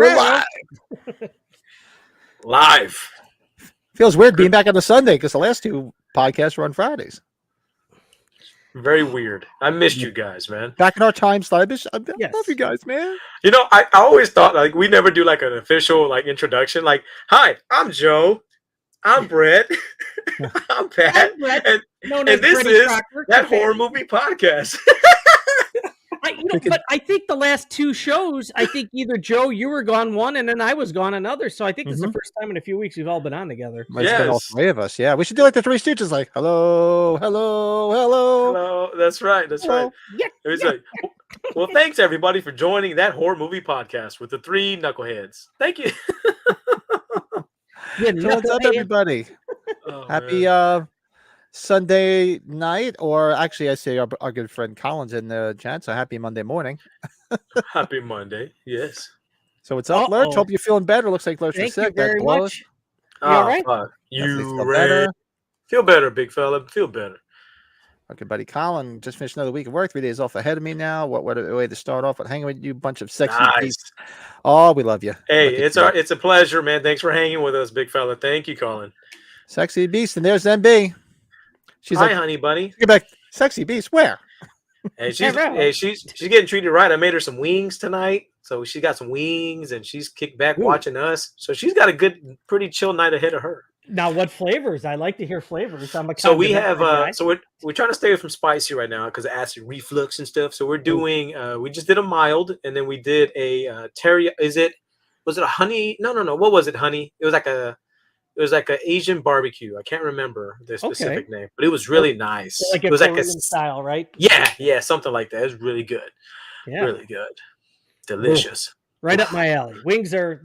We're live. Live. Feels weird being back on the Sunday because the last two podcasts were on Fridays. Very weird. I missed you guys, man. Back in our time slot. I Yes. love you guys, man. You know, I always thought like we never do like an official like introduction. Like, hi, I'm Joe. I'm Brett. I'm Pat. I'm Brett. And this Freddie is Crocker, that horror movie podcast. But I think the last two shows, I think either Joe, you were gone one, and then I was gone another. So I think this is the first time in a few weeks we've all been on together. It's been all three of us. Yeah, we should do like the Three Stooges, like hello, hello, hello. Hello. That's right. That's right. Yeah. It was like, well, thanks everybody for joining that horror movie podcast with the three knuckleheads. Thank you. So what's up, everybody? Oh, Happy man. Sunday night, or actually, I say our good friend Colin's in the chat. So happy Monday morning. Happy Monday. Yes. So what's up, Lurch? Hope you're feeling better. Looks like Lurch is Thank sick. you very much. You all right? You ready? Feel better, big fella. Feel better. Okay, buddy. Colin just finished another week of work. 3 days off ahead of me now. What a way to start off with hanging with you, bunch of sexy beasts. Oh, we love you. Hey, it's a pleasure, man. Thanks for hanging with us, big fella. Thank you, Colin. Sexy beast, and there's MB. She's Hi, like, honey bunny. Get back, sexy beast. Where? Hey, she's getting treated right. I made her some wings tonight, so she got some wings, and she's kicked back watching us. So she's got a good, pretty chill night ahead of her. Now, what flavors? I like to hear flavors. So we have, so we're trying to stay away from spicy right now because of acid reflux and stuff. So we're doing, we just did a mild, and then we did a teriyaki. Was it a honey? No. What was it, honey? It was like a Asian barbecue. I can't remember the specific name, but it was really nice. So like it was Korean like a style, right? Yeah, something like that. It was really good. Yeah. Really good. Delicious. Right up my alley. Wings are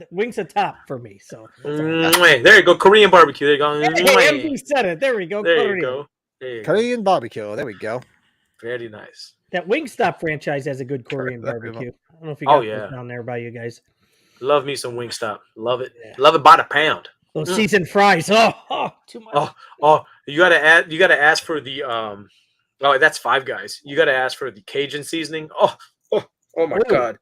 top for me. So there you go. Korean barbecue. There you go. Hey, MD said it. There we go. There you go. Korean barbecue. There we go. Very nice. That Wingstop franchise has a good Korean barbecue. I don't know if you got it down there by you guys. Love me some Wingstop. Love it. Yeah. Love it by the pound. Those seasoned fries. Oh, too much. Oh, you gotta ask for the that's Five Guys. You gotta ask for the Cajun seasoning. Oh my God.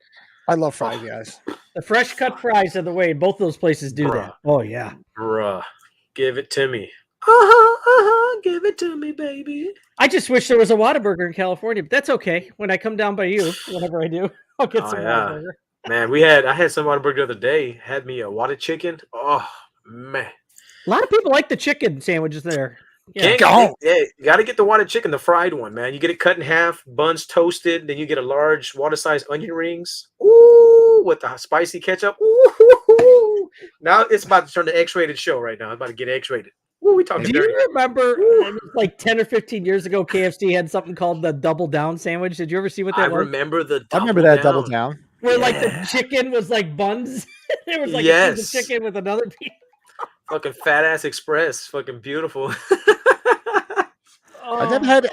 I love Five Guys. The fresh cut fries are the way both those places do that. Oh yeah. Bruh. Give it to me. Give it to me, baby. I just wish there was a Whataburger in California, but that's okay. When I come down by you, whenever I do, I'll get some Whataburger. Man, I had some Whataburger the other day. Had me a Whata chicken. Oh man. A lot of people like the chicken sandwiches there. Yeah, you got to get the Whata chicken, the fried one, man. You get it cut in half, buns toasted, then you get a large Whata-sized onion rings. Ooh, with the spicy ketchup. Ooh. Now it's about to turn to X-rated show right now. I'm about to get X-rated. Ooh, we talking. Do you remember like 10 or 15 years ago, KFC had something called the Double Down sandwich? Did you ever see what that was? I remember that Double Down. Where like the chicken was like buns. There was like a piece of chicken with another piece. Fucking Fat Ass Express. Fucking beautiful. I've never had.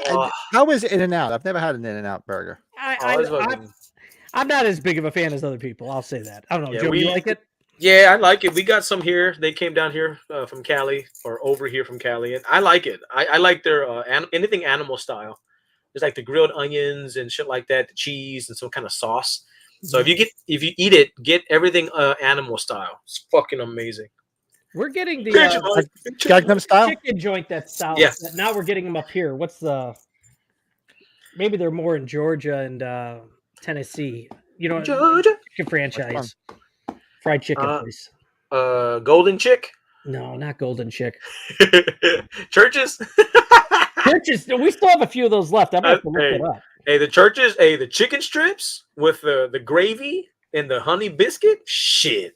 How is In-N-Out? I've never had an In-N-Out burger. I'm not as big of a fan as other people. I'll say that. I don't know. Joe, you like it? Yeah, I like it. We got some here. They came down here from Cali or over here from Cali, and I like it. I like their anything animal style. There's like the grilled onions and shit like that, the cheese and some kind of sauce. So if you eat it, get everything animal style. It's fucking amazing. We're getting the Gangnam style chicken joint that's south. Yeah. Now we're getting them up here. What's the? Maybe they're more in Georgia and Tennessee. You know, Georgia chicken franchise, fried chicken place. Golden Chick. No, not Golden Chick. Churches. Churches. We still have a few of those left. I'm about to look it up. Hey, the Churches. Hey, the chicken strips with the gravy and the honey biscuit. Shit.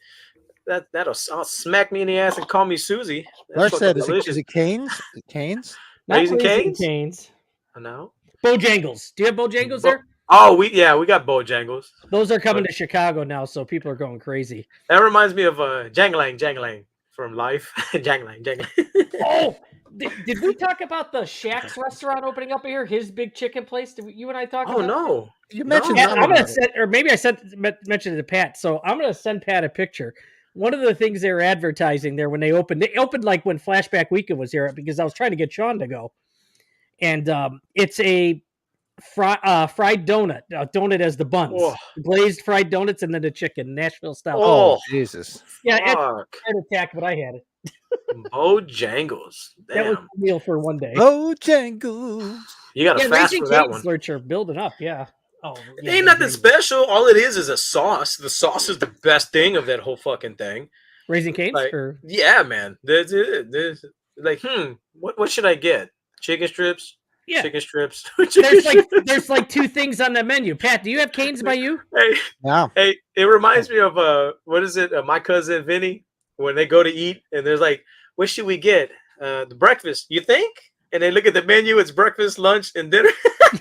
That'll smack me in the ass and call me Susie. Larry said, is it Cane's? Cane's? Raising Cane's? Cane's. No. Bojangles. Do you have Bojangles there? Oh, we got Bojangles. Those are coming to Chicago now, so people are going crazy. That reminds me of Jangling from Life. Jangling. Oh, did we talk about the Shaq's restaurant opening up here? His big chicken place? Did you and I talk about? Oh no, you mentioned. I'm gonna send, or maybe I mentioned it to Pat. So I'm gonna send Pat a picture. One of the things they were advertising there when they opened like when Flashback Weekend was here, because I was trying to get Sean to go. And it's a fried donut. Donut as the buns. Oh. Glazed fried donuts and then the chicken, Nashville style. Oh, Jesus. Yeah, it's fuck. a heart attack, but I had it. Bojangles. That was Damn. the meal for one day. Bojangles. You got to fast Raising for that Cane's one. Lurch are building up. Yeah. Oh, It ain't nothing special. All it is a sauce. The sauce is the best thing of that whole fucking thing. Raising Cane's? Like, or? yeah, man. There's like, what should I get? Chicken strips? Yeah. Chicken strips. There's like two things on the menu. Pat, do you have Cane's by you? Hey, yeah. Hey, it reminds me of what is it? My cousin Vinny, when they go to eat and there's like, what should we get? The breakfast, you think? And they look at the menu, it's breakfast, lunch, and dinner.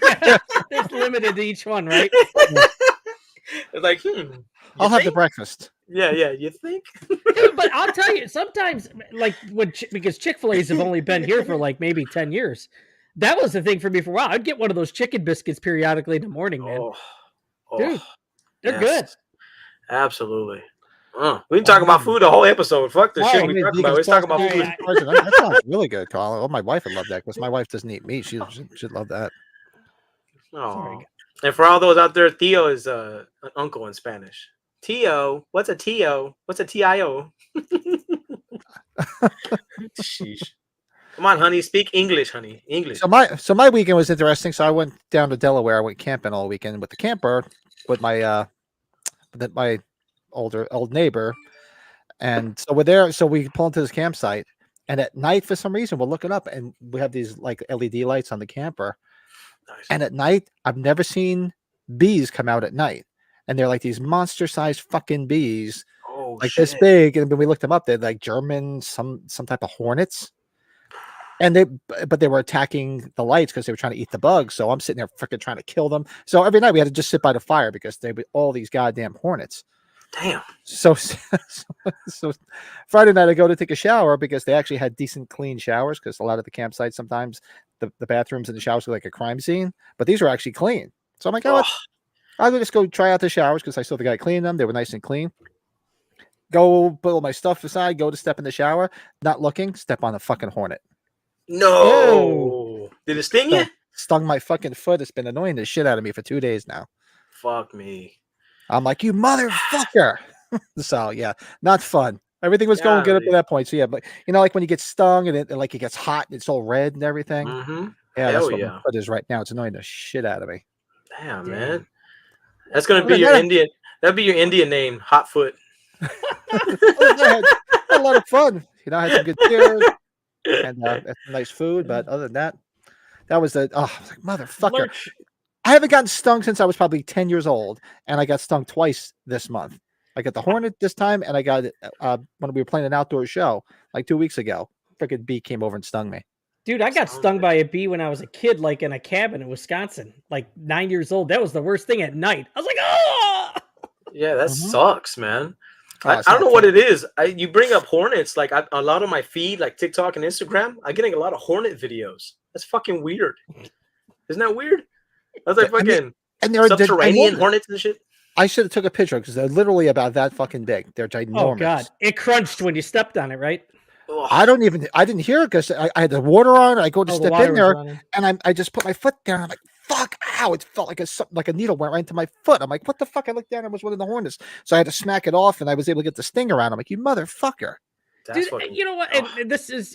Yeah, it's limited to each one, right? It's like, I'll have the breakfast. Yeah, you think? Dude, but I'll tell you, sometimes, like, because Chick-fil-A's have only been here for like maybe 10 years. That was the thing for me for a while. I'd get one of those chicken biscuits periodically in the morning, man. Dude, they're good. Absolutely. We can talk about food the whole episode. Fuck the shit we talk about. Let's talk about food. That sounds really good, Colin. Oh, my wife would love that because my wife doesn't eat meat. She should love that. Oh. And for all those out there, Theo is an uncle in Spanish. Tio, what's a Tio? What's a Tio? Sheesh. Come on, honey. Speak English, honey. English. So my weekend was interesting. So I went down to Delaware. I went camping all weekend with the camper with my old neighbor. And so we're there. So we pull into this campsite. And at night, for some reason, we're looking up and we have these like LED lights on the camper. Nice. And at night, I've never seen bees come out at night. And they're like these monster-sized fucking bees, like shit. This big. And when we looked them up, they're like German, some type of hornets. And they were attacking the lights because they were trying to eat the bugs. So I'm sitting there freaking trying to kill them. So every night we had to just sit by the fire because they were all these goddamn hornets. Damn. So Friday night I go to take a shower because they actually had decent clean showers because a lot of the campsites sometimes the bathrooms and the showers were like a crime scene, but these were actually clean. So I'm like, I'll just go try out the showers because I saw the guy clean them. They were nice and clean. Go put all my stuff aside, go to step in the shower, not looking, step on a fucking hornet. No. Oh. Did it sting you? Stung my fucking foot. It's been annoying the shit out of me for 2 days now. Fuck me. I'm like, you motherfucker. So yeah, not fun. Everything was going good up to that point. So yeah, but like when you get stung and it gets hot and it's all red and everything. Mm-hmm. Yeah, that's what my foot is right now. It's annoying the shit out of me. Damn, man. That's gonna be your Indian. That'd be your Indian name, Hot Foot. I had a lot of fun. I had some good cheers and some nice food. But other than that, that was I was like, motherfucker. I haven't gotten stung since I was probably 10 years old, and I got stung twice this month. I got the hornet this time, and I got it when we were playing an outdoor show like 2 weeks ago. Freaking bee came over and stung me. Dude, I got stung by a bee when I was a kid, like in a cabin in Wisconsin, like 9 years old. That was the worst thing at night. I was like, oh! Yeah, that sucks, man. I don't know what it is. You bring up hornets, like a lot of my feed, like TikTok and Instagram, I'm getting a lot of hornet videos. That's fucking weird. Isn't that weird? I was like, fucking and they're subterranean hornets and shit. I should have took a picture because they're literally about that fucking big. They're ginormous. Oh god, it crunched when you stepped on it, right? I didn't hear it because I had the water on. I go to step in there and I just put my foot down. I'm like, fuck, ow. It felt like a needle went right into my foot. I'm like, what the fuck? I looked down and it was one of the hornets. So I had to smack it off and I was able to get the stinger out. I'm like, you motherfucker. Dude, you know what? And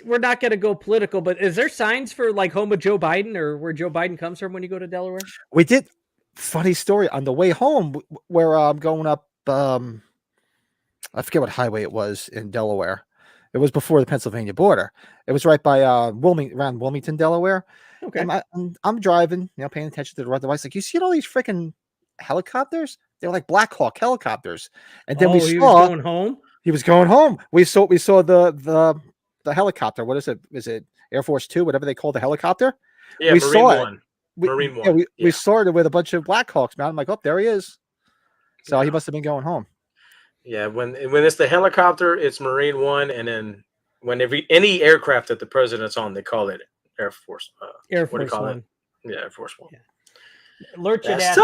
we're not going to go political, but is there signs for like home of Joe Biden or where Joe Biden comes from when you go to Delaware? We did. Funny story on the way home where I'm going up. I forget what highway it was in Delaware. It was before the Pennsylvania border. It was right by around Wilmington, Delaware. Okay. I'm driving, paying attention to the road. I was like, you see all these freaking helicopters? They're like Black Hawk helicopters. And then we saw he was going home. He was going home. We saw the helicopter. What is it? Is it Air Force 2, whatever they call the helicopter? Yeah, we Marine saw One. Marine One. We saw it with a bunch of Black Hawks, man. I'm like, oh, there he is. So he must have been going home. Yeah, when it's the helicopter, it's Marine One, and then whenever any aircraft that the president's on, they call it Air Force. Air Force One. Yeah, Air Force One. Yeah. Lurch it asked,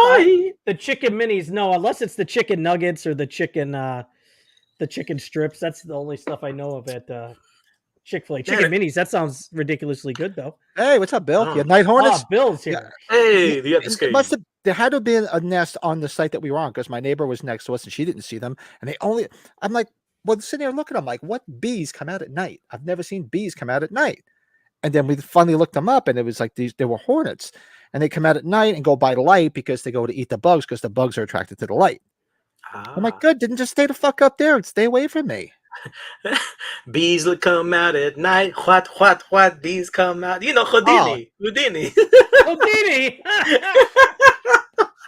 the chicken minis. No, unless it's the chicken nuggets or the chicken strips. That's the only stuff I know of at Chick-fil-A chicken minis. That sounds ridiculously good, though. Hey, what's up, Bill? Oh. Yeah, Night Hornets. Bill's here. Hey, the other It must have. There had to have been a nest on the site that we were on because my neighbor was next to us and she didn't see them. And they only. I'm like, well, sitting there looking. I'm like, what bees come out at night? I've never seen bees come out at night. And then we finally looked them up, and it was like they were hornets, and they come out at night and go by the light because they go to eat the bugs because the bugs are attracted to the light. I'm like, good, didn't just stay the fuck up there and stay away from me. Bees will come out at night. What? Bees come out. You know, Houdini. Houdini.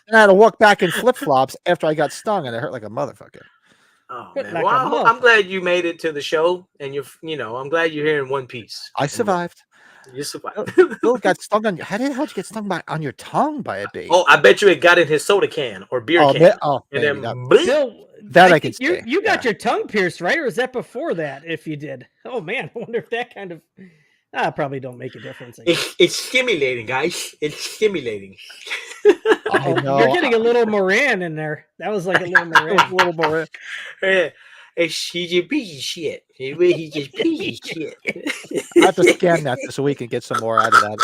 And I had to walk back in flip flops after I got stung, and it hurt like a motherfucker. Oh man! Well, I'm glad you made it to the show, and I'm glad you're here in one piece. I survived. You survived. Bill got stung on. How the hell did you get stung on your tongue by a bee? Oh, I bet you it got in his soda can or beer can. And then Bill, that I can see. You got your tongue pierced, right? Or is that before that? If you did, oh man, I wonder if that kind of probably don't make a difference. It's stimulating, guys. It's stimulating. I know. You're getting a little Moran in there. That was like a little Moran. A little Moran. He's a piece of shit. He's just piece of shit. I have to scan that this week and get some more out of that.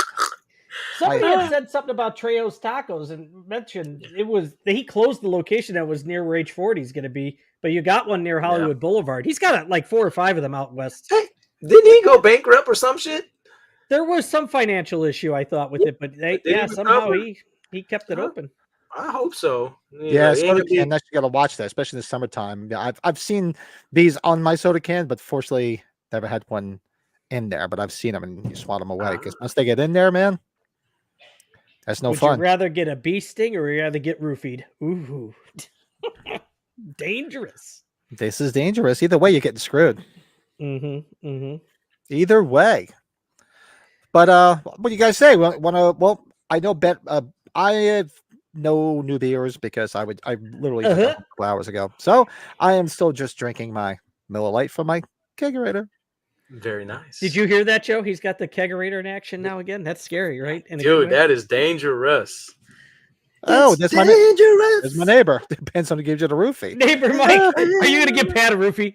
Somebody had said something about Trejo's Tacos and mentioned he closed the location that was near where H40 is going to be, but you got one near Hollywood Boulevard. He's got like 4 or 5 of them out west. Hey, didn't he go bankrupt or some shit? There was some financial issue, I thought, with it, but somehow he kept it open. I hope so. Soda can. Next, you got to watch that, especially in the summertime. Yeah, I've seen these on my soda can, but fortunately, never had one in there. But I've seen them, and you swat them away because once they get in there, man, that's no fun. Would you rather get a bee sting or you rather get roofied? Ooh, dangerous. This is dangerous. Either way, you're getting screwed. Mm-hmm. Either way. But what do you guys say? Well, I know I have no new beers because I literally took a couple hours ago. So I am still just drinking my Miller Lite from my kegerator. Very nice. Did you hear that, Joe? He's got the kegerator in action now again. That's scary, right? Dude, that is dangerous. That's dangerous. That's my neighbor. Depends on who gives you the roofie. Neighbor Mike, are you going to get Pat a roofie?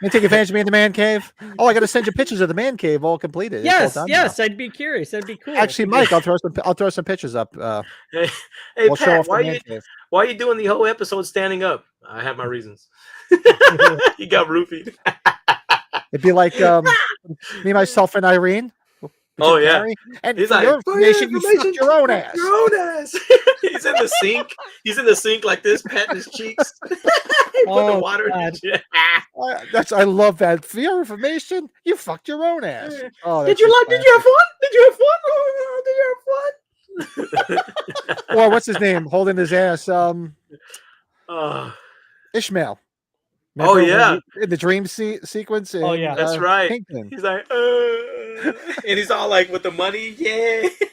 You take advantage of me in the man cave? Oh, I got to send you pictures of the man cave all completed. Yes, I'd be curious. That'd be cool. Actually, Mike, I'll throw some pictures up. Hey, Pat, why are you doing the whole episode standing up? I have my reasons. You got roofied. It'd be like me, myself, and Irene. Oh yeah, and he's like, you sucked your own ass. Your own ass. He's in the sink. He's in the sink like this, patting his cheeks. Put the water in his I love that. For your information, you fucked your own ass. Oh, Did you have fun? Did you have fun? Or what's his name? Holding his ass. Ishmael. Remember in the dream sequence. That's right. Pinkman. He's like, and he's all like with the money,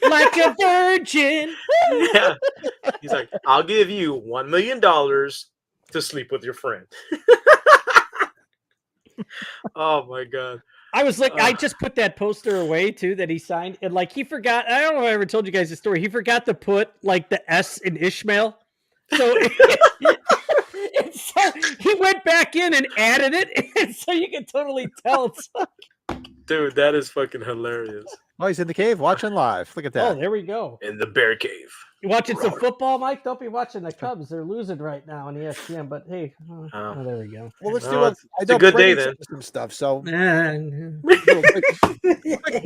like a virgin. Yeah. He's like, I'll give you $1 million to sleep with your friend. Oh my god. I was like, I just put that poster away too that he signed, and like he forgot. I don't know if I ever told you guys the story. He forgot to put like the S in Ishmael, so. So he went back in and added it, and so you can totally tell. Dude, that is fucking hilarious. Oh, he's in the cave watching live. Look at that. Oh, there we go. In the bear cave. You watching some football, Mike? Don't be watching the Cubs. They're losing right now on ESPN, but hey, there we go. Well, let's do it's a good day then. Some stuff. So, quick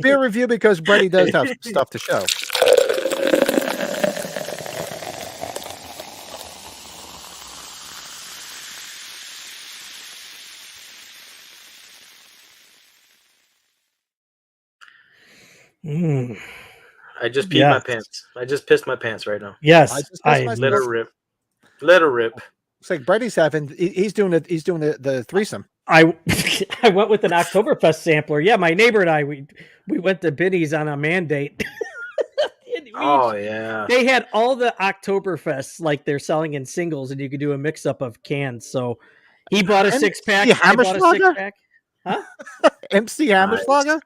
beer review because Brady does have some stuff to show. I just peed my pants. I just pissed my pants right now. Yes, I let her rip. Let her rip. It's like Brady's having. He's doing it. He's doing the threesome. I went with an Oktoberfest sampler. Yeah, my neighbor and I we went to Binny's on a mandate. They had all the Oktoberfests like they're selling in singles, and you could do a mix up of cans. So he bought a 6-pack. I bought a 6-pack. Huh? MC Hammerschlager?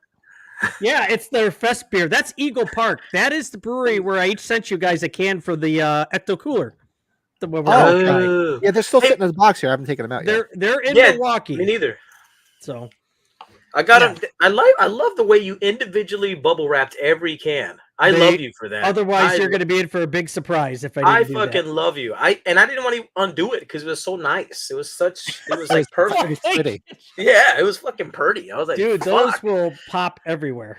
Yeah, it's their fest beer. That's Eagle Park. That is the brewery where I each sent you guys a can for the Ecto Cooler. Yeah, they're still sitting in the box here. I haven't taken them out yet. They're in Milwaukee. Me neither. So I got them. I love the way you individually bubble wrapped every can. I love you for that. Otherwise, you're going to be in for a big surprise if I didn't do that. I fucking love you. I didn't want to undo it because it was so nice. It was like perfect. It was pretty. Yeah, it was fucking pretty. I was like, dude, fuck. those will pop everywhere.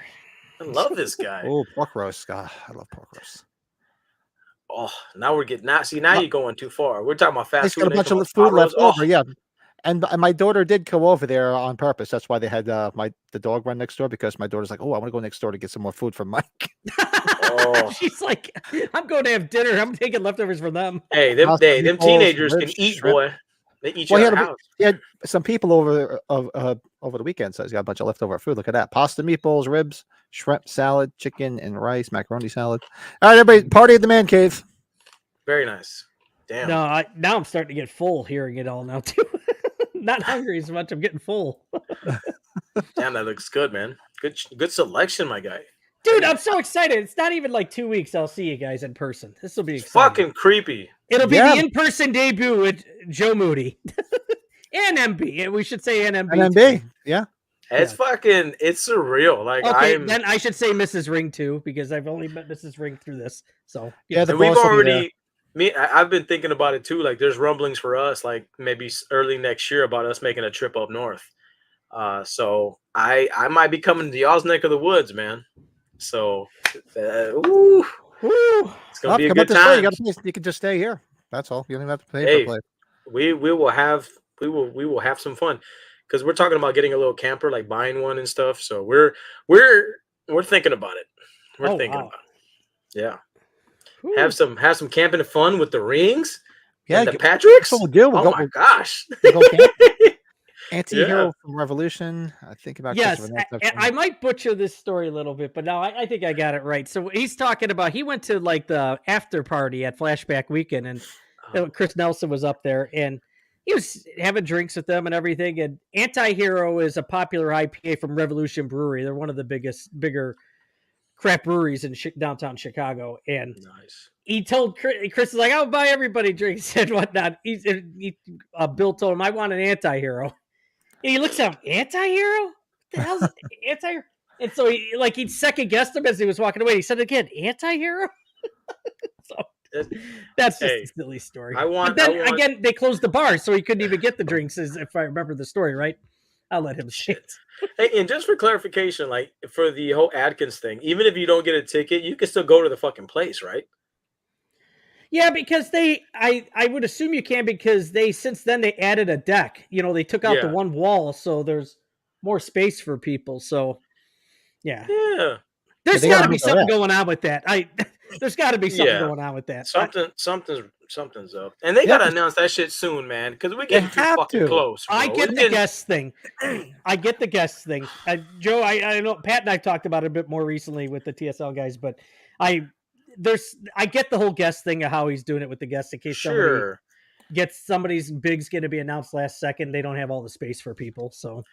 I love this guy. Oh, pork roast. God, I love pork roast. Oh, now we're getting now you're going too far. We're talking about fast food. Got a bunch of food left over. Yeah. And my daughter did go over there on purpose. That's why they had the dog run next door, because my daughter's like, oh, I want to go next door to get some more food from Mike. She's like, I'm going to have dinner. I'm taking leftovers from them. Hey, them teenagers can eat, boy. They eat your house. He had some people over the weekend, so he's got a bunch of leftover food. Look at that: pasta, meatballs, ribs, shrimp salad, chicken and rice, macaroni salad. All right, everybody, party at the man cave. Very nice. Damn. No, now I'm starting to get full hearing it all now too. Not hungry as much. I'm getting full. Damn, that looks good, man. Good selection, my guy. Dude, I'm so excited. It's not even like 2 weeks. I'll see you guys in person. This will be exciting. Fucking creepy. It'll be the in-person debut with Joe Moody and MB. We should say NMB. NMB, yeah. It's fucking. It's surreal. Like, okay, then I should say Mrs. Ring too, because I've only met Mrs. Ring through this. So yeah, we've already. I've been thinking about it too. Like, there's rumblings for us, like maybe early next year, about us making a trip up north. So I might be coming to y'all's neck of the woods, man. So, it's gonna be a good time. You can just stay here. That's all. You don't even have to pay for a place. We will have some fun, because we're talking about getting a little camper, like buying one and stuff. So we're thinking about it. We're thinking about it. Yeah. Whew. Have some camping fun with the rings. Yeah, and the Patricks. We'll do. My gosh. We'll go Anti-hero from Revolution. I think about. Yes, I might butcher this story a little bit, but no, I think I got it right. So he's talking about, he went to like the after party at Flashback Weekend, and Chris Nelson was up there, and he was having drinks with them and everything. And Anti-Hero is a popular IPA from Revolution Brewery. They're one of the bigger craft breweries in downtown Chicago. And he told Chris is like, I'll buy everybody drinks and whatnot. Bill told him, I want an Anti-Hero. And he looks up, Anti-Hero? What the hell's Anti-Hero? And so he second guessed him as he was walking away. He said again, Anti-Hero? So that's just a silly story. Again, they closed the bar, so he couldn't even get the drinks, if I remember the story right. I'll let him say it. Hey, and just for clarification, like for the whole Adkins thing, even if you don't get a ticket, you can still go to the fucking place, right? Yeah, because I would assume you can, because since then they added a deck. They took out the one wall, so there's more space for people. So, yeah. There's got to be something going on with that. There's got to be something going on with that. Something's up, and they got to announce that shit soon, man, because we get too fucking close. Bro. I get the guest thing. Joe, I know Pat and I talked about it a bit more recently with the TSL guys, but I get the whole guest thing of how he's doing it with the guests in case somebody's big's going to be announced last second. They don't have all the space for people. So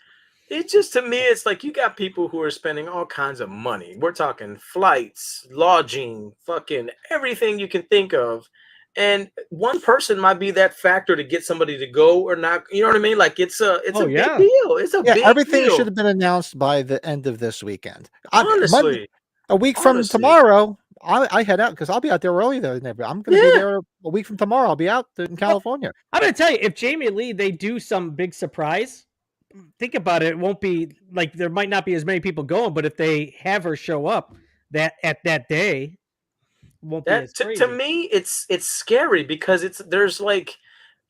it just, to me, it's like you got people who are spending all kinds of money. We're talking flights, lodging, fucking everything you can think of. And one person might be that factor to get somebody to go or not. You know what I mean? Like it's a big deal. It's a big deal. Everything should have been announced by the end of this weekend. Honestly. A week from tomorrow, I head out because I'll be out there early though. I'm going to be there a week from tomorrow. I'll be out in California. I'm going to tell you, if Jamie Lee, they do some big surprise, think about it. It won't be like, there might not be as many people going, but if they have her show up at that day, won't be as crazy. To me, it's scary because there's like,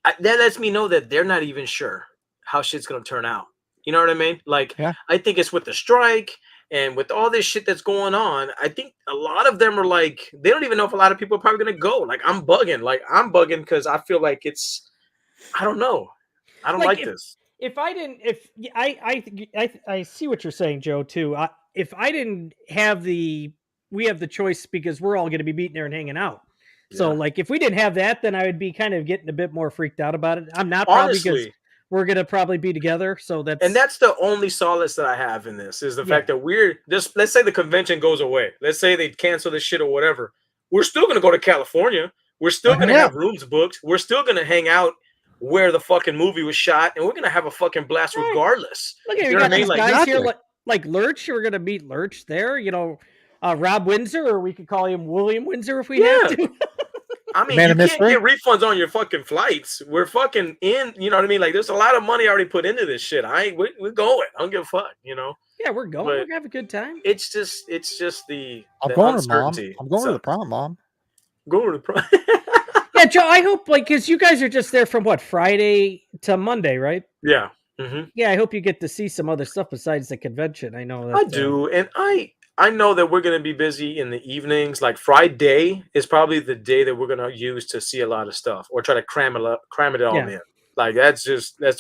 that lets me know that they're not even sure how shit's going to turn out. You know what I mean? Like, I think it's with the strike and with all this shit that's going on, I think a lot of them are like, they don't even know if a lot of people are probably going to go. Like, I'm bugging because I feel like I don't know. I don't like this. I see what you're saying, Joe, too. If I didn't have we have the choice because we're all going to be meeting there and hanging out. Yeah. So, like, if we didn't have that, then I would be kind of getting a bit more freaked out about it. I'm not, probably, because we're going to probably be together. So that's the only solace that I have in this is the fact that let's say the convention goes away. Let's say they cancel this shit or whatever. We're still going to go to California. We're still going to have rooms booked. We're still going to hang out where the fucking movie was shot, and we're gonna have a fucking blast regardless. Look at You you know what got I mean? these Like, guys here, like Lurch. We're gonna meet Lurch there. You know, Rob Windsor, or we could call him William Windsor if we have to. I mean, Man you of can't mystery? get refunds on your fucking flights. We're fucking in. You know what I mean? Like, there's a lot of money already put into this shit. We're going. I don't give a fuck. You know. Yeah, we're going. But We're gonna have a good time. it's just the I'm going to uncertainty. Mom. I'm going to the prom, Mom. Going to the prom. Yeah, Joe. I hope because you guys are just there from what, Friday to Monday, right? Yeah. Mm-hmm. Yeah, I hope you get to see some other stuff besides the convention. I know that, I do, and I know that we're gonna be busy in the evenings. Like Friday is probably the day that we're gonna use to see a lot of stuff or try to cram it all in. Like that's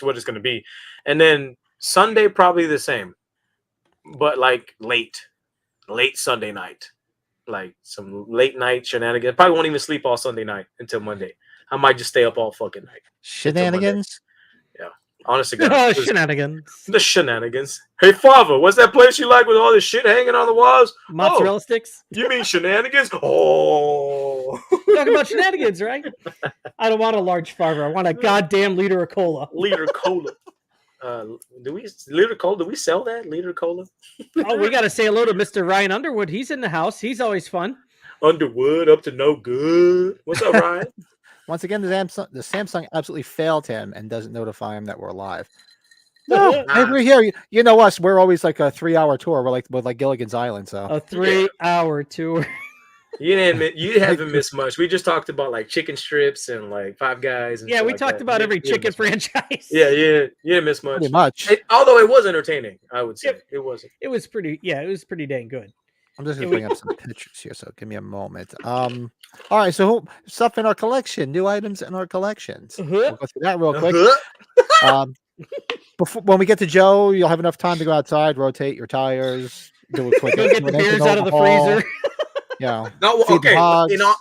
what it's gonna be, and then Sunday probably the same, but like late Sunday night, like some late night shenanigans. Probably won't even sleep all Sunday night until Monday. I might just stay up all fucking night. Shenanigans? Yeah. Honestly, God, shenanigans. The shenanigans. Hey, father, what's that place you like with all this shit hanging on the walls? Mozzarella sticks? You mean shenanigans? Oh. Talking about shenanigans, right? I don't want a large farmer. I want a goddamn liter of cola. Liter cola. Liter cola? Do we sell that? Liter cola? Oh, we got to say hello to Mr. Ryan Underwood. He's in the house. He's always fun. Underwood, up to no good. What's up, Ryan? Once again, the Samsung absolutely failed him and doesn't notify him that we're live. No, hey, we're here. You know us. We're always like a 3-hour tour. We're like Gilligan's Island. So a 3-hour tour. You haven't missed much. We just talked about like chicken strips and like Five Guys. And yeah, we like talked about every chicken franchise. Yeah, you didn't miss much. Pretty much. Although it was entertaining, I would say it wasn't. It was pretty. Yeah, it was pretty dang good. I'm just gonna bring up some pictures here, so give me a moment. All right, so stuff in our collection, new items in our collections. We'll go through that real quick. Before when we get to Joe, you'll have enough time to go outside, rotate your tires, do a quick. Go get the beers out of the freezer. Yeah. No, okay.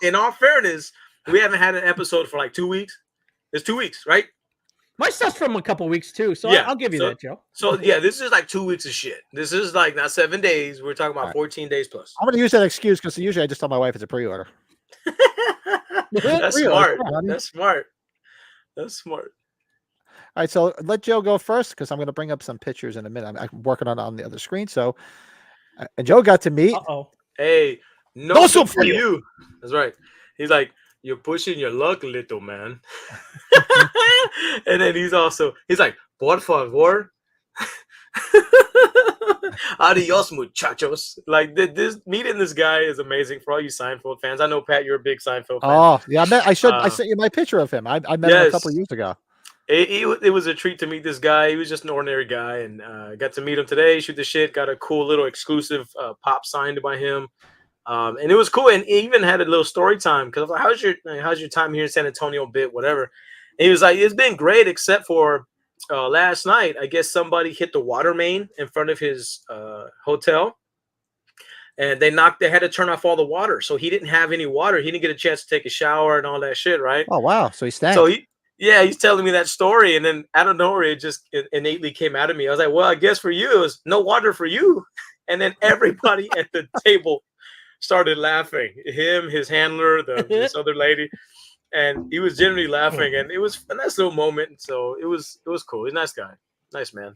In all fairness, we haven't had an episode for like 2 weeks. It's 2 weeks, right? My stuff's from a couple weeks too, so yeah, I'll give you that, Joe. So yeah, this is like 2 weeks of shit. This is like not 7 days. We're talking about 14 days plus. I'm gonna use that excuse because usually I just tell my wife it's a pre-order. That's smart. That's smart. That's smart. All right, so let Joe go first because I'm going to bring up some pictures in a minute. I'm working on the other screen. So, and Joe got to meet. Hey, no soup for you. That's right. He's like, you're pushing your luck, little man. And then he's like, por favor. Adios, muchachos. Like meeting this guy is amazing for all you Seinfeld fans. I know, Pat, you're a big Seinfeld fan. Oh yeah, I sent you my picture of him. I met him a couple of years ago. It was a treat to meet this guy. He was just an ordinary guy, and got to meet him today. Shoot the shit. Got a cool little exclusive pop signed by him, and it was cool. And he even had a little story time because I was like, "How's your time here in San Antonio?" Bit whatever. And he was like, "It's been great, except for last night. I guess somebody hit the water main in front of his hotel, and they had to turn off all the water, so he didn't have any water. He didn't get a chance to take a shower and all that shit, right? Oh wow! So he stank. So he's telling me that story, and then out of nowhere, it just innately came out of me. I was like, well, I guess for you, it was no water for you. And then everybody at the table started laughing. Him, his handler, this other lady, and he was genuinely laughing, and it was a nice little moment. So it was cool. He's a nice guy, nice man.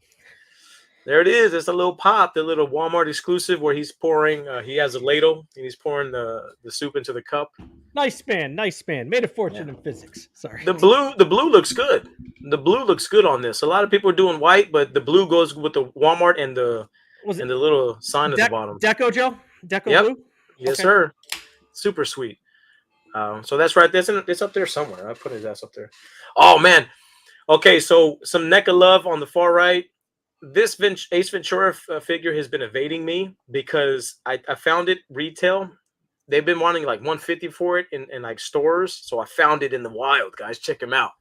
There it is. It's a little pop, the little Walmart exclusive where he's pouring. He has a ladle and he's pouring the soup into the cup. Nice man. Made a fortune in physics. Sorry. The blue looks good. The blue looks good on this. A lot of people are doing white, but the blue goes with the Walmart and the little sign at the bottom. Deco, Joe? Deco blue? Yes, sir. Super sweet. So that's right. It's up there somewhere. I put his ass up there. Oh man. Okay, so some neck of love on the far right. This Ace Ventura figure has been evading me because I found it retail. They've been wanting like $150 for it in like stores. So I found it in the wild, guys. Check him out.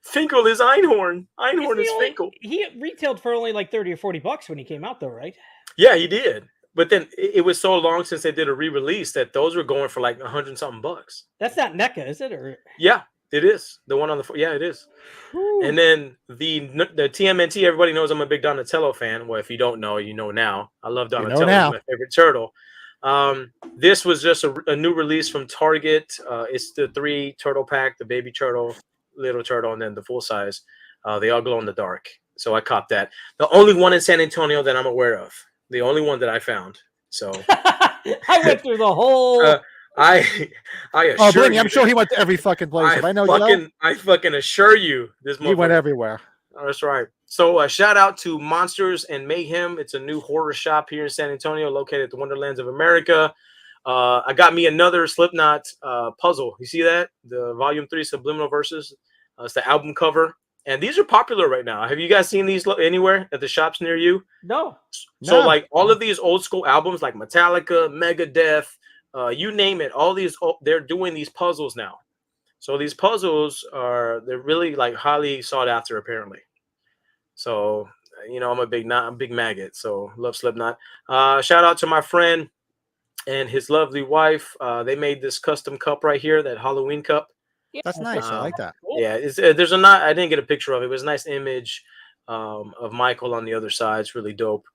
Finkel is Einhorn. Einhorn is Finkel. He retailed for only like $30 or $40 when he came out, though, right? Yeah, he did. But then it was so long since they did a re-release that those were going for like $100-something. That's not NECA, is it? Or yeah, it is. The one on the yeah, it is. Whew. And then the TMNT, everybody knows I'm a big Donatello fan. Well, if you don't know, you know now. I love Donatello. He's my favorite turtle. This was just a new release from Target. It's the 3 turtle pack, the baby turtle. little turtle and then the full size. They all glow in the dark. So I copped that. The only one in San Antonio that I'm aware of. The only one that I found. So I went through the whole. I assure Blingy, you. I'm sure he went to every fucking place. If I know Joe, I fucking assure you, this he went everywhere. That's right. So shout out to Monsters and Mayhem. It's a new horror shop here in San Antonio, located at the Wonderlands of America. I got me another Slipknot puzzle. You see that? The Volume 3 Subliminal Verses. It's the album cover. And these are popular right now. Have you guys seen these anywhere at the shops near you? No. So like all of these old school albums like Metallica, Megadeth, you name it, all these, they're doing these puzzles now. So these puzzles they're really like highly sought after apparently. So, I'm a big maggot, so love Slipknot. Shout out to my friend and his lovely wife. They made this custom cup right here, that Halloween cup. That's nice. I like that. Cool. Yeah, there's I didn't get a picture of it. It was a nice image of Michael on the other side. It's really dope.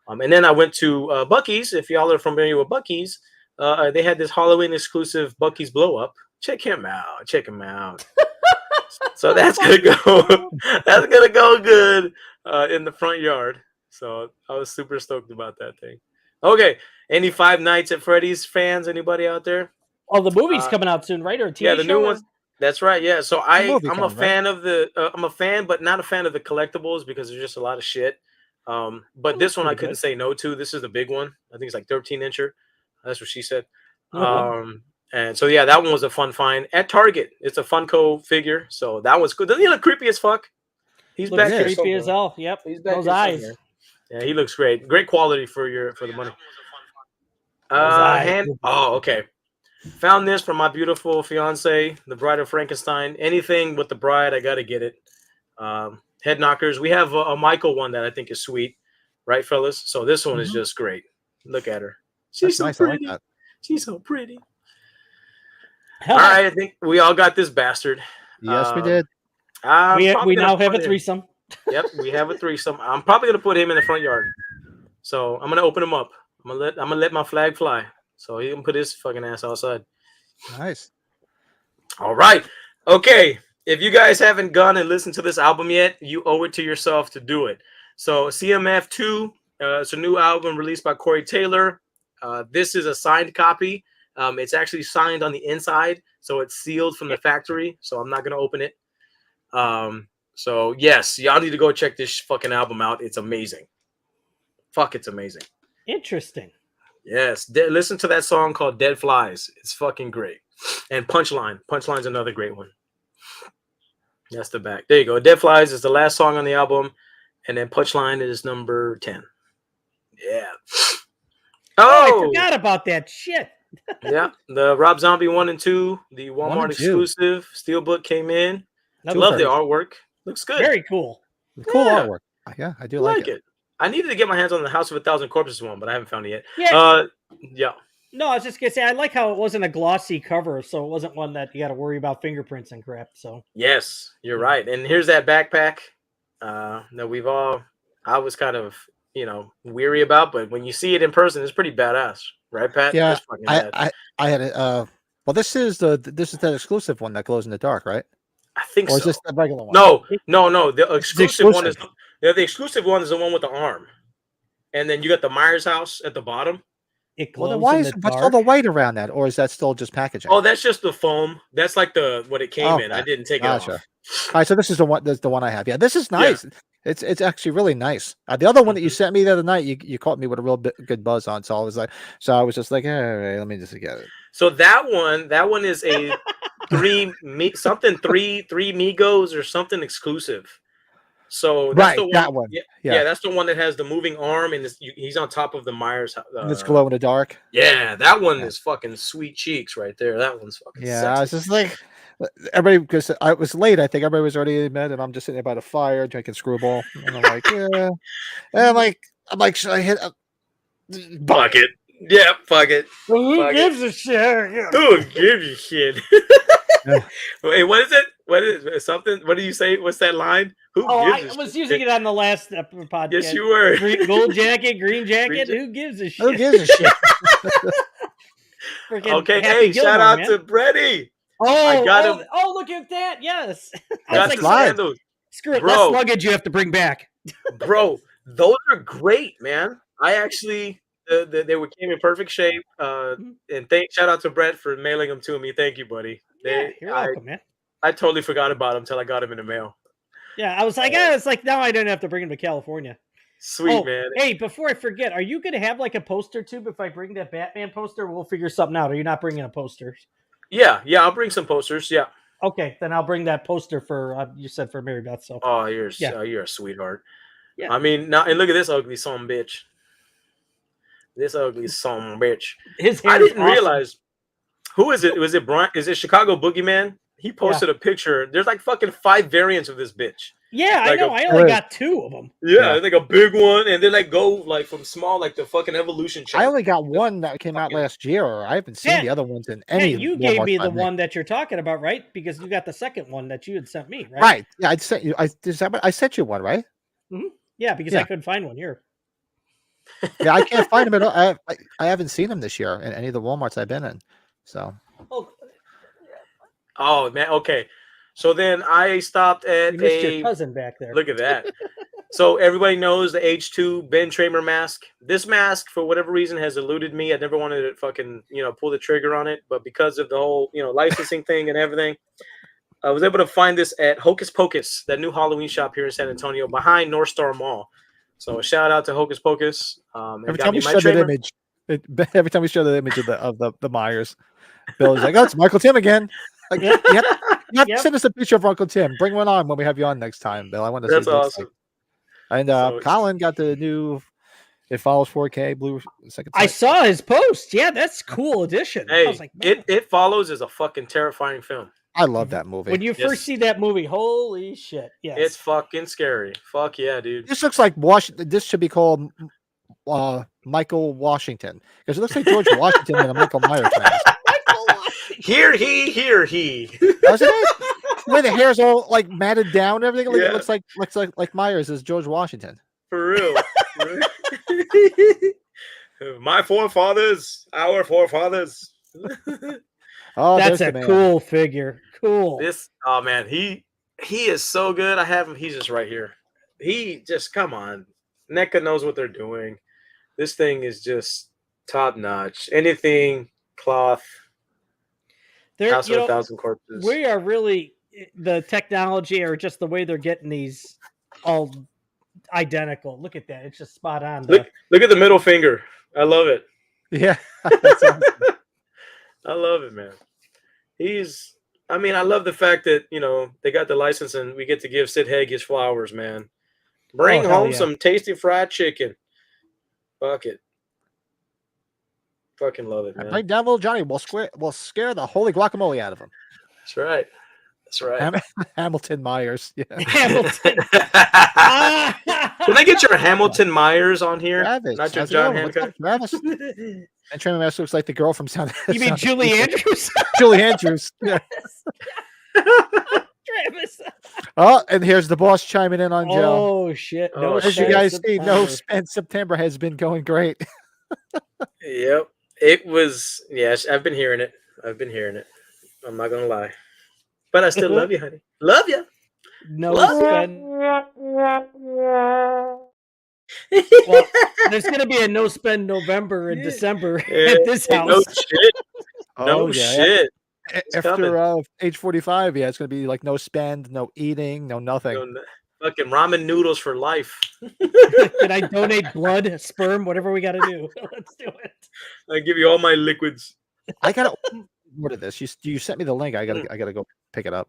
And then I went to Buc-ee's. If y'all are familiar with Buc-ee's, they had this Halloween exclusive Buc-ee's blow up. Check him out. So that's gonna go. That's gonna go good in the front yard. So I was super stoked about that thing. Okay, any Five Nights at Freddy's fans? Anybody out there? Oh, the movie's coming out soon, right? Or a TV yeah, the show new one. That's right. Yeah. So I'm a fan of the. I'm a fan, but not a fan of the collectibles because there's just a lot of shit. But this one I couldn't say no to. This is the big one. I think it's like 13-incher. That's what she said. And so yeah, that one was a fun find at Target. It's a Funko figure, so that was good. Doesn't he look creepy as fuck? He's looks back here. Creepy as hell. Yep. He's back Those here eyes. somewhere. Yeah, he looks great. Great quality for the money. Oh, okay. Found this from my beautiful fiance, the Bride of Frankenstein. Anything with the bride, I gotta get it. Head knockers. We have a Michael one that I think is sweet, right, fellas? So this one is just great. Look at her. She's so pretty. I like that. She's so pretty. All right, I think we all got this bastard. Yes, we did. We now have a threesome. Yep, we have a threesome. I'm probably gonna put him in the front yard. So I'm gonna open him up. I'm gonna let my flag fly. So he can put his fucking ass outside. Nice. All right. Okay. If you guys haven't gone and listened to this album yet, you owe it to yourself to do it. So CMF2, it's a new album released by Corey Taylor. This is a signed copy. It's actually signed on the inside, so it's sealed from the factory. So I'm not gonna open it. So yes, y'all need to go check this fucking album out. It's amazing. Fuck, it's amazing. Interesting. Yes, listen to that song called Dead Flies. It's fucking great. And Punchline's another great one. That's the back. There you go. Dead Flies is the last song on the album, and then Punchline is number 10. Yeah. Oh, I forgot about that shit. Yeah, the Rob Zombie 1 and 2, the Walmart exclusive Steelbook came in. I love the artwork. Looks good. Very cool. Cool artwork. Yeah, I do like it. I needed to get my hands on the House of a Thousand Corpses one, but I haven't found it yet. Yeah. No, I was just gonna say I like how it wasn't a glossy cover, so it wasn't one that you got to worry about fingerprints and crap. So yes, you're right. And here's that backpack that I was kind of weary about, but when you see it in person, it's pretty badass, right, Pat? Yeah, I had it. Well, this is that exclusive one that glows in the dark, right? I think so. Or is this the regular one? No. The exclusive one is the exclusive one is the one with the arm, and then you got the Myers house at the bottom. It glows what's all the white around that, or is that still just packaging? Oh, that's just the foam. That's like what it came in. I didn't take it off. All right, so this is the one. That's the one I have. Yeah, this is nice. Yeah. It's actually really nice. The other one that you sent me the other night, you caught me with a real good buzz on. So I was just like, all right, let me just get it. So that one is a three Migos or something exclusive. So that's the one, that one. Yeah, that's the one that has the moving arm and he's on top of the Myers. It's glow in the dark. Yeah, that one is fucking sweet cheeks right there. That one's fucking. Yeah, sexy. I was just like, everybody, because I was late. I think everybody was already in bed, and I'm just sitting there by the fire drinking Screwball, and I'm like, yeah, and I'm like, should I hit? Fuck it. Yeah, fuck it. Well, who gives a shit? Yeah. Who gives a shit? Wait, what is it? What is it? Something? What do you say? What's that line? I was using it on the last podcast. Yes, you were. Gold jacket, green jacket. Who gives a shit? Who gives a shit? Okay, hey, shout out to Brady. Oh, got him. Oh, look at that! Yes, I Got was the like, sandals, screw it, less bro. luggage you have to bring back. Bro, those are great, man. I actually they came in perfect shape. And shout out to Brett for mailing them to me. Thank you, buddy. Yeah, you're welcome, man. I totally forgot about them until I got them in the mail. Yeah, I was like, now I don't have to bring them to California. Sweet, man. Hey, before I forget, are you going to have like a poster too? If I bring that Batman poster, we'll figure something out. Are you not bringing a poster? Yeah, I'll bring some posters. Yeah. Okay, then I'll bring that poster for you said for Mary Beth. So. Oh, you're a sweetheart. Yeah. I mean, now and look at this ugly son of a bitch. This ugly son of a bitch. His hair I didn't awesome. realize. Who is it? Was it Brian? Is it Chicago Boogeyman? He posted a picture. There's like fucking 5 variants of this bitch. Yeah, like I know. I only got 2 of them. Yeah, like a big one, and they like go like from small, like the fucking evolution chart. I only got one that came out last year. I haven't seen the other ones in any. You gave me the one that you're talking about, right? Because you got the second one that you had sent me, right? Right. Yeah, I sent you. I sent you one, right? Mm-hmm. Yeah, because I couldn't find one here. Yeah, I can't find them at all. I haven't seen them this year in any of the Walmarts I've been in. So. Oh man. Okay. So then I stopped at your cousin back there. Look at that. So everybody knows the H2 Ben Tramer mask. This mask, for whatever reason, has eluded me. I never wanted to fucking, pull the trigger on it. But because of the whole, licensing thing and everything, I was able to find this at Hocus Pocus, that new Halloween shop here in San Antonio behind North Star Mall. So a shout out to Hocus Pocus. Every time we show that image, every time we show the image of the Myers, Bill is like, "Oh, it's Michael Tim again." Like, send us a picture of Uncle Tim. Bring one on when we have you on next time, Bill. I want to see. That's awesome. And Colin got the new. It follows 4K blue second. I saw his post. Yeah, that's cool addition. Hey, I was like, man. It follows is a fucking terrifying film. I love that movie. When you first see that movie, holy shit! Yes, it's fucking scary. Fuck yeah, dude. This looks like Washington. This should be called Michael Washington because it looks like George Washington in a Michael Myers mask. Here he. Doesn't it? Where the hair's all like matted down and everything. Like, it looks like Myers is George Washington. For real. My forefathers, our forefathers. Oh, that's a cool figure. Cool. Man, he is so good. I have him. He's just right here. He just, come on. NECA knows what they're doing. This thing is just top notch. Anything cloth. House of 1,000 Corpses. We are really, the technology or just the way they're getting these all identical. Look at that. It's just spot on. Look at the middle finger. I love it. Yeah. That's awesome. I love it, man. I love the fact that, they got the license and we get to give Sid Haig his flowers, man. Bring home some tasty fried chicken. Fuck it. Fucking love it, man. Bring down little Johnny. We'll scare the holy guacamole out of him. That's right. Hamilton Myers. Yeah. Hamilton. Can I get your Hamilton Myers on here? Travis, not your John Hancock. Travis. And Travis Mask looks like the girl from Sound. You mean Julie Andrews? Julie Andrews. Yeah. Travis. Oh, and here's the boss chiming in on Joe. Oh shit! No, as you guys see, no spend September has been going great. Yep, it was. Yes, I've been hearing it. I'm not gonna lie, but I still love you, honey. Love you. No spend. Well, there's gonna be a no spend November and December at this house. No shit. No shit. After age 45, it's going to be like no spend, no eating, no nothing. Fucking ramen noodles for life. Can I donate blood, sperm, whatever we got to do? Let's do it. I give you all my liquids. I got to order this. You sent me the link. I got to go pick it up.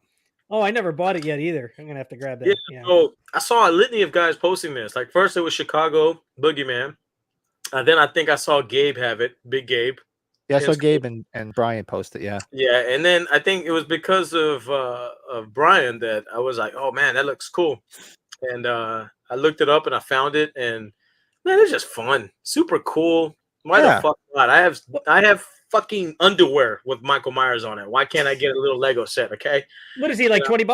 Oh, I never bought it yet either. I'm going to have to grab that. Yeah. So I saw a litany of guys posting this. Like first it was Chicago Boogeyman. Then I think I saw Gabe have it. Big Gabe. Yeah, I saw Gabe and Brian post it. Yeah. Yeah, and then I think it was because of Brian that I was like, "Oh man, that looks cool," and I looked it up and I found it, and man, it's just fun, super cool. Why the fuck not? I have fucking underwear with Michael Myers on it. Why can't I get a little Lego set? Okay. What is he like? $20?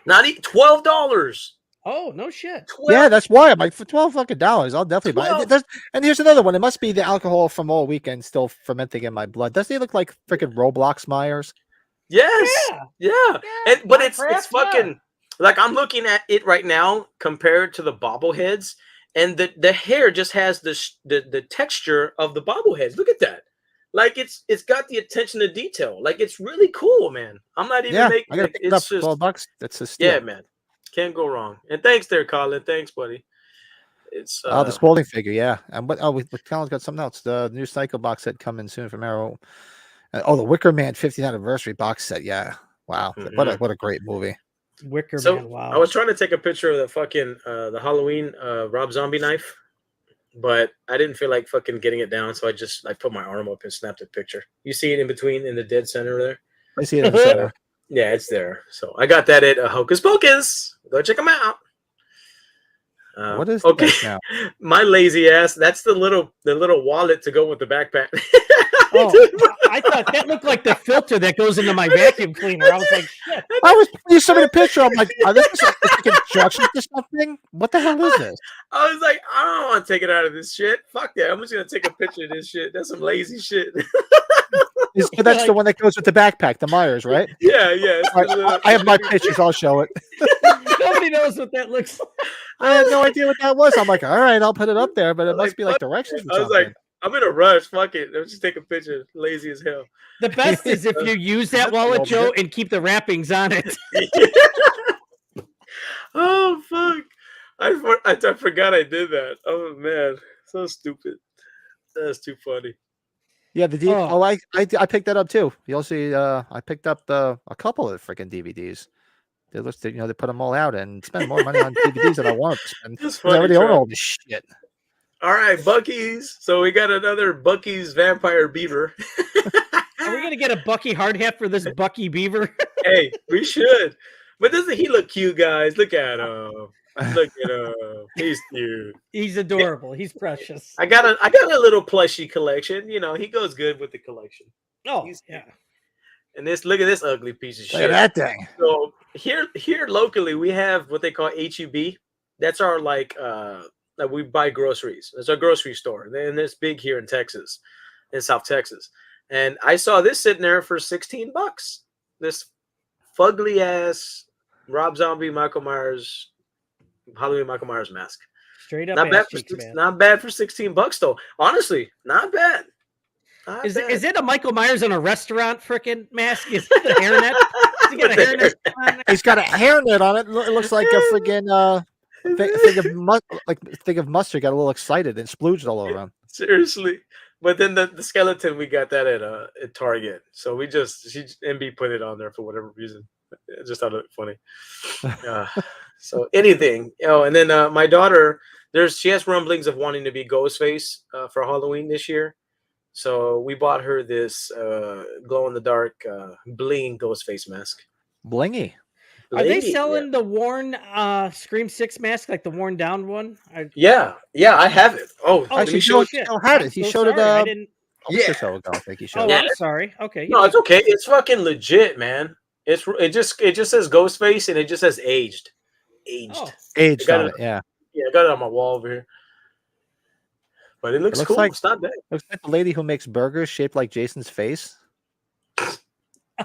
Not $12. Oh, no shit. 12. Yeah, that's why I'm like, for $12 fucking dollars, I'll definitely buy it. And here's another one. It must be the alcohol from all weekend still fermenting in my blood. Doesn't he look like freaking Roblox Myers? Yes. Yeah. And but it's Minecraft, fucking like I'm looking at it right now compared to the bobbleheads, and the hair just has the texture of the bobbleheads. Look at that. Like it's got the attention to detail. Like it's really cool, man. I'm not even Yeah, I making gotta like pick it up it's for just $12. That's a yeah, steal. man. Can't go wrong. And thanks there, Colin. Thanks, buddy. It's Oh, the Spalding figure, yeah. And what? Oh, Colin's got something else. The new Psycho box set coming soon from Arrow. Oh, the Wicker Man 50th anniversary box set. Yeah, wow. What a great movie. Wicker so Man. Wow. I was trying to take a picture of the fucking the Halloween Rob Zombie knife, but I didn't feel like fucking getting it down, so I put my arm up and snapped a picture. You see it in between in the dead center there? I see it in the center. Yeah, it's there. So I got that at Hocus Pocus. Go check them out. What is okay? this now? My lazy ass. That's the little wallet to go with the backpack. Oh, I thought that looked like the filter that goes into my vacuum cleaner. I was like, shit. You sent me the picture. I'm like, this is like instructions to something. What the hell is this? I was like, I don't want to take it out of this shit. Fuck that. I'm just gonna take a picture of this shit. That's some lazy shit. But that's the one that goes with the backpack, the Myers, right? Yeah. I have my pictures. I'll show it. Nobody knows what that looks like. I had no idea what that was. I'm like, all right, I'll put it up there, but it must be like directions. I was like, I'm in a rush. Fuck it. Let's just take a picture. Lazy as hell. The best is if you use that wallet, Joe, and keep the wrappings on it. Oh fuck! I forgot I did that. Oh man, so stupid. That's too funny. Yeah, I picked that up too. You'll see. I picked up a couple of freaking DVDs. They they put them all out and spend more money on DVDs than I want to spend. I already own all this shit. All right, Bucky's. So we got another Bucky's Vampire Beaver. Are we gonna get a Bucky hard hat for this Bucky Beaver? Hey, we should. But doesn't he look cute, guys? Look at him. Look at him. He's cute. He's adorable. He's precious. I got a little plushie collection. He goes good with the collection. Oh, yeah. And look at this ugly piece of shit. Look at that thing. So here locally we have what they call HEB. That's our we buy groceries. It's our grocery store. And it's big here in Texas, in South Texas. And I saw this sitting there for $16. This fugly ass Rob Zombie Michael Myers Halloween Michael Myers mask. Straight up, not bad for $16 though. Honestly, not bad. Is it a Michael Myers in a restaurant freaking mask? Is it the hairnet? He got a hairnet on there? He's got a hairnet on it. It looks like a friggin' thing of mustard. Got a little excited and splooged all over him. Seriously. But then the skeleton, we got that at Target. So MB put it on there for whatever reason. I just thought it funny. So anything, and then my daughter, she has rumblings of wanting to be Ghostface for Halloween this year. So we bought her this glow in the dark bling Ghostface mask. Blingy. Are they selling the worn Scream 6 mask, like the worn down one? Yeah, I have it. Actually, he showed it. He showed it. I think he showed it. I'm sorry. Okay. No, it's okay. It's fucking legit, man. It just says Ghostface and it just says aged. Aged on it, yeah. Yeah, I got it on my wall over here. But it looks cool. It's not bad. Looks like the lady who makes burgers shaped like Jason's face.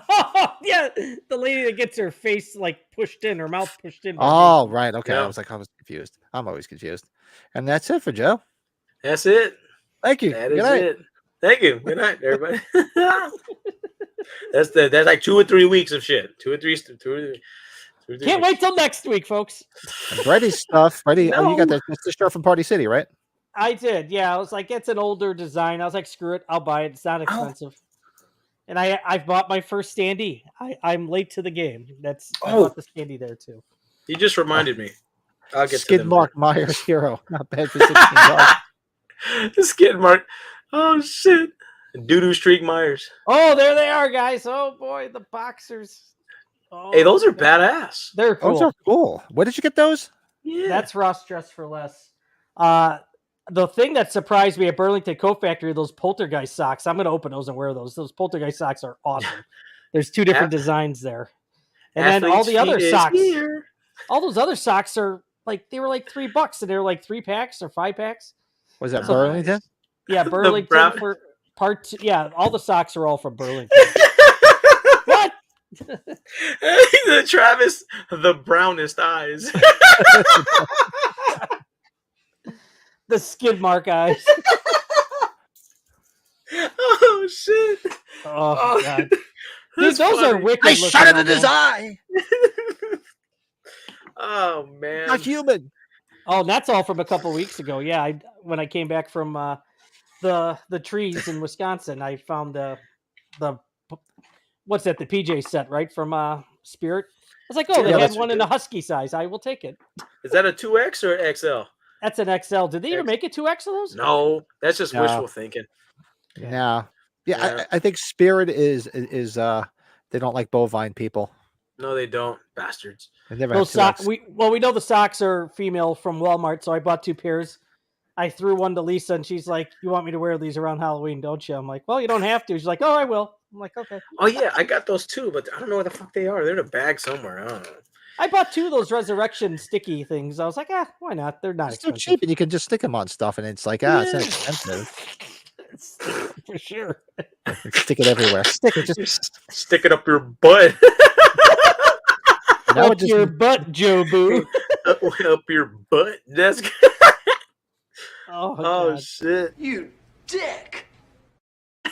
Oh, yeah, the lady that gets her face pushed in, her mouth pushed in. Oh, right. Okay. Yeah. I was confused. I'm always confused. And that's it for Joe. That's it. Thank you. That is it. Thank you. Good night, everybody. That's like 2 or 3 weeks of shit. 2 or 3. Can't wait till next week, folks. And Freddie's stuff. Freddie, No. you got the shirt from Party City, right? I did. Yeah, I was like, it's an older design. I was like, screw it, I'll buy it. It's not expensive. And I've bought my first standee. I'm late to the game. I bought the standee there too. You just reminded me. I'll get Skid Mark Myers hero. Not bad for $16. The Skid Mark. Oh shit. Doo-doo streak Myers. Oh, there they are, guys. Oh boy, the boxers. Oh, hey, those are badass. They're cool. Those are cool. Where did you get those? Yeah. That's Ross Dress for Less. The thing that surprised me at Burlington Coat Factory, those Poltergeist socks. I'm going to open those and wear those. Those Poltergeist socks are awesome. There's 2 different designs there. And then all the other socks. All those other socks are they were like $3 and they were like 3 packs or 5 packs. Was that Burlington? Yeah, Burlington for part 2. Yeah, all the socks are all from Burlington. What? The Travis, the brownest eyes. The skid mark eyes. Oh shit! Oh god, dude, That's those are funny. wicked. I looking, shot it in his although. eye. Oh man, Not human. Oh, and that's all from a couple weeks ago. Yeah, when I came back from the trees in Wisconsin, I found the what's that? The PJ set, right, from Spirit. I was like, oh, they Yeah, had that's one in good. a husky size. I will take it. Is that a 2X or XL? That's an XL. Did they even make it 2X of those? No, that's just No. wishful thinking. Yeah. Yeah, Yeah. I think Spirit is they don't like bovine people. No, they don't, bastards. They never Those have socks. We know the socks are female from Walmart, so I bought 2 pairs. I threw one to Lisa, and she's like, "You want me to wear these around Halloween, don't you?" I'm like, "Well, you don't have to." She's like, "Oh, I will." I'm like, "Okay." Oh yeah, I got those too, but I don't know where the fuck they are. They're in a bag somewhere. I don't know. I bought 2 of those resurrection sticky things. I was like, why not? They're not It's so expensive. cheap, and you can just stick them on stuff, and it's like, it's inexpensive. For sure. Stick it everywhere. Stick it. Just Stick it up your butt. now Up your butt, Joe Boo. Up your butt. That's good. Oh, Oh God. shit. You dick!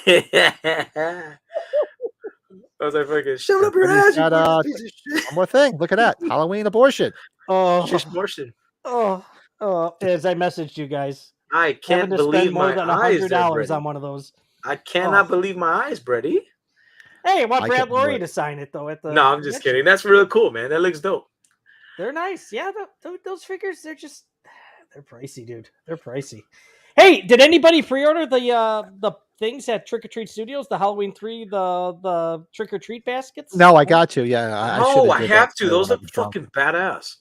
I was like, fucking, shut up your And he's ass, you got, fucking piece of shit. one more thing. Look at that. Halloween abortion. Oh, Just Martian. as I messaged you guys, I having can't to believe spend more my than eyes, there, $100 Brady. on one of those. I cannot believe my eyes, Brady. Hey, I want I Brad couldn't do Laurie it. to sign it though. At the No, I'm just kidding. That's really cool, man. That looks dope. They're nice. Yeah, those figures, they're pricey, dude. They're pricey. Hey, did anybody pre-order the things at Trick or Treat Studios? The Halloween 3, the Trick or Treat baskets? No, I got to. Yeah, I No, should I did have that, to. but I Those don't have look the junk. fucking badass.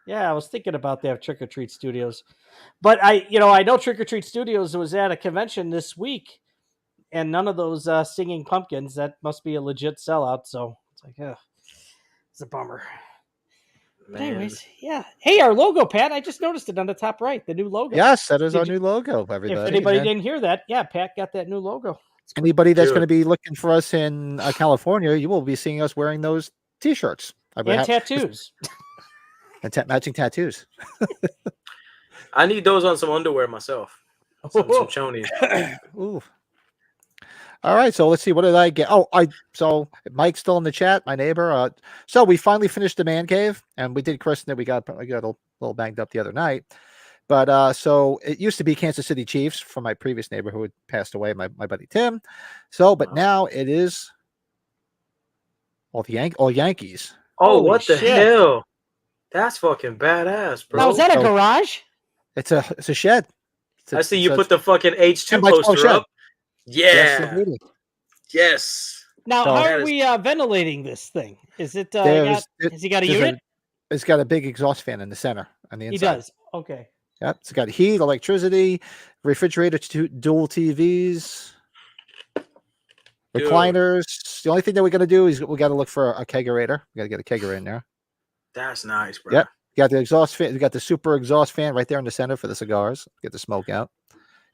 Yeah, I was thinking about that Trick or Treat Studios. But I know Trick or Treat Studios was at a convention this week, and none of those singing pumpkins. That must be a legit sellout. So it's like, it's a bummer. But anyways, yeah. Hey, our logo, Pat. I just noticed it on the top right. The new logo. Yes, that is Did our you- new logo, everybody. If anybody And didn't hear that, yeah, Pat got that new logo. anybody that's Dude. going to be looking for us in California, you will be seeing us wearing those T-shirts. And tattoos. And matching tattoos. I need those on some underwear myself. Some chonies. Ooh. All right, so let's see. What did I get? So Mike's still in the chat, my neighbor. So we finally finished the man cave, and we did christen it. We got a little banged up the other night, but so it used to be Kansas City Chiefs from my previous neighbor who had passed away, my buddy Tim. So, but now it is all Yankees. Oh, Holy what the shit. hell? That's fucking badass, bro. Now, is that a So- garage? It's a shed. I see you put the fucking H2 poster up. Yeah. indeed. Yes. Now, So- how That are is- we ventilating this thing? Is it, There's- has he got a there's unit? It's got a big exhaust fan in the center on the He inside. does. Okay. Yep. It's got heat, electricity, refrigerator, dual TVs, Dude. recliners. The only thing that we got to do is we got to look for a kegerator. We got to get a kegerator in there. That's nice, bro. Yep. You got the exhaust fan. You got the super exhaust fan right there in the center for the cigars. Get the smoke out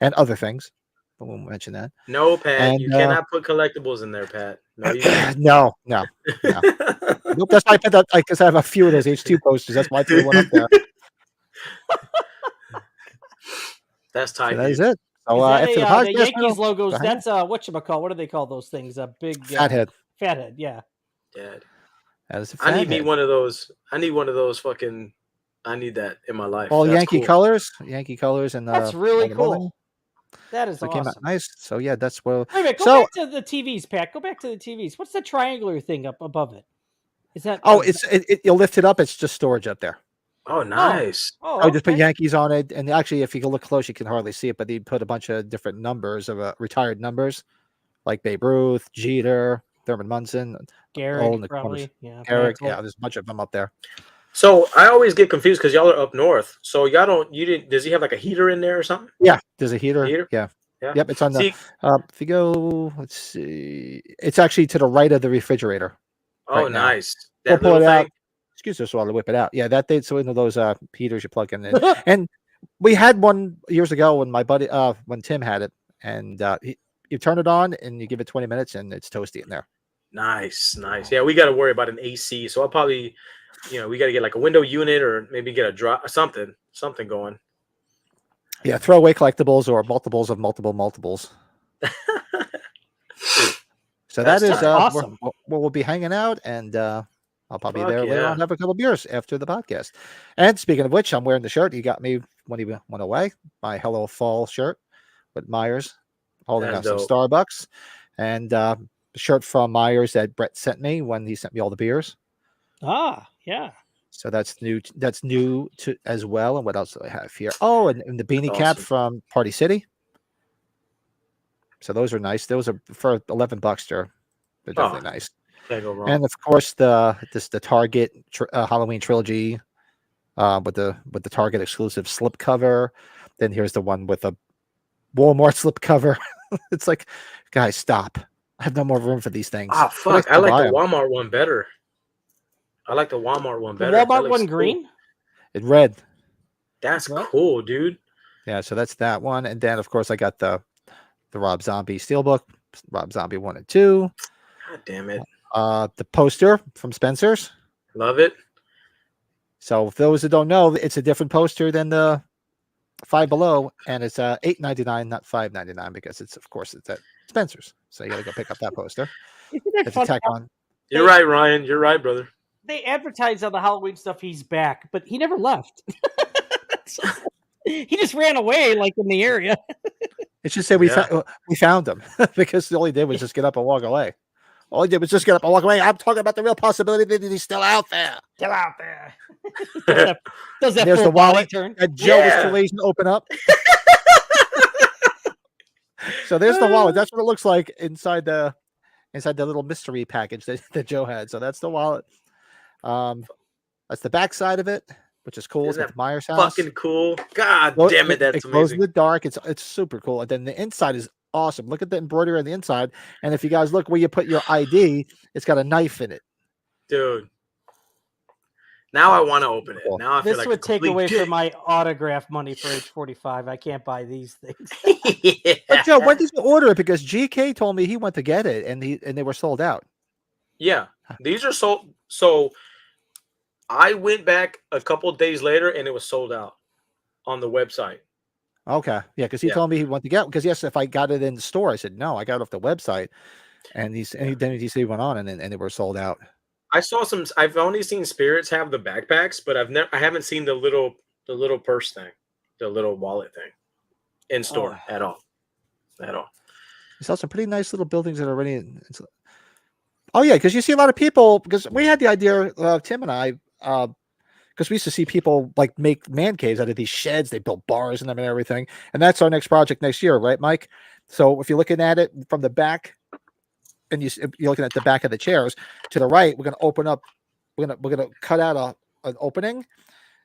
and other things. But we'll mention that. No, Pat. And, you cannot put collectibles in there, Pat. No, you can't. No. Nope, that's why I put that because I have a few of those H2 posters. That's why I threw one up there. That's tight. So that is dude. it. So Is that after the the podcast, Yankees logos, go ahead. that's whatchamacall. What do they call those things? A big fathead. fathead, yeah. Dad. That is a I need fathead. me one of those. I need one of those fucking. I need that in my life. All That's Yankee cool. colors. Yankee colors and That's really on the building. cool. That is So it awesome. came out nice. So yeah, that's well. Wait a minute, go So back to the TVs, Pat. Go back to the TVs. What's the triangular thing up above it? Is that you'll lift it up. It's just storage up there. Oh, nice. Oh, I just put okay. Yankees on it, and actually, if you can look close, you can hardly see it. But they put a bunch of different numbers of retired numbers, like Babe Ruth, Jeter, Thurman Munson, all in Garrett, the probably. corners. Yeah. Eric. Maxwell. Yeah, there's a bunch of them up there. So I always get confused because y'all are up north. So y'all don't. You didn't. Does he have like a heater in there or something? Yeah, there's a heater. Heater? Yeah. Yeah. Yep, it's on the. See, If you go, let's see, it's actually to the right of the refrigerator. oh, right now. nice. We'll That pull it little out. thing. Excuse us while I whip it out. Yeah, it's one of those heaters you plug in. And we had one years ago when my buddy, when Tim had it, and you turn it on and you give it 20 minutes and it's toasty in there. Nice. Yeah, we got to worry about an AC. So I'll probably, we got to get like a window unit or maybe get a drop something going. Yeah, throwaway collectibles or multiples of multiples. So that is awesome. where we'll be hanging out, and I'll probably be there Fuck later yeah. on, have a couple beers after the podcast. And speaking of which, I'm wearing the shirt you got me when you went away, my Hello Fall shirt with Myers holding That's up some dope. Starbucks, and the shirt from Myers that Brett sent me when he sent me all the beers. Ah, yeah. So that's new. That's new to as well. And what else do I have here? Oh, and the beanie cap Awesome. from Party City. So those are nice. Those are for $11. They're definitely nice. Can't go wrong. And of course, the Target Halloween trilogy with the Target exclusive slipcover. Then here's the one with a Walmart slipcover. It's like, guys, stop! I have no more room for these things. Oh fuck! I like the Walmart one better. I like the Walmart one better. The Walmart one green? Cool. It's red. That's cool, dude. Yeah, so that's that one. And then, of course, I got the Rob Zombie Steelbook, Rob Zombie 1 and 2. God damn it. The poster from Spencer's. Love it. So, for those that don't know, it's a different poster than the Five Below, and it's $8.99, not $5.99, because it's at Spencer's. So, you got to go pick up that poster. Isn't that fun? On. You're right, Ryan. You're right, brother. They advertised on the Halloween stuff he's back, but he never left. He just ran away, like in the area. It should say we found him because all he did was just get up and walk away. All he did was just get up and walk away. I'm talking about the real possibility that he's still out there. Still out there. Does that There's the wallet turn? that Joe was too lazy to open up. So there's the wallet. That's what it looks like inside the little mystery package that Joe had. So that's the wallet. That's the back side of it, which is cool. It's at the Myers house. Fucking cool. God damn it, that's it glows amazing. in the dark. It's super cool. And then the inside is awesome. Look at the embroidery on the inside. And if you guys look where you put your ID, it's got a knife in it. Dude. Now I want to open it. Now I feel this would take away from my autograph money for age 45. I can't buy these things. Yeah. But Joe, when did you order it? Because GK told me he went to get it and they were sold out. Yeah. These are sold. So I went back a couple of days later and it was sold out on the website. Okay. Yeah, because he told me he went to get it. Because yes, if I got it in the store, I said no, I got it off the website. And then he said he went on and they were sold out. I saw some. I've only seen Spirits have the backpacks, but I haven't seen the little purse thing, the little wallet thing, in store at all. I saw some pretty nice little buildings that are already. Oh yeah, because you see a lot of people. Because we had the idea, Tim and I, because we used to see people like make man caves out of these sheds. They built bars in them and everything, and that's our next project next year, right, Mike? So if you're looking at it from the back. And you're looking at the back of the chairs to the right. We're going to open up. We're going to cut out an opening,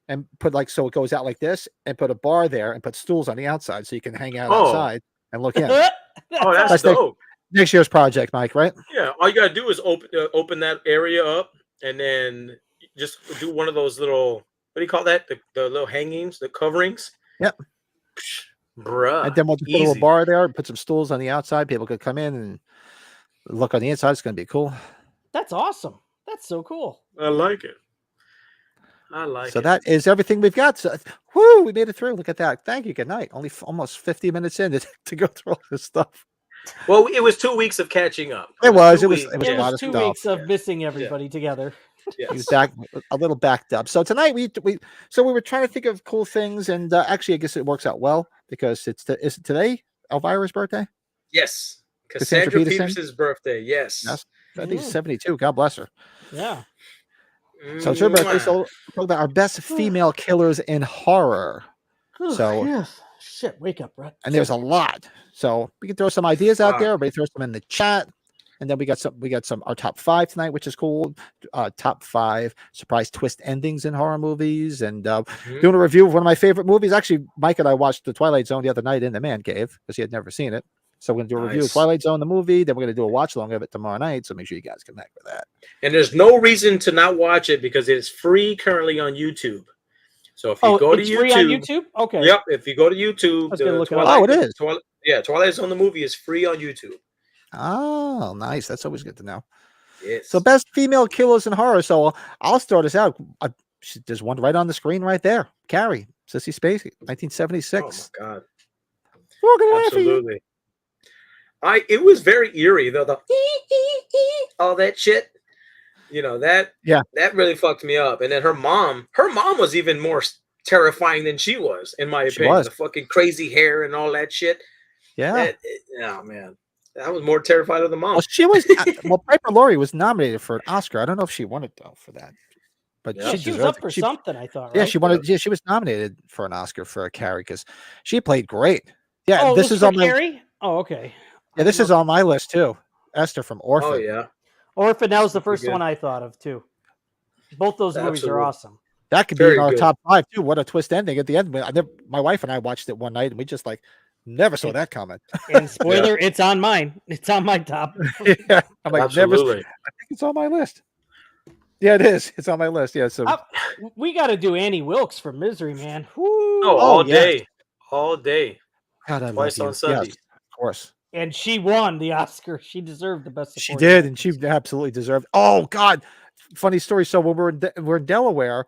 and put so it goes out like this, and put a bar there, and put stools on the outside so you can hang out outside and look in. That's dope. Next year's project, Mike. Right? Yeah. All you got to do is open that area up, and then just do one of those little. What do you call that? The little hangings, the coverings. Yep. Bruh. And then we'll just put a little bar there, put some stools on the outside. People could come in and look on the inside. It's going to be cool. That's awesome. That's so cool. I like it. So that is everything we've got. So, whoo, we made it through. Look at that. Thank you. Good night. Only almost 50 minutes in to go through all this stuff. Well, it was 2 weeks of catching up. It was a lot of 2 stuff. weeks of missing everybody together. Yes. He was back a little backed up. So tonight we were trying to think of cool things, and actually I guess it works out well because is it today Elvira's birthday? Yes. Cassandra Peterson's birthday. Yes. I think she's 72. God bless her. Yeah. So it's her birthday. So we'll talk about our best female killers in horror. So yes. Shit, wake up, Brett. And there's a lot. So we can throw some ideas out there. Everybody throw some in the chat. And then we got some our top 5 tonight, which is cool. Top 5 surprise twist endings in horror movies, and doing a review of one of my favorite movies. Actually, Mike and I watched the Twilight Zone the other night in the man cave because he had never seen it. So we're going to do a review of Twilight Zone, the movie. Then we're going to do a watch along of it tomorrow night. So make sure you guys connect with that. And there's no reason to not watch it because it is free currently on YouTube. So if you go to YouTube, free on YouTube? Okay. Yep. If you go to YouTube, it is. Twilight Zone the movie is free on YouTube. Oh, nice. That's always good to know. Yes. So best female killers in horror. So I'll start us out. There's one right on the screen right there. Carrie, Sissy Spacek, 1976. Oh my god. We're gonna laugh at you. Absolutely. It was very eerie though. The all that shit. You know, that really fucked me up. And then her mom was even more terrifying than she was, in my opinion. was. The fucking crazy hair and all that shit. Yeah. Oh man. I was more terrified of the mom. Well, she was. Well, Piper Laurie was nominated for an Oscar. I don't know if she won it though for that, but Yeah, she was deserved up it. for something, I thought. Right? Yeah, she wanted. Yeah, she was nominated for an Oscar for a Carrie because she played great. Yeah, Oh, this is on my. Carrie? Oh, okay. Yeah, this is on my list too. Esther from Orphan. Oh yeah. Orphan. That was the first one I thought of too. Both those movies are awesome. That could be in our top 5 too. What a twist ending at the end. My wife and I watched it one night and we just like never saw that coming. And spoiler, it's on mine. It's on my top. Yeah, I'm like Absolutely. I think it's on my list. Yeah, it is. It's on my list. Yeah, so we got to do Annie Wilkes for Misery, man. Woo. Oh, all day, all day. God, I Twice love you. on Sunday. Yes, of course. And she won the Oscar. She deserved the best. She did, and she absolutely deserved. Oh God, funny story. So when we're in Delaware,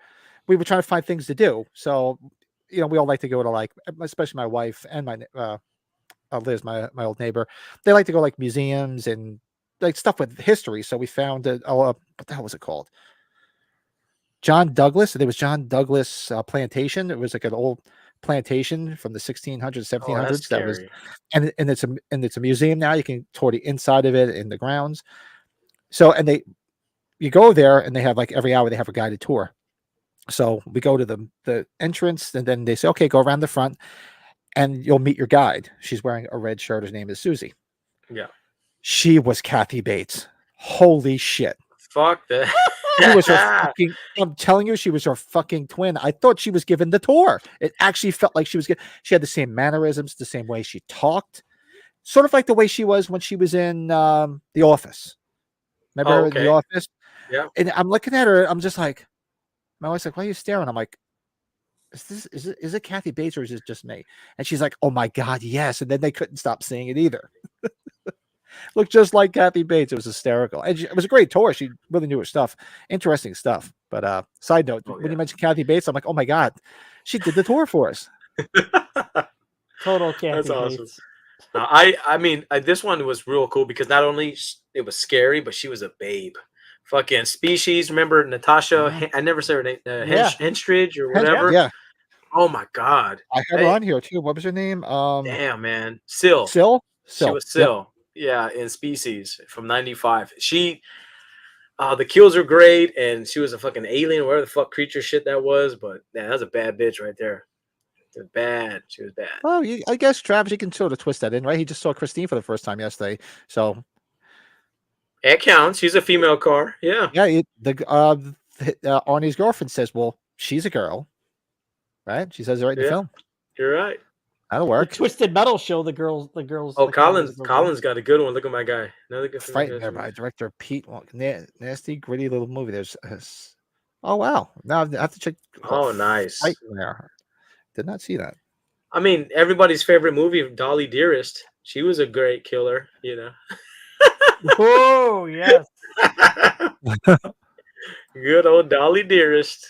we were trying to find things to do. So we all like to go to, like, especially my wife and my Liz, my old neighbor. They like to go like museums and like stuff with history. So we found what the hell was it called? John Douglas. There was John Douglas plantation. It was like an old plantation from the 1600s, 1700s. That was, and it's a museum now. You can tour the inside of it in the grounds. So you go there and they have, like, every hour they have a guided tour. So we go to the entrance and then they say, okay, go around the front and you'll meet your guide. She's wearing a red shirt. Her name is Susie. Yeah. She was Kathy Bates. Holy shit. Fuck that. She was her fucking, I'm telling you, she was her fucking twin. I thought she was given the tour. It actually felt like she was she had the same mannerisms, the same way she talked, sort of like the way she was when she was in The Office. Remember her in The Office? Yeah. And I'm looking at her, I'm just like, my wife's like, why are you staring? I'm like, is it Kathy Bates or is it just me? And she's like, oh my God, yes. And then they couldn't stop saying it either. Looked just like Kathy Bates. It was hysterical. And it was a great tour. She really knew her stuff. Interesting stuff. But side note, when you mentioned Kathy Bates, I'm like, oh my God, she did the tour for us. Total Kathy That's awesome. Bates. I mean, this one was real cool because not only it was scary, but she was a babe. Fucking Species. Remember Natasha? I never said her name. Henstridge or whatever. Yeah. Oh my God. I had her on here too. What was her name? Damn, man. Syl. She was Syl. Yep. Yeah, in Species from '95. The kills are great, and she was a fucking alien, whatever the fuck creature shit that was. But man, that was a bad bitch right there. She was bad. Well, I guess Travis, you can sort of twist that in, right? He just saw Christine for the first time yesterday, so it counts. She's a female car. Yeah. Yeah. Arnie's girlfriend says, "Well, she's a girl," right? She says it right in the film. You're right. That'll work. The Twisted Metal show. The girls. Oh, Collins got a good one. Look at my guy. Another good. Frightened there by director Pete. Nasty, gritty little movie. There's. Oh wow! Now I have to check. Oh, nice. There. Did not see that. I mean, everybody's favorite movie, Dolly Dearest. She was a great killer. Oh yes. Good old Dolly Dearest.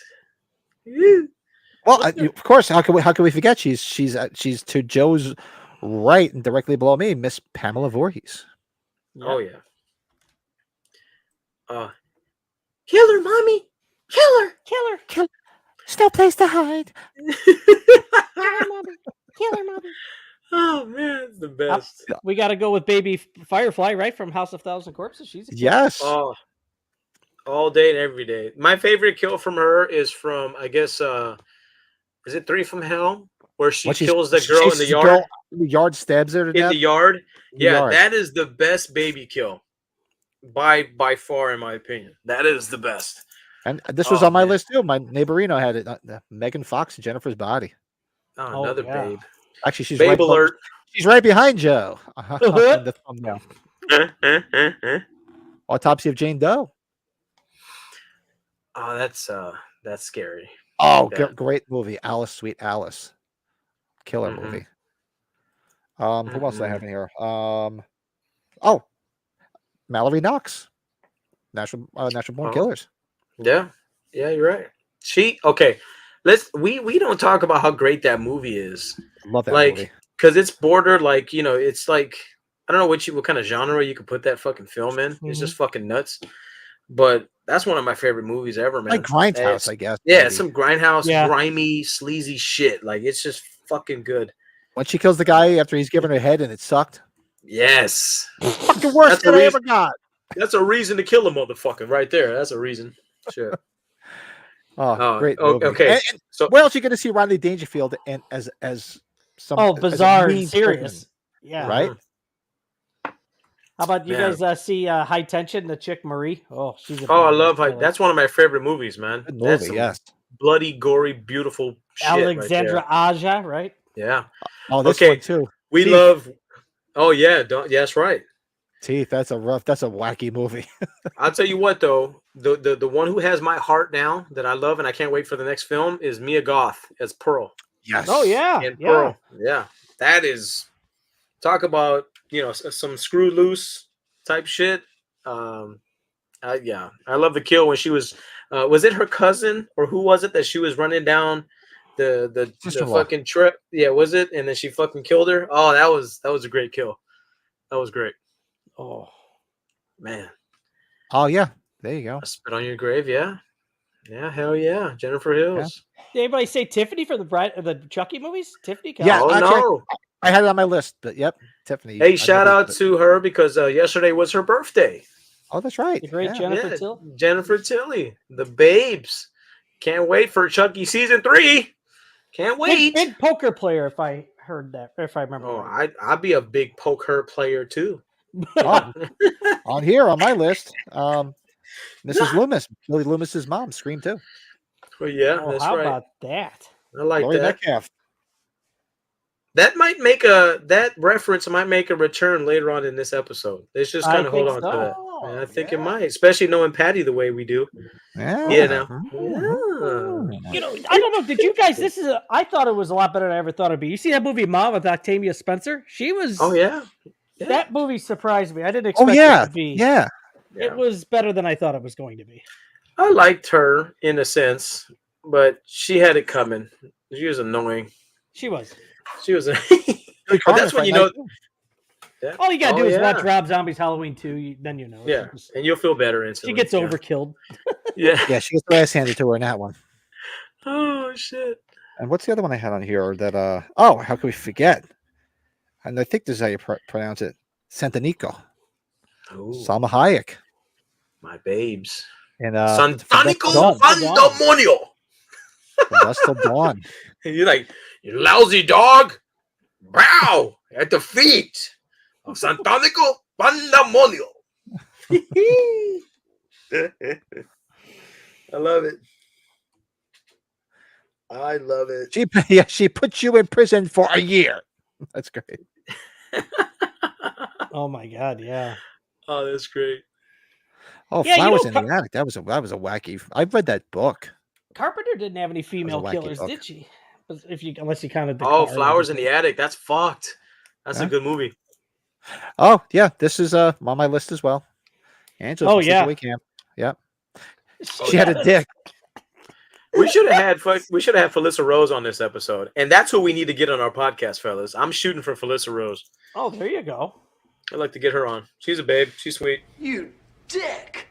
Well, of course. How can we forget? She's to Joe's right and directly below me, Miss Pamela Voorhees. Yep. Oh yeah. Kill her, mommy. Kill her. There's no place to hide. Kill her, mommy. Oh man, it's the best. We got to go with Baby Firefly, right, from House of Thousand Corpses. She's a killer. Yes. Oh, all day and every day. My favorite kill from her is from, I guess, is it 3 from Hell, where she kills the girl in the yard? The yard stabs her to death. In the yard. That is the best baby kill, by far, in my opinion. That is the best. And this was on my list too. My neighborino had it. Megan Fox, Jennifer's Body. Oh, another babe. Actually, she's babe alert. She's right behind Joe. The thumbnail. Autopsy of Jane Doe. Oh, that's scary. Oh, great movie, Alice, Sweet Alice. Killer movie. Who else do I have in here? Mallory Knox. Natural Born Oh. Killers. Yeah, you're right. Okay. We don't talk about how great that movie is. Love that Like, movie. because it's bordered like it's like I don't know what kind of genre you could put that fucking film in. It's just fucking nuts. But that's one of my favorite movies ever, man. Like Grindhouse, It's- I guess. Yeah, maybe. it's some grindhouse, Yeah. grimy, sleazy shit. Like it's just fucking good. When she kills the guy after he's given her head and it sucked. Yes, Fucking worst That's the shit I reason- ever got. that's a reason to kill a motherfucker right there. That's a reason. Shit. Oh, great Oh, movie. okay. And So where else are you going to see Rodney Dangerfield and as some as a bizarre mean and serious. villain, Yeah. right? How about you Man. guys see High Tension, the chick Marie? Oh, she's a I badass love killer. that's one of my favorite movies, man. Good That's movie, some yes. bloody, gory, beautiful shit. Alexandra Right Aja, right? there. Yeah. Oh, this Okay. one too. We Teeth. love. Oh yeah, that's right. Teeth. That's a wacky movie. I'll tell you what though, the one who has my heart now that I love and I can't wait for the next film is Mia Goth as Pearl. Yes. Oh yeah, And yeah. Pearl. Yeah. That is talk about, some screw loose type shit. Yeah. I love the kill when she was it her cousin or who was it that she was running down the Sister-in-law. fucking trip? Yeah, was it? And then she fucking killed her. Oh, that was a great kill. That was great. Oh, Man. Oh yeah. There you go. A spit on your grave, yeah. Yeah, hell yeah. Jennifer Hills. did anybody say Tiffany for the Chucky movies? Tiffany? Yeah, Oh actually, no. I had it on my list, but yep, Tiffany. Hey, I shout never- out to her because yesterday was her birthday. Oh, that's right. The great yeah. Jennifer Yeah, Till. Jennifer Tilly, the babes. Can't wait for Chucky season 3. Can't wait. Big poker player, if I heard that, if I remember. Oh, right. I'd be a big poker player too. Oh, on here on my list, Mrs. Loomis, Billy Loomis's mom, Scream 2. Well, yeah, Oh, that's how right. about that? I like Laurie that. Metcalf. That reference might make a return later on in this episode. Let's just I kind of hold think on to that. so. And I think it Yeah. might, especially knowing Patty the way we do. Yeah. You know. You know, I don't know. Did you guys? I thought it was a lot better than I ever thought it'd be. You see that movie Mom with Octavia Spencer? She was. Oh yeah. Yeah. That movie surprised me. I didn't Oh expect yeah. it to be. Yeah. It was better than I thought it was going to be. I liked her in a sense, but she had it coming. She was annoying. She was. She was. Billy But that's Connolly when you Fright know. Night too. Yeah. All you gotta do is yeah. watch Rob Zombie's Halloween 2. Then you know. Yeah, and you'll feel better instantly. She gets yeah. overkilled. Yeah. Yeah, she gets her ass handed to her in that one. Oh shit. And what's the other one I had on here that oh, how could we forget? And I think this is how you pronounce it. Santanico. Ooh, Salma Hayek. my babes. And Santanico Dawn. Pandemonio. From Dusk Till Dawn. And you're like, you lousy dog. Bow at the feet of Santanico Pandemonio. I love it. I love it. She put you in prison for a year. That's great. Oh my god, yeah. Oh, that's great. Oh, Yeah, you Flowers know, in the Attic. That was a wacky. I've read that book. Carpenter didn't have any female wacky killers, book. did she? Unless you counted the Oh, car. Flowers in the Attic. That's fucked. That's Huh? a good movie. Oh yeah, this is on my list as well. Angela. Oh, from yeah. Sleepaway Camp. Yep. Oh, She had a dick. We should have had Felissa Rose on this episode, and that's who we need to get on our podcast, fellas. I'm shooting for Felissa Rose. Oh, there you go. I'd like to get her on. She's a babe. She's sweet. You dick.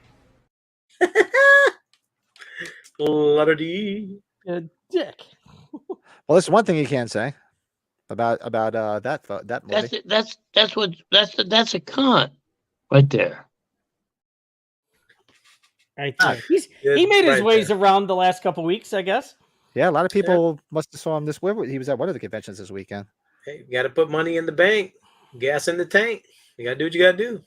La-da-dee. A dick. Well, there's one thing you can't say about that movie. That's a cunt right there. Right Ah, there. Yeah, He made his right ways there. around the last couple weeks, I guess. Yeah, a lot of people must have saw him this way. He was at one of the conventions this weekend. Hey, you got to put money in the bank, gas in the tank. You got to do what you got to do.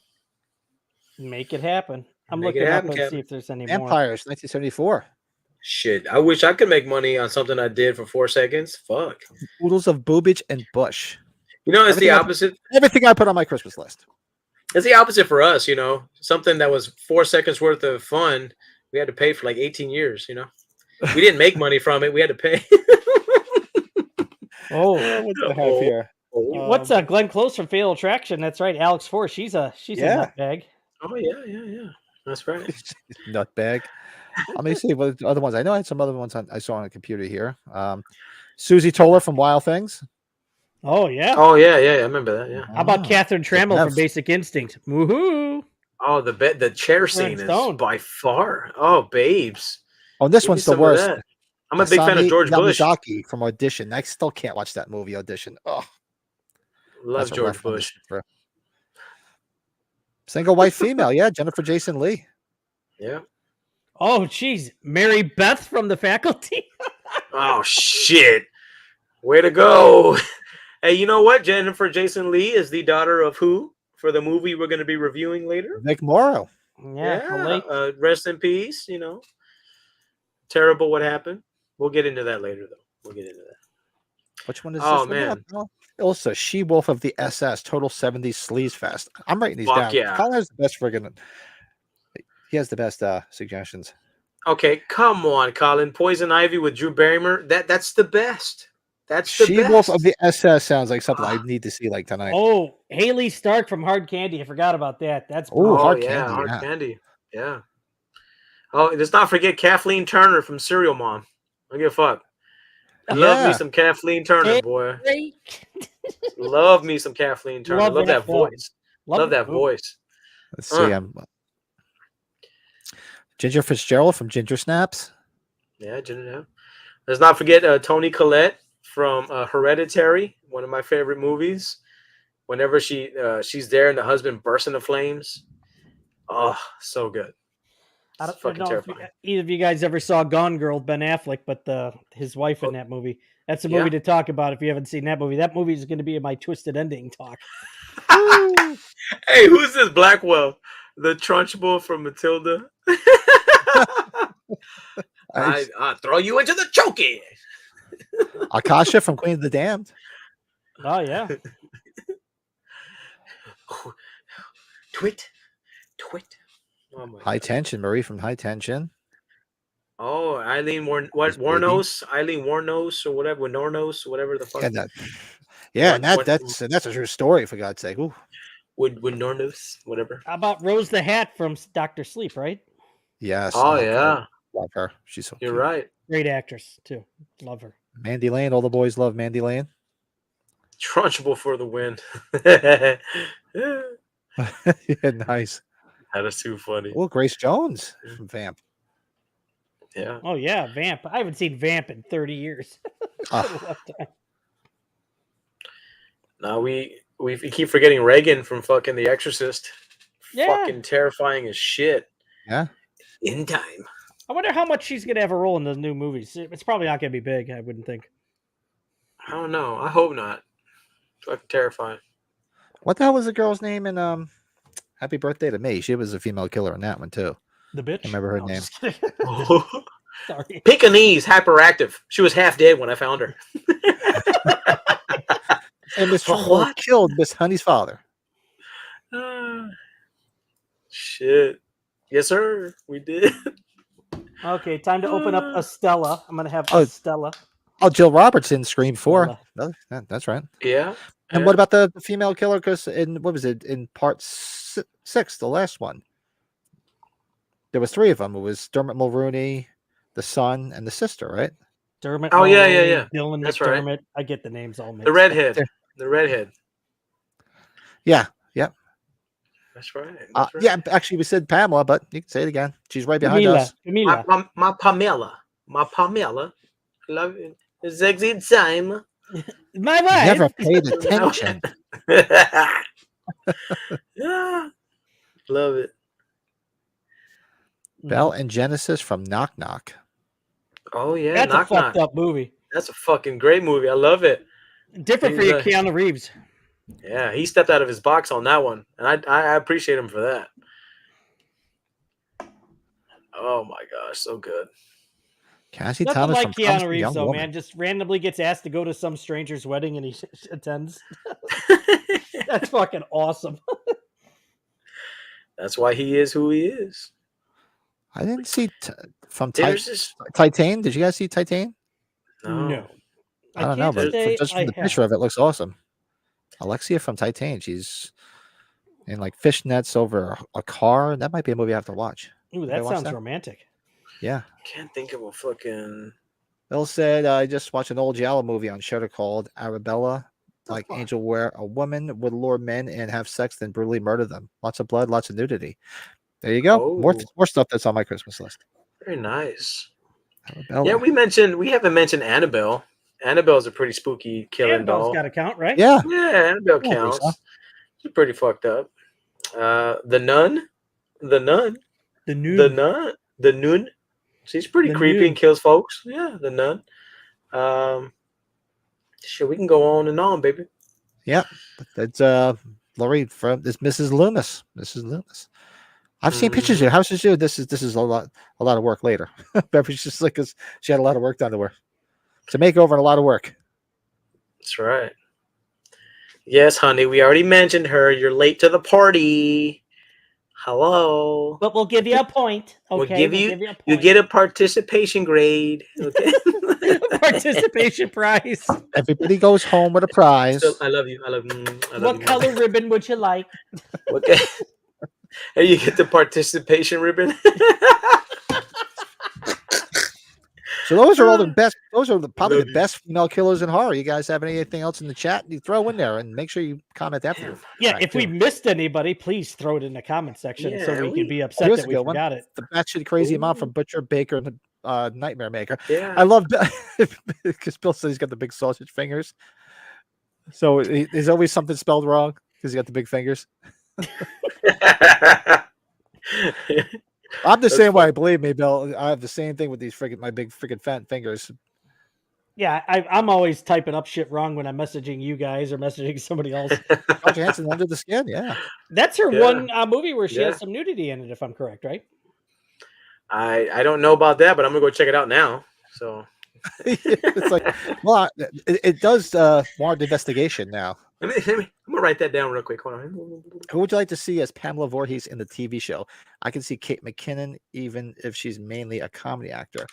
Make it happen. I'm Make it looking happen, up and Captain. see if there's any more. Vampires, 1974. Shit, I wish I could make money on something I did for 4 seconds. Fuck. Oodles of Boobage and Bush. You know, it's the Everything I- opposite. Everything I put on my Christmas list. It's the opposite for us, you know. Something that was 4 seconds worth of fun, we had to pay for like 18 years, you know. We didn't make money from it. We had to pay. Oh, What do I have Oh. here? what's Glenn Close from Fatal Attraction? That's right, Alex Force. She's a Yeah. nutbag. Oh, yeah. That's right. Nutbag. Let me see what other ones. I know I had some other ones I saw on the computer here. Susie Toller from Wild Things. Oh yeah. Oh yeah, I remember that. Yeah. How about Catherine Trammell from Bev. Basic Instinct? Woohoo! Oh, the chair scene is Stone. by far. Oh, babes. Oh, this Give me one's the some of worst. that. I'm a big fan of Asami George Bush. Yamazaki from Audition. I still can't watch that movie, Audition. Oh, Love that's a George rough one to Bush. sit through. Single white female, yeah, Jennifer Jason Leigh. Yeah. Oh jeez, Mary Beth from The Faculty. Oh shit. Way to go. Hey, you know what? Jennifer Jason Leigh is the daughter of who for the movie we're going to be reviewing later? Vic Morrow. Yeah. Rest in peace. You know, terrible what happened. We'll get into that later, though. We'll get into that. Which one is Oh, this? man. Also, She-Wolf of the SS, Total 70s Sleaze Fest. I'm writing these Fuck down. yeah. Colin has the best friggin'. He has the best suggestions. Okay, come on, Colin. Poison Ivy with Drew Barrymore. That's the best. That's the She-Wolf best. of the SS sounds like something I need to see like tonight. Oh, Haley Stark from Hard Candy. I forgot about that. That's Oh, Hard yeah, Candy. Hard Yeah. Candy. Yeah. Oh, let's not forget Kathleen Turner from Serial Mom. I don't give a fuck. Love me some Kathleen Turner, boy. Love me some Kathleen Turner. Love that voice. Love that voice. Let's see. Ginger Fitzgerald from Ginger Snaps. Yeah, Ginger. Let's not forget Toni Collette from Hereditary, one of my favorite movies. Whenever she's there and the husband bursts into flames. Oh, so good. I don't know if either of you guys ever saw Gone Girl with Ben Affleck, but his wife in that movie. That's a movie to talk about if you haven't seen that movie. That movie is going to be in my Twisted Ending talk. Hey, who's this Blackwell? The Trunchbull from Matilda? I throw you into the chokey. Akasha from Queen of the Damned. Oh, yeah. Twit. Oh, High Tension, Marie from High Tension. Oh, Eileen Warnos, Eileen Warnos or whatever, Nornos, whatever the fuck. That's a true story, for God's sake. Ooh. Would Nornos, whatever. How about Rose the Hat from Dr. Sleep, right? Yes. Oh yeah. Love her. She's so You're cute. right. Great actress too. Love her. Mandy Lane. All the boys love Mandy Lane. Trunchbull for the win. Yeah, nice. That is too funny. Oh, Grace Jones from Vamp. Yeah. Oh yeah, Vamp. I haven't seen Vamp in 30 years. Now we keep forgetting Reagan from fucking The Exorcist. Yeah. Fucking terrifying as shit. Yeah. In time. I wonder how much she's gonna have a role in the new movies. It's probably not gonna be big, I wouldn't think. I don't know. I hope not. Fucking terrifying. What the hell was the girl's name in Happy Birthday to Me? She was a female killer in that one too. The bitch? I remember her name. Sorry. Pekingese, hyperactive. She was half dead when I found her. And Miss Trumbull killed Miss Honey's father. Shit. Yes, sir. We did. Okay, time to open up Estella. I'm gonna have Estella. Oh, Jill Roberts in Scream 4. That's right. Yeah. And what about the female killer? Because in what was it in part 6, the last one? There was 3 of them. It was Dermot Mulrooney, the son, and the sister, right? Dermot. Oh yeah. Dylan That's McDermott. right. I get the names all mixed. The redhead. The redhead. Yeah. Yep. That's right. Yeah. Actually, we said Pamela, but you can say it again. She's right behind us. Camila. My Pamela. My Pamela. Love it. Sexy time. My wife. Never paid attention. Yeah. Love it. Belle and Genesis from Knock Knock. Oh yeah, That's Knock a fucked Knock. up movie. That's a fucking great movie. I love it. Different for you, Keanu Reeves. Yeah, he stepped out of his box on that one, and I appreciate him for that. Oh my gosh, so good. Cassie Nothing Thomas like from Promised Keanu Reeves, Young though, Woman. man. Just randomly gets asked to go to some stranger's wedding and he attends. That's fucking awesome. That's why he is who he is. I didn't see from There's Titan. Did you guys see Titan? No. I don't know, but say just from I the have. picture of it, looks awesome. Alexia from Titan. She's and like fishnets over a car. That might be a movie I have to watch. Ooh, Anybody that watch sounds romantic. Yeah. Can't think of a fucking. Bill said, I just watched an old Giallo movie on Shutter called Arabella. Like fuck? Angel, where a woman would lure men and have sex, then brutally murder them. Lots of blood, lots of nudity. There you go. Oh, More stuff that's on my Christmas list. very nice. Arabella. Yeah, we haven't mentioned Annabelle. Annabelle's a pretty spooky killing Annabelle's doll. got to count, right? Yeah. Yeah, Annabelle Yeah, I think so. counts. She's pretty fucked up. The nun. The noon. The nun. She's pretty The creepy nun. and kills folks. Yeah, the nun. Shit, we can go on and on, baby. Yeah. That's Lori from this Mrs. Loomis. Mrs. Loomis. I've seen pictures of her. How's she do? This is a lot of work later. Beverly's just like, 'cause she had a lot of work done to her. It's a makeover and a lot of work. That's right. Yes, honey, we already mentioned her. You're late to the party. Hello. But we'll give you a point. Okay, We'll give we'll you. give you a point. You get a participation grade. Okay. Participation prize. Everybody goes home with a prize. So, I love you. I love you. I love What you. color ribbon would you like? Okay. And you get the participation ribbon. So those are all the best. Those are probably Love the you. best female killers in horror. You guys have anything else in the chat? You throw in there and make sure you comment after. Yeah, if we missed anybody, please throw it in the comment section so we can be upset Here's that a we good one. forgot it. The batshit crazy mom from Butcher Baker and the Nightmare Maker. Yeah. I love because Bill says he's got the big sausage fingers. So there's always something spelled wrong because he got the big fingers. I'm the same way. Believe me, Bill. I have the same thing with these my big freaking fat fingers. Yeah, I'm always typing up shit wrong when I'm messaging you guys or messaging somebody else. Scarlett Johansson Under the Skin. Yeah, that's her Yeah. one movie where she Yeah. has some nudity in it, if I'm correct, right? I don't know about that, but I'm gonna go check it out now. So it's like, well, it does warrant investigation now. I'm gonna write that down real quick. Hold on. Who would you like to see as Pamela Voorhees in the TV show? I can see Kate McKinnon, even if she's mainly a comedy actor.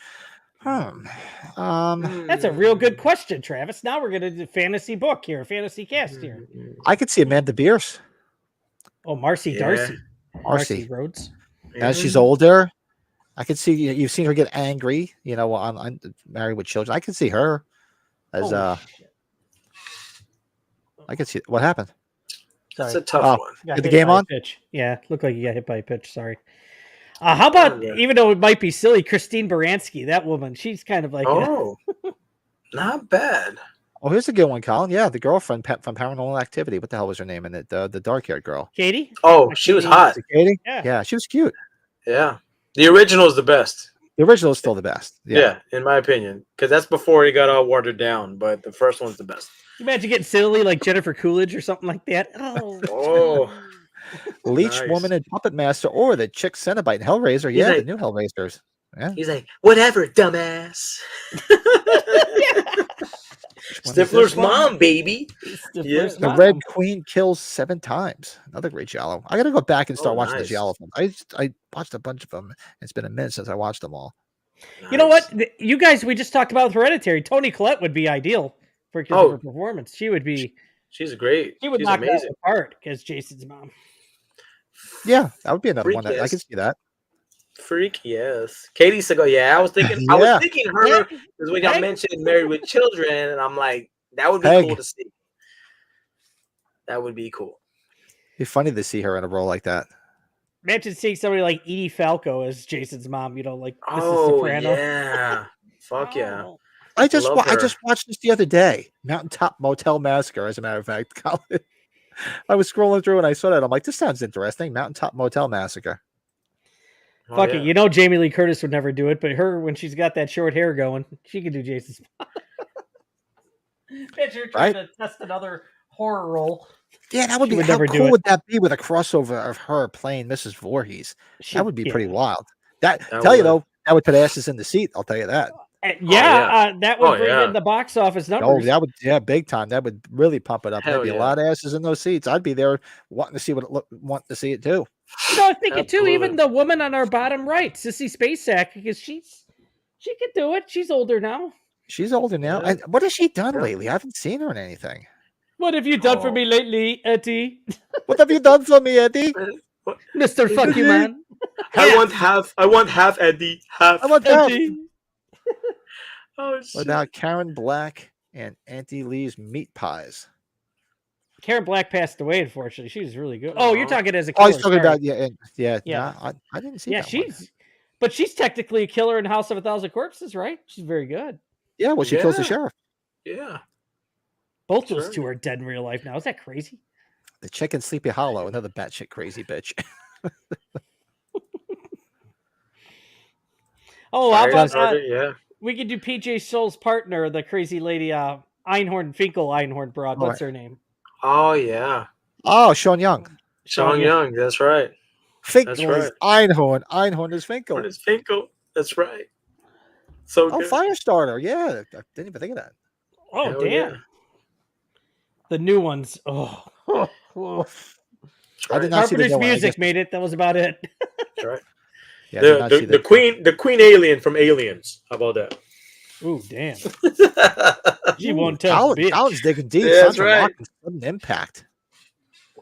That's a real good question, Travis. Now we're gonna do fantasy book here, fantasy cast here. I could see Amanda Bierce. Oh, Marcy Yeah. Darcy. Marcy Rhodes. As she's older. I could see you've seen her get angry, on Married with Children. I could see her as I could see what happened. Sorry. It's a tough one. Got Did the hit game by a on? pitch. Yeah, looked like you got hit by a pitch. Sorry. How about, even though it might be silly, Christine Baranski, that woman, she's kind of like not bad. Oh, here's a good one, Colin. Yeah, the girlfriend from Paranormal Activity. What the hell was her name in it? The dark-haired girl. Katie? Oh, she was hot. Katie? Yeah. She was cute. Yeah. The original is the best. The original is still the best. Yeah, in my opinion. Because that's before he got all watered down, but the first one's the best. You imagine getting silly like Jennifer Coolidge or something like that. Oh. Leech Nice. Woman and Puppet Master, or the Chick Cenobite and Hellraiser. He's Yeah, like- the new Hellraisers. Yeah. He's like, whatever, dumbass. Stifler's mom, baby. Yeah. The Red Queen kills 7 times. Another great Giallo. I got to go back and start watching the nice. Giallo films. I watched a bunch of them. It's been a minute since I watched them all. You know what? You guys, we just talked about Hereditary. Toni Collette would be ideal for her performance. She would be. She's great. She would She's knock that amazing. apart as Jason's mom. Yeah, that would be another one. That I Freak, could see that. Freak, yes. Katie Segal, yeah. I was thinking her because when y'all mentioned Married with Children, and I'm like, that would be cool to see. That would be cool. It'd be funny to see her in a role like that. Imagine seeing somebody like Edie Falco as Jason's mom, like Mrs. Oh, Soprano. yeah. Fuck yeah. I just Love her. watched this the other day. Mountaintop Motel Massacre, as a matter of fact. Colin. I was scrolling through and I saw that. I'm like, this sounds interesting. Mountaintop Motel Massacre. Oh, Fuck yeah. it. Jamie Lee Curtis would never do it, but her, when she's got that short hair going, she could do Jason's mom. Picture trying to test another horror role. Yeah, that would be. How cool would that be with a crossover of her playing Mrs. Voorhees? That would be pretty wild. That would put asses in the seat. I'll tell you that. That would bring in the box office numbers. Oh, that would, big time. That would really pump it up. Hell There'd be a lot of asses in those seats. I'd be there wanting to see wanting to see it too. I think it too. Even the woman on our bottom right, Sissy Spacek, because she could do it. She's older now. She's older now. And what has she done lately? I haven't seen her in anything. What have you done for me lately, Etty? What have you done for me, Eddie? Mr. Fuck You Man. I want half, Eddie. Half. I want that. Eddie. Oh, What shit. about Karen Black and Auntie Lee's meat pies? Karen Black passed away, unfortunately. She was really good. Oh, you're Aw. talking as a Oh, killer. he's talking sorry. about yeah. Yeah. Nah, I didn't see Yeah, that one. but she's technically a killer in House of a Thousand Corpses, right? She's very good. Yeah, well, she kills the Yeah. sheriff. Yeah. Both That's those right. two are dead in real life now. Is that crazy? The chick in Sleepy Hollow, another batshit crazy bitch. Oh, how about Firestarter, yeah. we could do PJ Soul's partner, the crazy lady, Einhorn broad. Oh, What's her name? Oh, yeah. Oh, Sean Young. Sean Young. That's right. Finkel right. is Einhorn. Einhorn is Finkel. What is Finkel? That's right. So Oh, good. Firestarter. Yeah, I didn't even think of that. Oh, Hell damn. yeah. The new ones. Oh. That's I did right. not see the Carpenter's new one. I music guess- made it. That was about it. That's right. Yeah, I did not see The queen alien from Aliens. How about that? Ooh, damn. Oh, She won't tell bitch. Colin's digging deep. Yeah, that's Sandra right. Rock and Sudden Impact.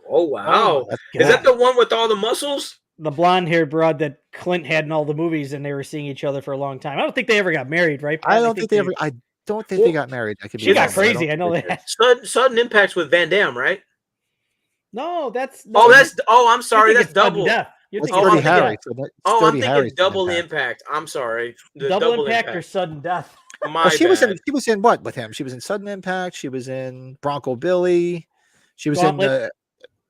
wow. That's Is good. that the one with all the muscles? The blonde-haired broad that Clint had in all the movies, and they were seeing each other for a long time. I don't think they ever got married, right? Pat? I don't think they ever. I don't think they Well, got married. I could be She got wrong, but I crazy. I don't know think they that. Sudden Impacts with Van Damme, right? No, that's. Oh, that's. Oh, I'm you're sorry. thinking That's double. Sudden Death. You're That's thinking I'm Dirty Sudden Harry. Death. So that's Oh, I'm Dirty thinking Harry's Double Impact. Impact. I'm sorry. The Double impact or Sudden Death. My Well, she was in. bad. She was in what with him? She was in Sudden Impact. She was in Bronco Billy. She was Gauntlet. in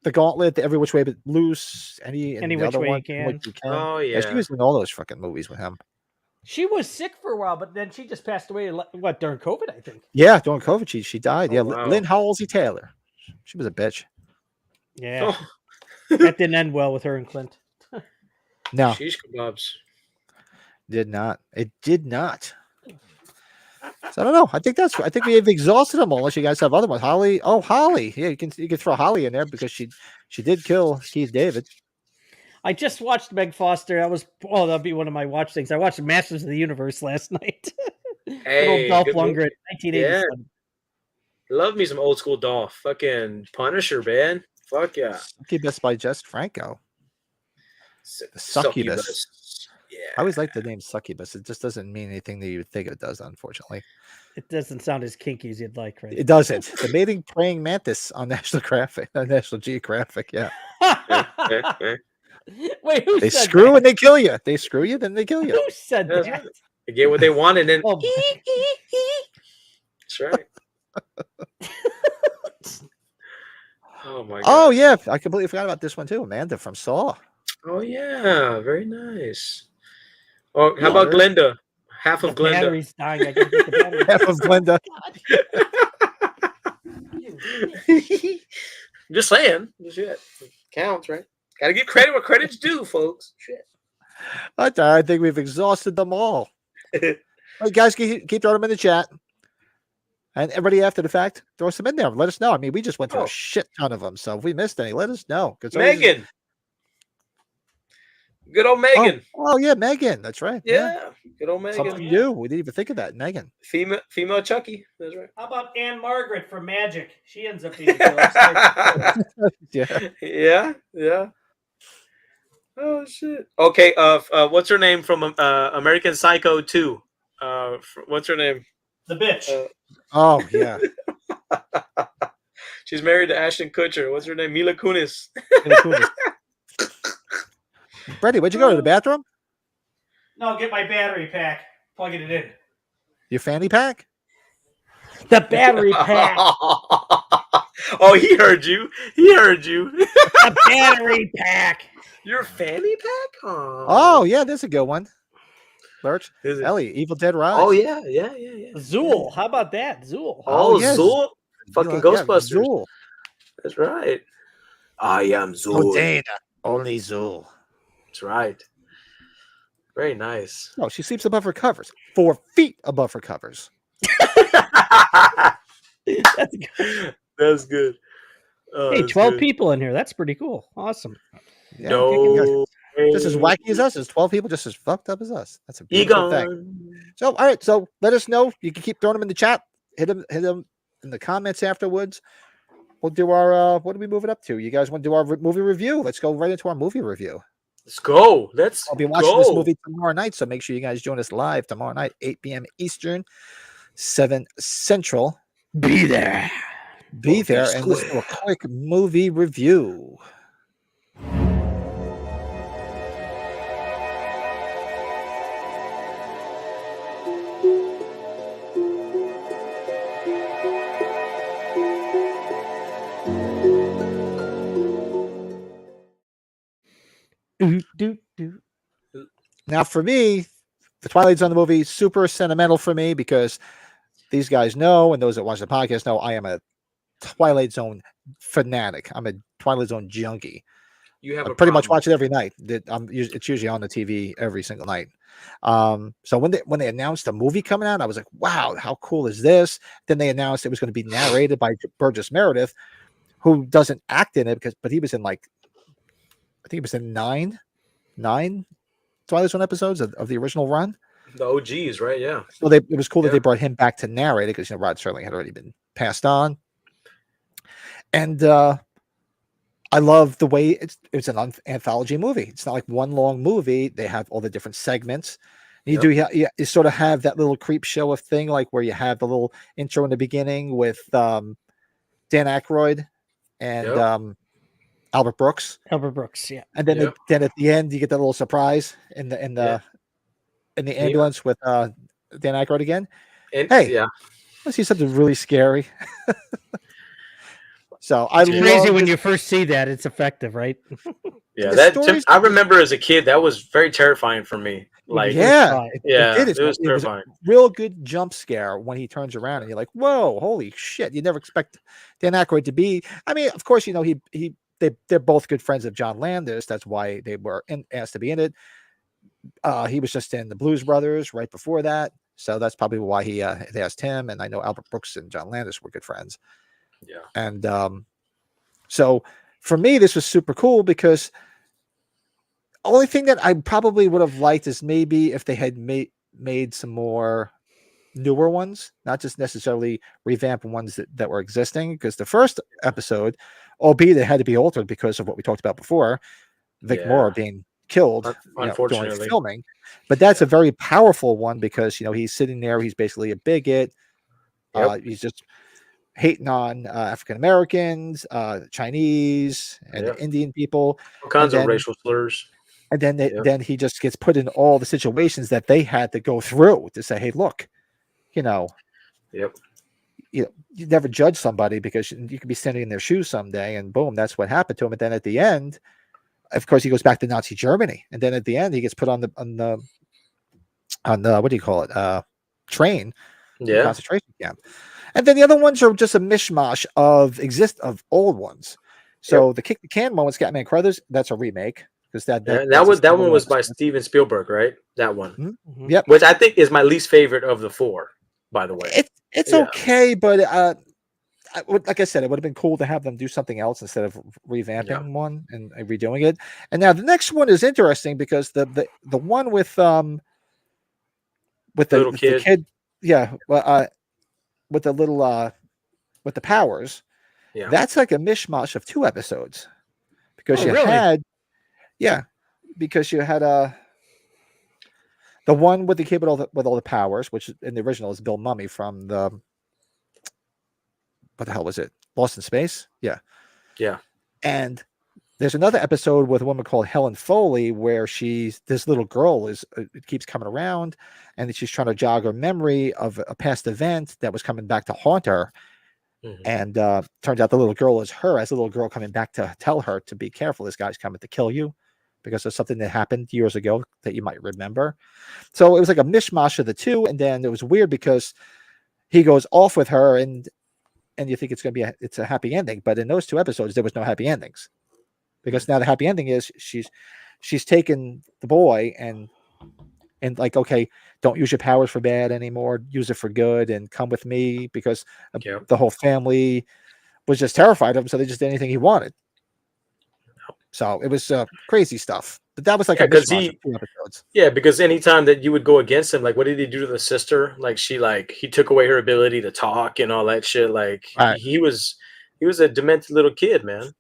the Gauntlet, the Every Which Way But Loose. Any Any the Which other Way one, You Can. Which You Can. Oh, Yeah, she yeah. was in all those fucking movies with him. She was sick for a while, but then she just passed away. What during COVID? I think. Yeah, during COVID, she died. Oh, Yeah, wow. Lynn Halsey Taylor. She was a bitch. Yeah, Oh, that didn't end well with her and Clint. No, sheesh kebabs. did not. It did not. So I don't know. I think we have exhausted them all. Unless you guys have other ones. Holly. Oh, Holly. Yeah, you can throw Holly in there because she did kill Keith David. I just watched Meg Foster. That'll be one of my watch things. I watched Masters of the Universe last night. Hey, Little Dolph good Lundgren, movie. 1987. Love me some old school Dolph. Fucking Punisher, man. Fuck yeah. Succubus by Jess Franco. The Succubus. Yeah. I always like the name Succubus. It just doesn't mean anything that you would think it does, unfortunately. It doesn't sound as kinky as you'd like, right? It doesn't. The mating praying mantis on National Geographic. Yeah. Wait, who They said screw that? and they kill you. They screw you, then they kill you. Who said That's that? right. They get what they want and then Oh, that's right. Oh my god. Oh, yeah. I completely forgot about this one, too. Amanda from Saw. Oh yeah, very nice. Oh, how about Glenda? Half the of Glenda. battery's dying. I can get the battery. Half of Glenda. Just saying. Shit. Counts, right? Gotta give credit where credit's due, folks. Shit. I think we've exhausted them all. Hey, guys, keep throwing them in the chat. And everybody after the fact, throw some in there. Let us know. I mean, we just went through Oh. a shit ton of them. So if we missed any, let us know. Megan. Good old Megan. Oh, yeah, Megan. That's right. Yeah. Good old Megan. Something new. We didn't even think of that. Megan. Female Chucky. That's right. How about Anne Margaret from Magic? She ends up being killed. Yeah. Yeah. Oh shit. Okay. What's her name from American Psycho 2? What's her name? The bitch. Oh, yeah. She's married to Ashton Kutcher. What's her name? Mila Kunis. Brady, where'd you go to the bathroom? No, get my battery pack. Plugging it in. Your fanny pack? The battery pack. Oh, he heard you. The battery pack. Your fanny pack? Oh, yeah, there's a good one. Lurch. Is it? Ellie, Evil Dead Rise. Oh yeah. Zool. How about that? Zool. Oh, yes. Zool. Fucking Yeah, Ghostbusters. Zool. That's right. I am Zool. Oh, Dana. Only Zool. That's right. Very nice. No, she sleeps above her covers. 4 feet above her covers. That's good. That's good. Oh, Hey, that's 12 good. people in here. That's pretty cool. Awesome. Yeah, No. just as wacky as us. There's 12 people just as fucked up as us. That's a beautiful thing. Egon. So, all right. So let us know. You can keep throwing them in the chat. Hit them in the comments afterwards. we'll do our what are we moving up to? You guys want to do our movie review? Let's go right into our movie review. Let's go. I'll be watching this movie tomorrow night, so make sure you guys join us live tomorrow night, 8 p.m. Eastern, 7 Central. Be there. Be there, and let's do a quick movie review. Now, for me, the Twilight Zone movie super sentimental for me because these guys know, and those that watch the podcast know, I am a Twilight Zone fanatic. I'm a Twilight Zone junkie. You have I pretty much watch it every night. It's usually on the TV every single night. So when they announced the movie coming out, I was like, wow, how cool is this? Then they announced it was going to be narrated by Burgess Meredith, who doesn't act in it but he was in like, I think he was in nine Twilight Zone episodes of the original run. The OGs, right? Yeah. So it was cool that they brought him back to narrate it because Rod Serling had already been passed on. And I love the way it's an anthology movie. It's not like one long movie. They have all the different segments. And you sort of have that little creep show of thing, like where you have the little intro in the beginning with Dan Aykroyd and Albert Brooks. Yeah. And then then at the end you get that little surprise in the ambulance with Dan Aykroyd again. And, I see something really scary. So it's crazy when you first see that. It's effective, right? Yeah, I remember as a kid that was very terrifying for me. Like, it was terrifying. Real good jump scare when he turns around and you're like, "Whoa, holy shit!" You never expect Dan Aykroyd to be. I mean, of course, they're both good friends of John Landis. That's why they were asked to be in it. He was just in the Blues Brothers right before that, so that's probably why they asked him. And I know Albert Brooks and John Landis were good friends. Yeah. And so for me, this was super cool because the only thing that I probably would have liked is maybe if they had made some more newer ones, not just necessarily revamp ones that were existing. Because the first episode, albeit it had to be altered because of what we talked about before, Vic Morrow being killed unfortunately during filming. But that's a very powerful one because he's sitting there, he's basically a bigot. He's just hating on African Americans, Chinese, and Indian people. All kinds of racial slurs. And then he just gets put in all the situations that they had to go through to say, hey, look, you never judge somebody because you could be standing in their shoes someday, and boom, that's what happened to him. And then at the end, of course, he goes back to Nazi Germany, and then at the end, he gets put on the what do you call it? Train, concentration camp. And then the other ones are just a mishmash of old ones. So the kick the can one with Scatman Crothers, that's a remake because that one was by Steven Spielberg, right? That one, mm-hmm. Yep. Which I think is my least favorite of the four. By the way, it's okay, but like I said, it would have been cool to have them do something else instead of revamping one and redoing it. And now the next one is interesting because the one with the kid, with the little with the powers, that's like a mishmash of 2 episodes because you had the one with the kid with all the powers, which in the original is Bill Mummy from the what the hell was it? Lost in Space? Yeah. And there's another episode with a woman called Helen Foley where this little girl it keeps coming around and she's trying to jog her memory of a past event that was coming back to haunt her. Mm-hmm. And turns out the little girl is her, as a little girl coming back to tell her to be careful. This guy's coming to kill you because of something that happened years ago that you might remember. So it was like a mishmash of the 2. And then it was weird because he goes off with her and you think it's going to be it's a happy ending. But in those 2 episodes, there was no happy endings. Because now the happy ending is she's taken the boy and like, okay, don't use your powers for bad anymore. Use it for good and come with me because the whole family was just terrified of him. So they just did anything he wanted. So it was crazy stuff. But that was like a mishmash of 2 episodes. Yeah, because anytime that you would go against him, like what did he do to the sister? Like he took away her ability to talk and all that shit. Like he was He was a demented little kid, man.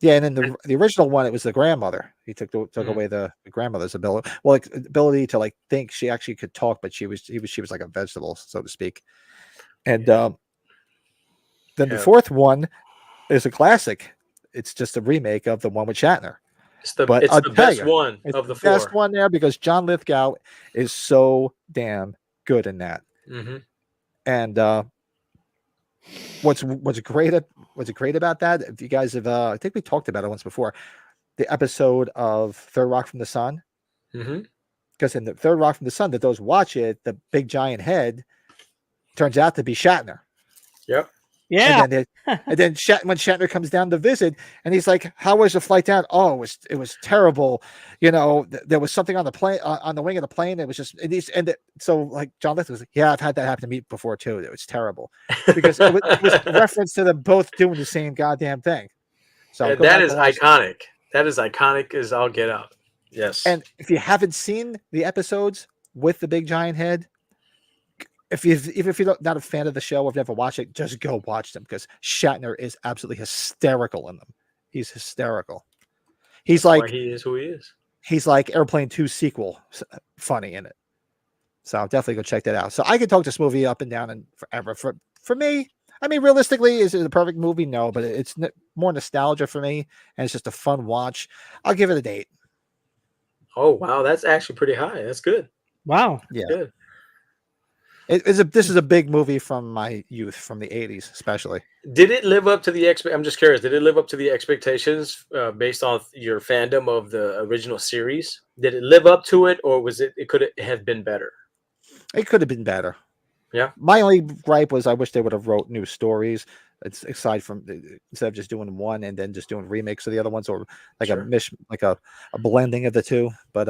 Yeah, and in the original one, it was the grandmother. He took away the grandmother's ability, ability to like think. She actually could talk, but she was like a vegetable, so to speak. And then the fourth one is a classic. It's just a remake of the one with Shatner. It's the best one of the four. Best one there because John Lithgow is so damn good in that. Mm-hmm. And what's great about that? If you guys have, I think we talked about it once before, the episode of Third Rock from the Sun. Mm-hmm. Because in the Third Rock from the Sun, that those watch it, the big giant head turns out to be Shatner. Yep. Yeah. And then when Shatner comes down to visit, and he's like, "How was the flight down?" "Oh, it was terrible. You know, there was something on the plane, on the wing of the plane. It was just so like John Lithgow was like, "Yeah, I've had that happen to me before too. It was terrible," because it was a reference to them both doing the same goddamn thing. So that is iconic. That is iconic as I'll get out. Yes. And if you haven't seen the episodes with the big giant head, even if you're not a fan of the show or have never watched it, just go watch them because Shatner is absolutely hysterical in them. He's hysterical. He's That's like why he is who he is. He's like Airplane 2 sequel, funny in it. So definitely go check that out. So I could talk this movie up and down and forever. For me, I mean, realistically, is it a perfect movie? No, but it's more nostalgia for me, and it's just a fun watch. I'll give it an 8. Oh wow, that's actually pretty high. That's good. Wow. Yeah. Good. This is a big movie from my youth, from the 80s, especially. Did it live up to the I'm just curious. Did it live up to the expectations based on your fandom of the original series? Did it live up to it, or was it? Could it have been better? It could have been better. Yeah. My only gripe was I wish they would have wrote new stories. It's aside from instead of just doing one and then just doing remakes of the other ones, or like a blending of the two. But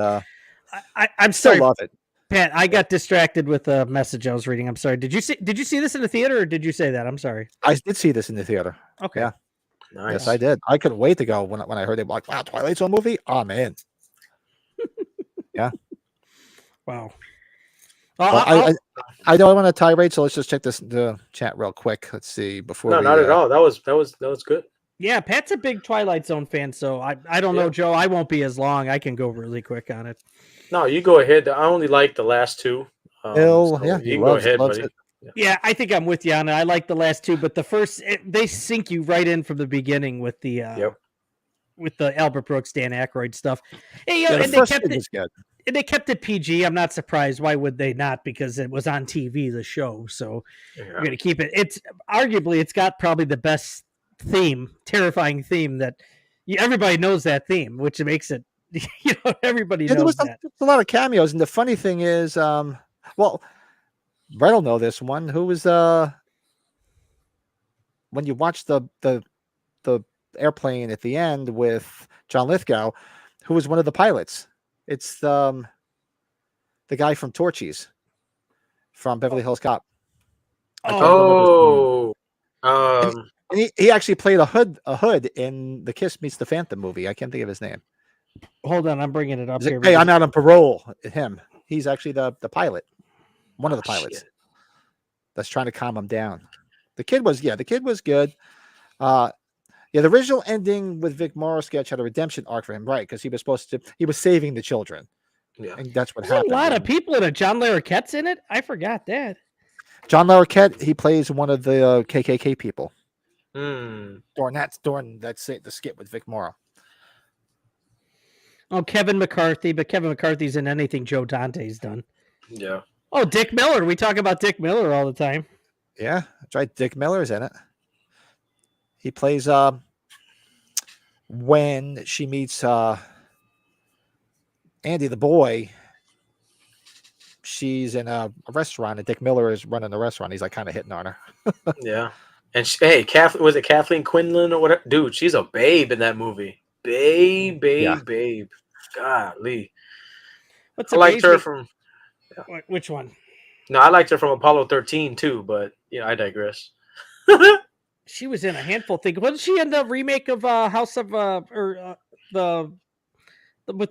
I'm sorry. Still love it. Pat, I got distracted with a message I was reading. I'm sorry. Did you see this in the theater, or did you say that? I'm sorry. I did see this in the theater. Okay. Yeah. Nice. Yes, I did. I couldn't wait to go when I heard they were like, "Wow, Twilight Zone movie." Oh man. Yeah. Wow. Well, I don't want to tirade, so let's just check the chat real quick. Let's see before. No, not at all. That was good. Yeah, Pat's a big Twilight Zone fan, so I don't know, Joe. I won't be as long. I can go really quick on it. No, you go ahead. I only like the last two. So you can go ahead, buddy. Yeah, I think I'm with you on it. I like the last two, but the first they sink you right in from the beginning with the with the Albert Brooks, Dan Aykroyd stuff. Hey, the and first one was good. And they kept it PG. I'm not surprised. Why would they not? Because it was on TV, the show. So you're going to keep it. It's arguably, it's got probably the best theme, terrifying theme that everybody knows that theme, which makes it, everybody knows that. There's a lot of cameos. And the funny thing is, well, Brett will know this one. Who was, when you watch the airplane at the end with John Lithgow, who was one of the pilots? It's the guy from Torchies, from Beverly Hills Cop. And he actually played a hood in the Kiss Meets the Phantom movie. I can't think of his name. Hold on, I'm bringing it up here. Hey, I'm out on parole. Him. He's actually the pilot, one of the pilots that's trying to calm him down. The kid was good. The original ending with Vic Morrow sketch had a redemption arc for him, right? Because he was saving the children. Yeah. And that's what happened. A lot of people in it. John Larroquette's in it. I forgot that. John Larroquette, he plays one of the KKK people. Mm. During the skit with Vic Morrow. Oh, Kevin McCarthy, but Kevin McCarthy's in anything Joe Dante's done. Yeah. Oh, Dick Miller. We talk about Dick Miller all the time. Yeah, that's right. Dick Miller's in it. He plays when she meets Andy the boy. She's in a restaurant, and Dick Miller is running the restaurant. He's like kind of hitting on her. Yeah, and was it Kathleen Quinlan or whatever? Dude, she's a babe in that movie. Babe. Golly, What's I liked her from. Yeah. Which one? No, I liked her from Apollo 13 too, but I digress. She was in a handful of things. Wasn't she in the remake of House of with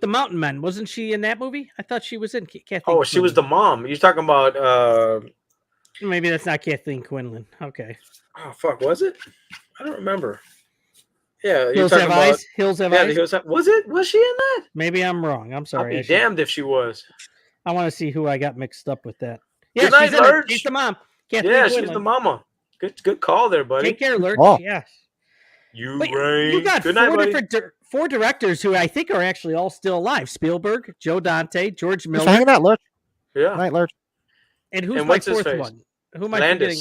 the Mountain Men? Wasn't she in that movie? I thought she was in Kathleen. Oh, she was the mom. You're talking about maybe that's not Kathleen Quinlan. Okay. Oh fuck, was it? I don't remember. Yeah, you're Hills talking Have about. Eyes. Hills Have Yeah, Eyes. the Hills Have. Was she in that? Maybe I'm wrong. I'm I'd sorry. be damned if she was. I want to see who I got mixed up with that. Yeah, Good night, she's in it. Lurch. She's the mom. Kathleen Yeah, Quinlan. she's the mama. Good call there, buddy. Take care, Lurch. Oh. Yes. You But right. you got Good night, buddy. four directors who I think are actually all still alive: Spielberg, Joe Dante, George Thanks for Miller, hanging out, Lurch. Yeah. Good night, Lurch. and who's And my what's his fourth face? one? Who am I forgetting?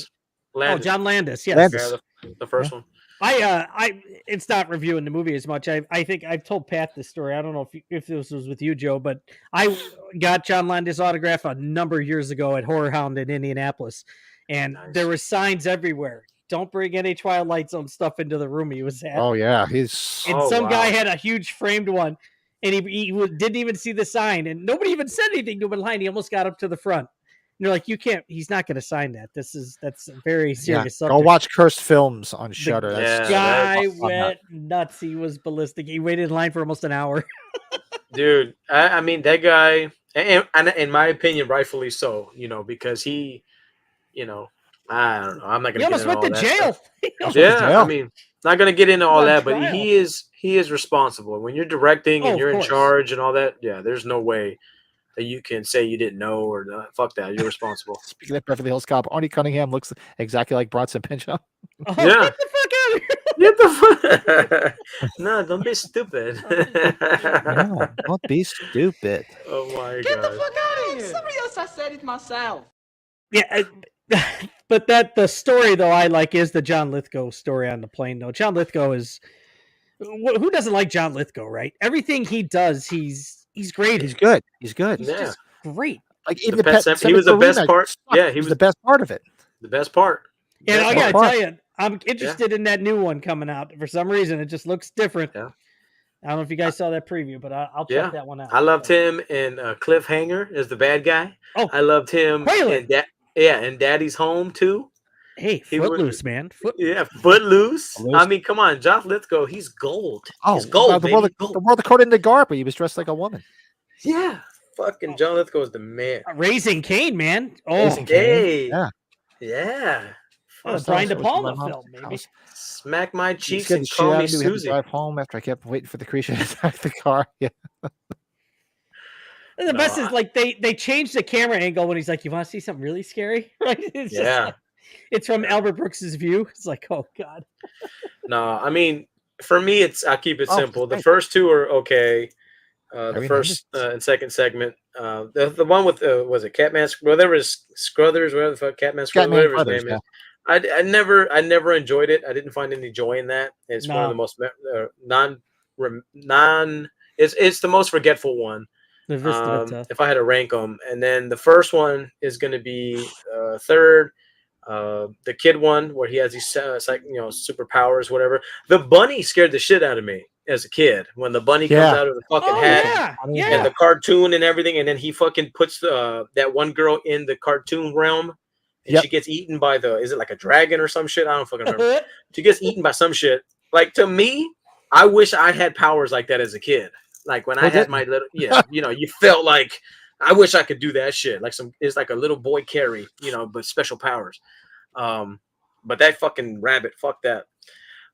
Landis. Oh, John Landis. Yes. Landis. Yeah, the first one. I it's not reviewing the movie as much. I think I've told Pat this story. I don't know if this was with you, Joe, but I got John Landis' autograph a number of years ago at Horror Hound in Indianapolis, and Nice. there were signs everywhere. Don't bring any Twilight Zone stuff into the room he was at. Oh yeah, he's. And Oh, some wow. guy had a huge framed one, and he didn't even see the sign, and nobody even said anything to him in line. He almost got up to the front. And you're like, you can't. He's not going to sign that. That's a very serious Go subject. watch cursed films on Shudder. That's Yeah, Guy that's- went nuts. He was ballistic. He waited in line for almost an hour. Dude, I mean that guy, and in my opinion, rightfully so. Because he, I don't know. I'm not He gonna. almost get into went to all that jail. stuff. to Yeah, jail. I mean, not gonna get into all on that, but trial. he is responsible. When you're directing Oh, and of you're in course. charge and all that, yeah, there's no way that you can say you didn't know or not. Fuck that. You're responsible. Speaking of Beverly Hills Cop, Arnie Cunningham looks exactly like Bronson Pinchot. Oh, Yeah. Get the fuck out of here. Get the fuck. No, don't be stupid. No, don't be stupid. Oh my Get the god. fuck out of here! Somebody else, I said it myself. Yeah, but the story though I like is the John Lithgow story on the plane. Though John Lithgow is who doesn't like John Lithgow, right? Everything he does, he's great. He's good. He's good. He's Yeah. just great. Like even The the Pet pet. Sem- he was the best Sematary part. sucked. Yeah, he he was was the best part of it. the best part. And I Best gotta part. tell you, I'm interested in that new one coming out. For some reason, it just looks different. Yeah. I don't know if you guys saw that preview, but I'll check Yeah. that one out. I loved him in Cliffhanger as the bad guy. Oh, I loved him Quaylen. in Daddy's Home too. hey, he was- Footloose, man. Yeah, Footloose. Footloose. I mean, come on, John Lithgow, he's gold. Oh, he's gold, the baby. world, Gold. the world according to Garp, but he was dressed like a woman. Yeah, fucking John Lithgow is the man. Raising Cain, man. Oh, Raising Cain. Hey, Yeah. yeah. oh, Fuck, Brian De That was Palma my mom's film, maybe. house. Smack my He cheeks scared and the shit call out me of me. We had to Susie. drive home after I kept waiting for the creature to drive the car. Yeah. And the No, best is like they changed the camera angle when he's like, "You want to see something really scary?" Right? It's just Yeah. like- it's from Albert Brooks's view. It's like, oh god. No, I mean, for me, I'll keep it Oh, simple. The right. first two are okay. The Very first and second segment. The one with was it Catman? Whatever is Scruthers, whatever the fuck Catman Scruthers, Catman whatever his Crothers, name is. I never enjoyed it. I didn't find any joy in that. It's one of No. the most non. It's the most forgetful one. The Vista Vita. If I had to rank them, and then the first one is going to be third. The kid one where he has these superpowers, whatever. The bunny scared the shit out of me as a kid when the bunny comes Yeah. out of the fucking Oh hat yeah, I mean, yeah. and the cartoon and everything, and then he fucking puts that one girl in the cartoon realm, and Yep. she gets eaten by is it like a dragon or some shit? I don't fucking remember. She gets eaten by some shit. Like, to me, I wish I had powers like that as a kid. Like when I Was had it? my little, you felt like I wish I could do that shit. Like it's like a little boy Carrie, but special powers. But that fucking rabbit, fuck that.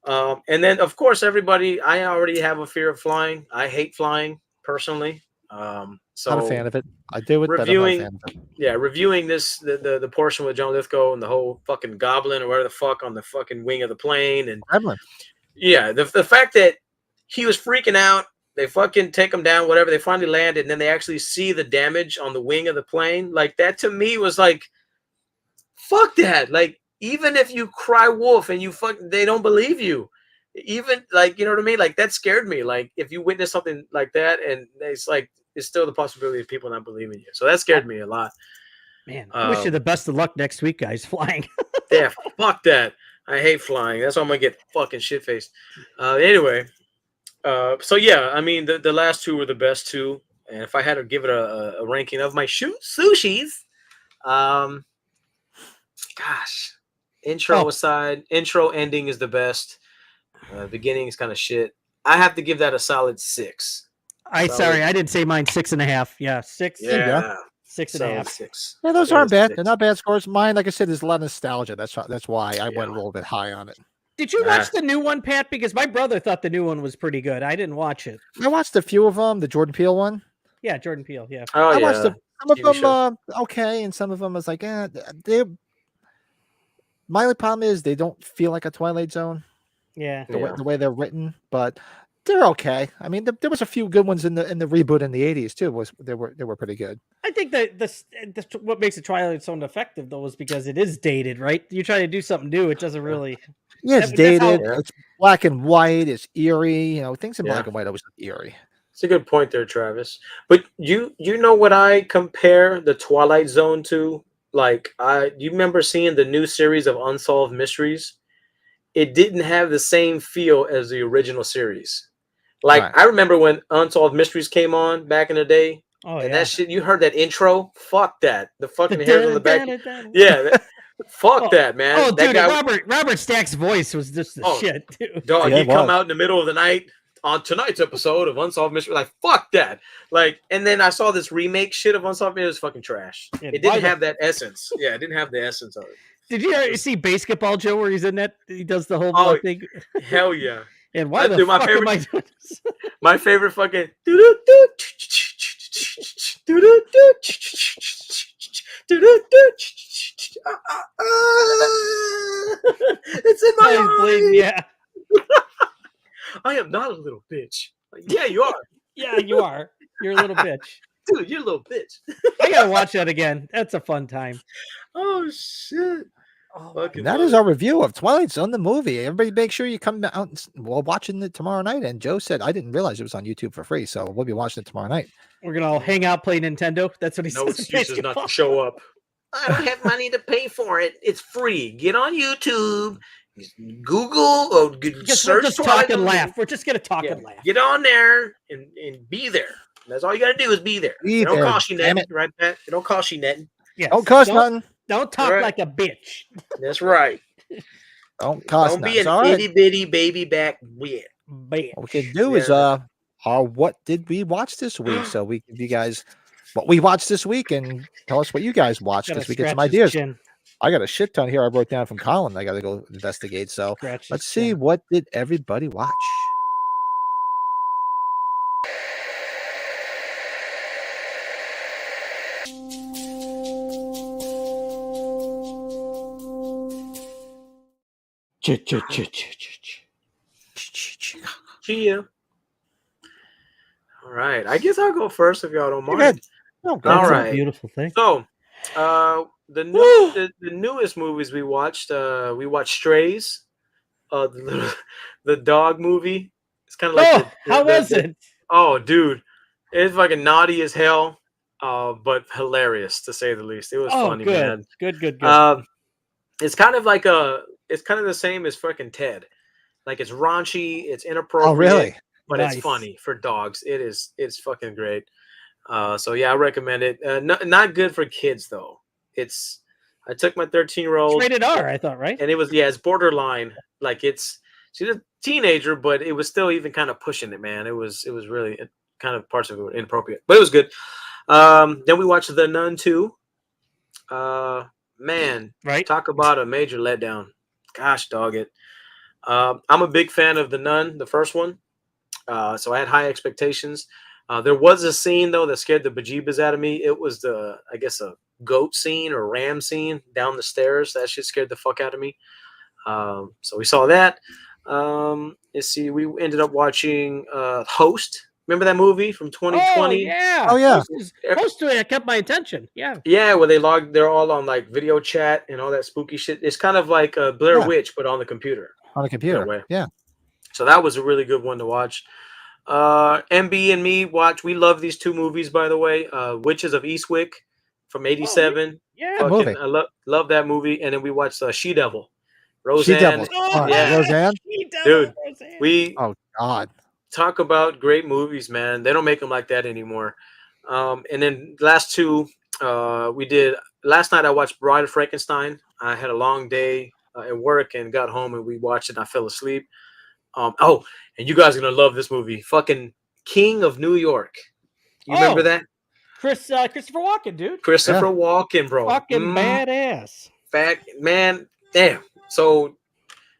And then of course I already have a fear of flying. I hate flying personally. So Not a fan of it. I do it, reviewing- but I'm not a fan of it. yeah, reviewing the portion with John Lithgow and the whole fucking goblin or whatever the fuck on the fucking wing of the plane, and Gremlin. yeah, the fact that he was freaking out, they fucking take him down, whatever, they finally landed, and then they actually see the damage on the wing of the plane. Like, that to me was like, fuck that. Like, even if you cry wolf and they don't believe you. Even like, you know what I mean? Like, that scared me. Like, if you witness something like that, and it's like, it's still the possibility of people not believing you. So that scared me a lot. Man, I wish you the best of luck next week, guys, flying. Yeah, fuck that. I hate flying. That's why I'm gonna get fucking shit faced. Anyway, so yeah, I mean the last two were the best two, and if I had to give it a ranking of my sushis, gosh, intro aside, intro ending is the best. Beginning is kind of shit. I have to give that a solid 6. Sorry, I didn't say mine 6.5. Yeah, 6. Yeah, 6.5. 6. Yeah, those Solid aren't bad. 6. They're not bad scores. Mine, like I said, there's a lot of nostalgia. That's why I Yeah. went a little bit high on it. Did you watch the new one, Pat? Because my brother thought the new one was pretty good. I didn't watch it. I watched a few of them. The Jordan Peele one. Yeah, Jordan Peele. Yeah. Oh I yeah. watched some of TV them okay, and some of them I was like, they. My only problem is they don't feel like a Twilight Zone. Yeah. The way they're written, but they're okay. I mean, there was a few good ones in the reboot in the '80s too. They were pretty good. I think that what makes the Twilight Zone effective though is because it is dated, right? You try to do something new, it doesn't really. Yeah, it's dated. It's black and white. It's eerie. Things in black and white always look eerie. It's a good point there, Travis. But you know what I compare the Twilight Zone to? Like, you remember seeing the new series of Unsolved Mysteries? It didn't have the same feel as the original series. Like, I remember when Unsolved Mysteries came on back in the day. Oh, and that shit, you heard that intro? Fuck that. The fucking hairs on the back. Fuck that, man. Oh, that dude, guy, Robert Stack's voice was just the shit, dude. Dog, he'd come out in the middle of the night on tonight's episode of Unsolved Mysteries. Like, fuck that. Like, and then I saw this remake shit of Unsolved Mysteries. It was fucking trash. It didn't have that essence. Yeah, it didn't have the essence of it. Did you ever see Basketball Joe where he's in that? He does the whole thing. Hell yeah. And why the fuck am I doing this? My favorite fucking it's in my eye. Yeah. I am not a little bitch. Like, yeah, you are. Yeah, you are. You're a little bitch. Dude, you're a little bitch. I gotta watch that again. That's a fun time. Oh shit. And that is our review of Twilight Zone, the movie. Everybody make sure you come out watching it tomorrow night. And Joe said, I didn't realize it was on YouTube for free, so we'll be watching it tomorrow night. We're going to all hang out, play Nintendo. That's what he says. No excuses not to show up. I don't have money to pay for it. It's free. Get on YouTube, Google, or search. We're just talk and laugh. We're just going to talk and laugh. Get on there and be there. That's all you got to do is be there. It don't cost you nothing, right, Pat? It don't cost you nothing. Yes. Don't cost nothing. Don't talk like a bitch. That's right. Don't cost nothing. Don't be an itty bitty baby back bitch. What we can do is our what did we watch this week? So we give you guys what we watched this week and tell us what you guys watched because we get some ideas. I got a shit ton here I wrote down from Colin. I got to go investigate. So let's see, what did everybody watch? Chia. All right. I guess I'll go first if y'all don't mind. All right. Beautiful thing. So, the newest movies we watched Strays, the dog movie. It's kind of like how was it? Oh, dude, it's fucking naughty as hell, but hilarious to say the least. It was funny, man. Good. It's kind of like it's kind of the same as fucking Ted. Like, it's raunchy, it's inappropriate. Oh, really? But it's funny for dogs. It's fucking great. So yeah, I recommend it. Not good for kids though. I took my 13-year-old. It's rated R, I thought, right? And it's borderline. Like, she's a teenager, but it was still even kind of pushing it, man. It was really kind of parts of it were inappropriate, but it was good. Then we watched The Nun 2. Man, right? Talk about a major letdown. Gosh, dog it. I'm a big fan of The Nun, the first one. So I had high expectations. There was a scene though that scared the bejeebas out of me. It was a goat scene or ram scene down the stairs. That shit scared the fuck out of me. So we saw that. Let's see. We ended up watching Host. Remember that movie from 2020? Oh yeah. Host kept my attention. Yeah. Yeah, where they're all on like video chat and all that spooky shit. It's kind of like a Blair Witch, but on the computer. On a computer. Yeah. So that was a really good one to watch. MB and me we love these two movies, by the way. Witches of Eastwick from 87. Yeah. I love that movie. And then we watched She-Devil. Roseanne. Roseanne. Dude, Roseanne. Oh God. Talk about great movies, man. They don't make them like that anymore. And then last two, we did last night. I watched Bride of Frankenstein. I had a long day at work and got home and we watched it and I fell asleep. And you guys are gonna love this movie. Fucking King of New York. You remember that? Christopher Walken, dude. Christopher Walken, bro. Fucking badass. Fat man. Damn. So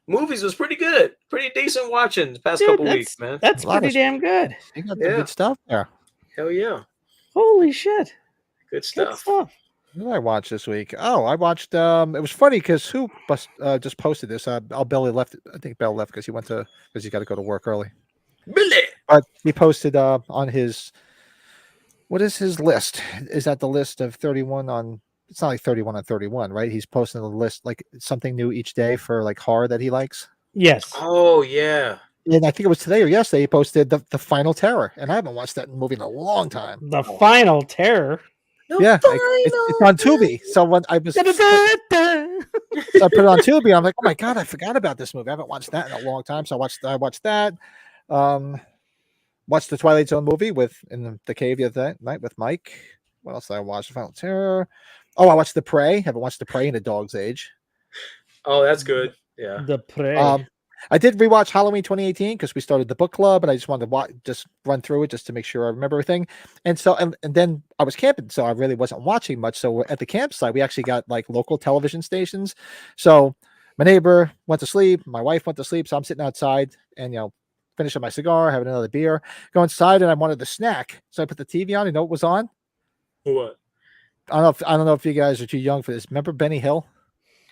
Movies was pretty good, pretty decent watching the past Dude, couple that's weeks, man. that's A lot pretty of- damn good. You got Yeah. the good stuff there. Hell yeah, Holy shit. good Good stuff. stuff. What did I watch this week? Oh, I watched. It was funny because who just posted this? Billy left. I think Bell left because he's got to go to work early. Billy. But he posted on his. What is his list? Is that the list of 31 on? It's not like 31 on 31, right? He's posting a list like something new each day for like horror that he likes. Yes. Oh yeah. And I think it was today or yesterday he posted the Final Terror, and I haven't watched that movie in a long time. The Final Terror. Yeah, it's on Tubi. So when I was, Da-da-da-da. so I put it on Tubi, I'm like, oh my god, I forgot about this movie. I haven't watched that in a long time. So I watched that. Watched the Twilight Zone movie in the cave the other night with Mike. What else did I watch? The Final Terror. Oh, I watched The Prey. Haven't watched The Prey in a dog's age. Oh, that's good. Yeah. The Prey. I did rewatch Halloween 2018 because we started the book club, and I just wanted to just run through it just to make sure I remember everything. And so, and then I was camping, so I really wasn't watching much. So at the campsite, we actually got like local television stations. So my neighbor went to sleep, my wife went to sleep, so I'm sitting outside and finishing my cigar, having another beer, go inside, and I wanted a snack, so I put the TV on. You know what was on? What? I don't know if you guys are too young for this. Remember Benny Hill?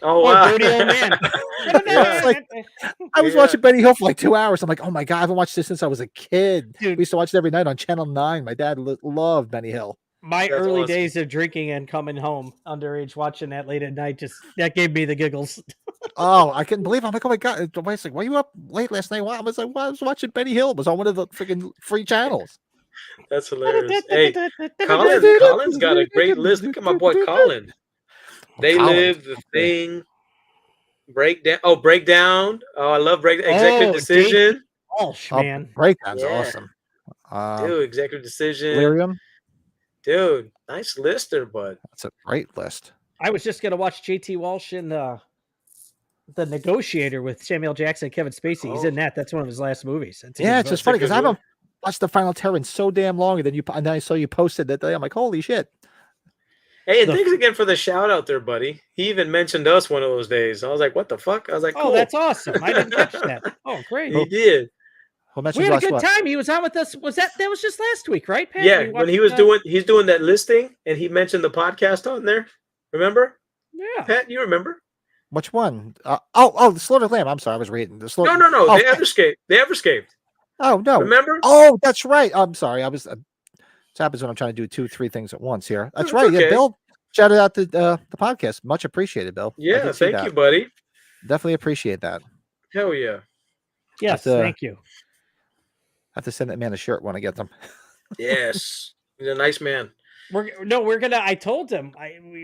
Oh wow. Dirty old man. Yeah. Like, I was Yeah. watching Benny Hill for like 2 hours. I'm like, oh my god, I haven't watched this since I was a kid. Dude. We used to watch it every night on Channel 9. My dad loved Benny Hill. My That's early awesome. days of drinking and coming home underage, watching that late at night, that gave me the giggles. Oh, I couldn't believe it. I'm like, oh my god. The wife's like, why are you up late last night? Well, I was like, well, I was watching Benny Hill. It was on one of the freaking free channels. That's hilarious. Hey, Colin's got a great list. Look at my boy Colin. They Colin. Live, The Thing, Breakdown. Oh, Breakdown. Oh, I love Breakdown. Executive Oh, Decision. Walsh, Oh, man. Breakdown's Yeah. awesome. Dude, Executive Decision. Lyrium. Dude, nice list there, bud. That's a great list. I was just gonna watch JT Walsh in the Negotiator with Samuel Jackson and Kevin Spacey. He's in that. That's one of his last movies. That's a Yeah, good it's just book. funny good because I one. haven't watched the Final Terror in so damn long, and then I saw you posted that day. I'm like, holy shit. Hey, and The- thanks again for the shout out there, buddy. He even mentioned us one of those days. I was like, what the fuck? I was like, Oh, cool. that's awesome. I didn't catch that. Oh, great. He did. Who We mentioned had a last good what? time. He was on with us. That was just last week, right, Pat? Yeah, We when he was watched, he's doing that listing and he mentioned the podcast on there. Remember? yeah. Pat, you remember? Which one? The Slaughtered Lamb. I'm sorry, I was reading the Slaughtered. No. Oh, They Everscaped. They Everscaped. Oh no. Remember? Oh, that's right. I'm sorry. I was. It happens when I'm trying to do 2-3 things at once here. That's It's right. Yeah, okay. Bill shouted out the podcast. Much appreciated, Bill. I Yeah, did see thank that. you, buddy. Definitely appreciate that. Hell yeah. Yes, That's, thank you. I have to send that man a shirt when I get them. Yes. He's a nice man. We're gonna. I told him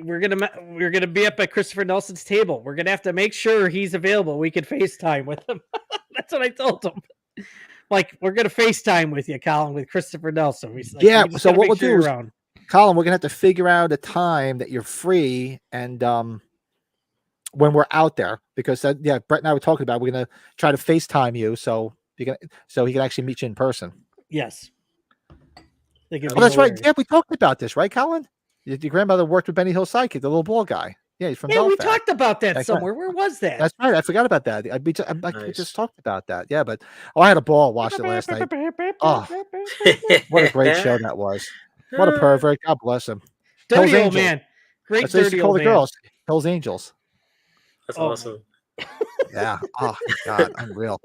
we're gonna be up at Christopher Nelson's table. We're gonna have to make sure he's available. We could FaceTime with him. That's what I told him. Like, we're gonna FaceTime with you, Colin, with Christopher Nelson. He's like, Yeah, we just so gotta what make we'll sure do you're is- around. Colin, we're gonna have to figure out a time that you're free and when we're out there, because Brett and I were talking about we're gonna try to FaceTime you so he can actually meet you in person. Yes. They could Oh, be Oh, that's right. hilarious. Yeah, we talked about this, right, Colin? Your grandmother worked with Benny Hill's sidekick, the little bald guy. Yeah, he's from Yeah, we Belfast. talked about that That's right. somewhere. Where was that? That's right. I forgot about that. We Nice. just talked about that. Yeah, but I had a ball watching it last night. Oh, what a great show that was. What a pervert. God bless him. Dirty Hell's old Angels. man. Great That's what they used to dirty call old the man. girls. Hell's Angels. That's Oh, awesome. Yeah. Oh God, unreal.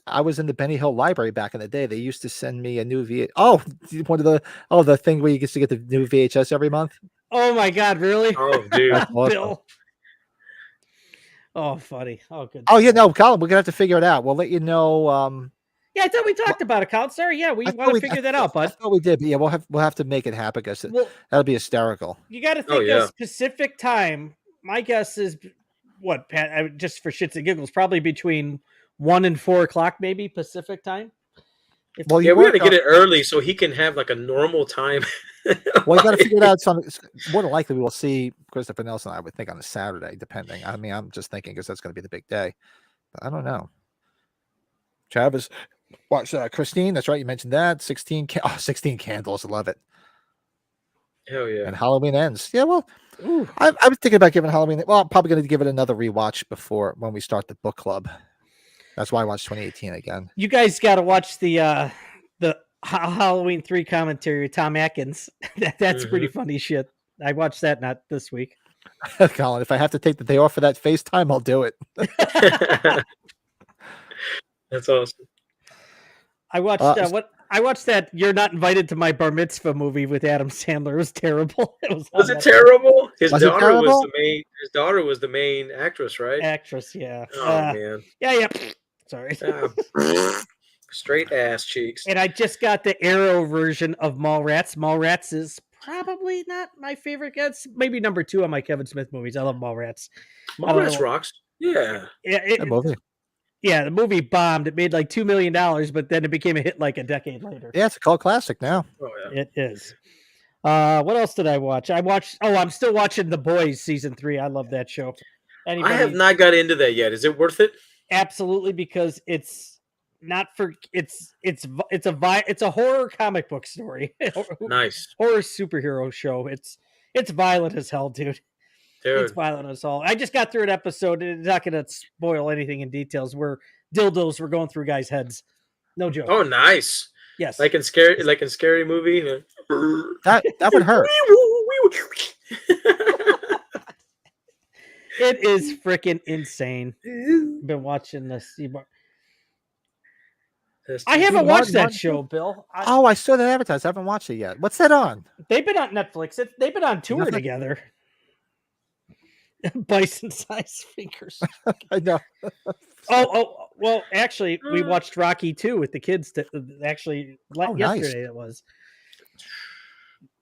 I was in the Benny Hill Library back in the day. They used to send me a new one of the thing where you get to get the new VHS every month. Oh my God! Really? Oh, dude. That's awesome. Bill. Oh, funny. Oh, good. Oh yeah, no, Colin, we're gonna have to figure it out. We'll let you know. Yeah, I thought we talked about it, Colin. Sorry. Yeah, we I want thought to figure that out, I bud. thought we did, but yeah, we'll have to make it happen because Well, that'll be hysterical. you got to Oh, think yeah. a specific time. My guess is what, Pat? Just for shits and giggles, probably between 1 and 4 o'clock, maybe Pacific time. Well, Yeah, you we're gonna work get on- it early so he can have like a normal time. Well, you got to figure it out. More than likely, we will see Christopher Nelson. I would think on a Saturday, depending. I mean, I'm just thinking because that's going to be the big day. But I don't know. Travis, watch Christine. That's right. You mentioned that 16 candles. I love it. Hell yeah. And Halloween Ends. Yeah, well, Ooh. I was thinking about giving Halloween. Well, I'm probably going to give it another rewatch before when we start the book club. That's why I watched 2018 again. You guys got to watch the Halloween 3 commentary with Tom Atkins. That's pretty funny shit. I watched that not this week. Colin, if I have to take the day off for that FaceTime, I'll do it. That's awesome. I watched I watched that You're Not Invited to My Bar Mitzvah movie with Adam Sandler. It was terrible. Was it terrible? His Was it daughter was terrible? the main. His daughter was the main actress, right? Actress, yeah. Oh man. Yeah. Sorry. Straight ass cheeks. And I just got the Arrow version of Mallrats. Mallrats is probably not my favorite. It's maybe number 2 on my Kevin Smith movies. I love Mallrats. Mallrats rocks. Yeah. That movie. Yeah, the movie bombed. It made like $2 million, but then it became a hit like a decade later. Yeah, it's a cult classic now. Oh yeah. It is. What else did I watch? I'm still watching The Boys season 3. I love that show. I have not got into that yet. Is it worth it? Absolutely, because it's not for it's a horror comic book story. Nice. Horror superhero show. It's violent as hell, dude. It's violent as hell. I just got through an episode. It's not going to spoil anything in details where dildos were going through guys' heads. No joke. Oh, nice. Yes. Like in scary movie. That would hurt. It is freaking insane. Been watching this. I haven't watched that show, Bill. I saw that advertised. I haven't watched it yet. What's that on? They've been on Netflix. They've been on tour together. Bison-sized fingers. I know. Well, actually, we watched Rocky 2 with the kids. Yesterday nice. it was.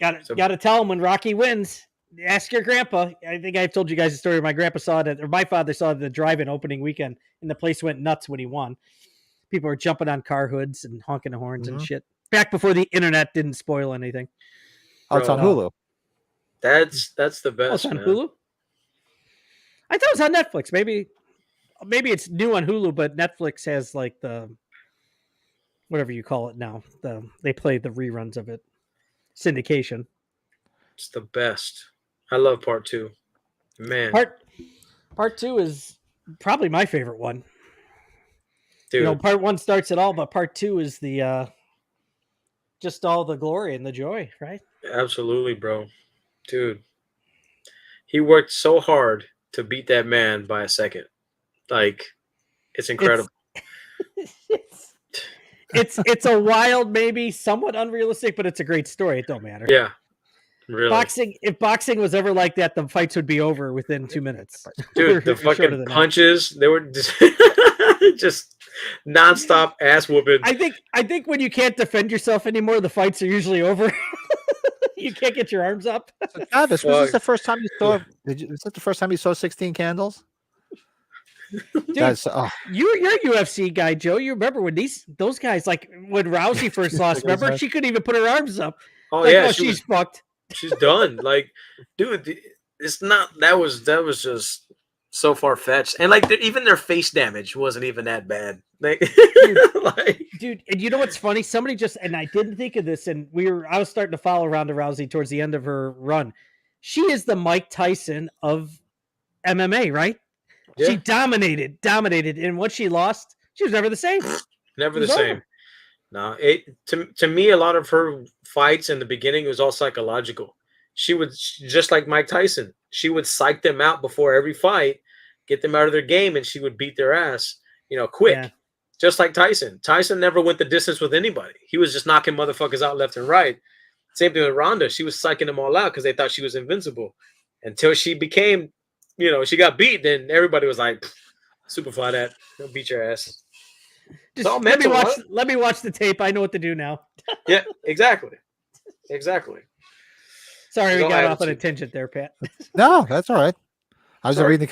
Got to tell them when Rocky wins. Ask your grandpa. I think I've told you guys the story. My grandpa saw it, or my father saw it at the drive-in opening weekend, and the place went nuts when he won. People were jumping on car hoods and honking the horns and shit. Back before the internet didn't spoil anything. Oh, it's on Hulu. That's the best. It's on Hulu. I thought it was on Netflix. Maybe it's new on Hulu, but Netflix has like the whatever you call it now. They play the reruns of it. Syndication. It's the best. I love part 2. Man. Part 2 is probably my favorite one. Dude. Part 1 starts it all, but part 2 is the just all the glory and the joy, right? Absolutely, bro. Dude. He worked so hard to beat that man by a second. Like, it's incredible. It's a wild, maybe somewhat unrealistic, but it's a great story. It don't matter. Yeah. Really. If boxing was ever like that, the fights would be over within 2 minutes. Dude, the fucking punches, they were just nonstop ass whooping. I think when you can't defend yourself anymore, the fights are usually over. You can't get your arms up. Travis, was this the first time you saw? Is that the first time you saw 16 Candles? Dude, you're a UFC guy, Joe. You remember when those guys, like when Rousey first lost? Remember, she couldn't even put her arms up. Oh like, yeah, she's fucked. She's done. Like, dude, it's not. That was just so far fetched, and like even their face damage wasn't even that bad. Like, dude, and you know what's funny? Somebody and I didn't think of this, and I was starting to follow Ronda Rousey towards the end of her run. She is the Mike Tyson of MMA, right? Yeah. She dominated, and once she lost, she was never the same. Never the same. No, to me, a lot of her fights in the beginning was all psychological. She would, just like Mike Tyson, she would psych them out before every fight, get them out of their game, and she would beat their ass, quick. Yeah. Just like Tyson. Tyson never went the distance with anybody. He was just knocking motherfuckers out left and right. Same thing with Ronda. She was psyching them all out because they thought she was invincible. Until she became, she got beat, then everybody was like, superfly that. They'll beat your ass. Just let me watch the tape. I know what to do now. Yeah, exactly. Sorry, we got off on a tangent there, Pat. No, that's all right. I was reading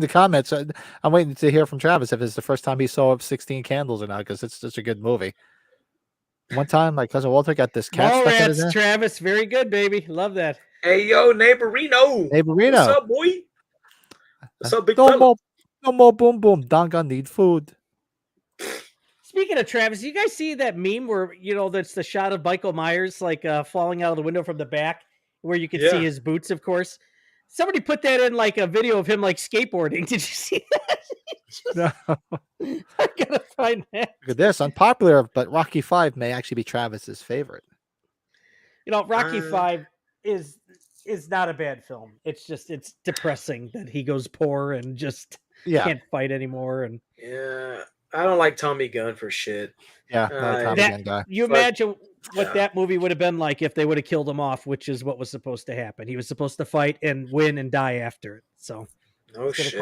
the comments. I'm waiting to hear from Travis if it's the first time he saw 16 Candles or not, because it's such a good movie. One time, my cousin Walter got this cat stuck in his head. Travis, very good, baby. Love that. Hey, yo, Neighborino. What's up, boy? What's up, big fella? No more boom boom. Donga need food. Speaking of Travis, you guys see that meme where that's the shot of Michael Myers like falling out of the window from the back, where you could see his boots, of course. Somebody put that in like a video of him like skateboarding. Did you see that? No. I gotta find that. Look at this. Unpopular, but Rocky 5 may actually be Travis's favorite. You know, Rocky 5 is not a bad film. It's just it's depressing that he goes poor and just can't fight anymore. And I don't like Tommy Gunn for shit. Yeah, not a Tommy Gunn guy. You imagine what that movie would have been like if they would have killed him off, which is what was supposed to happen. He was supposed to fight and win and die after it. So no shit.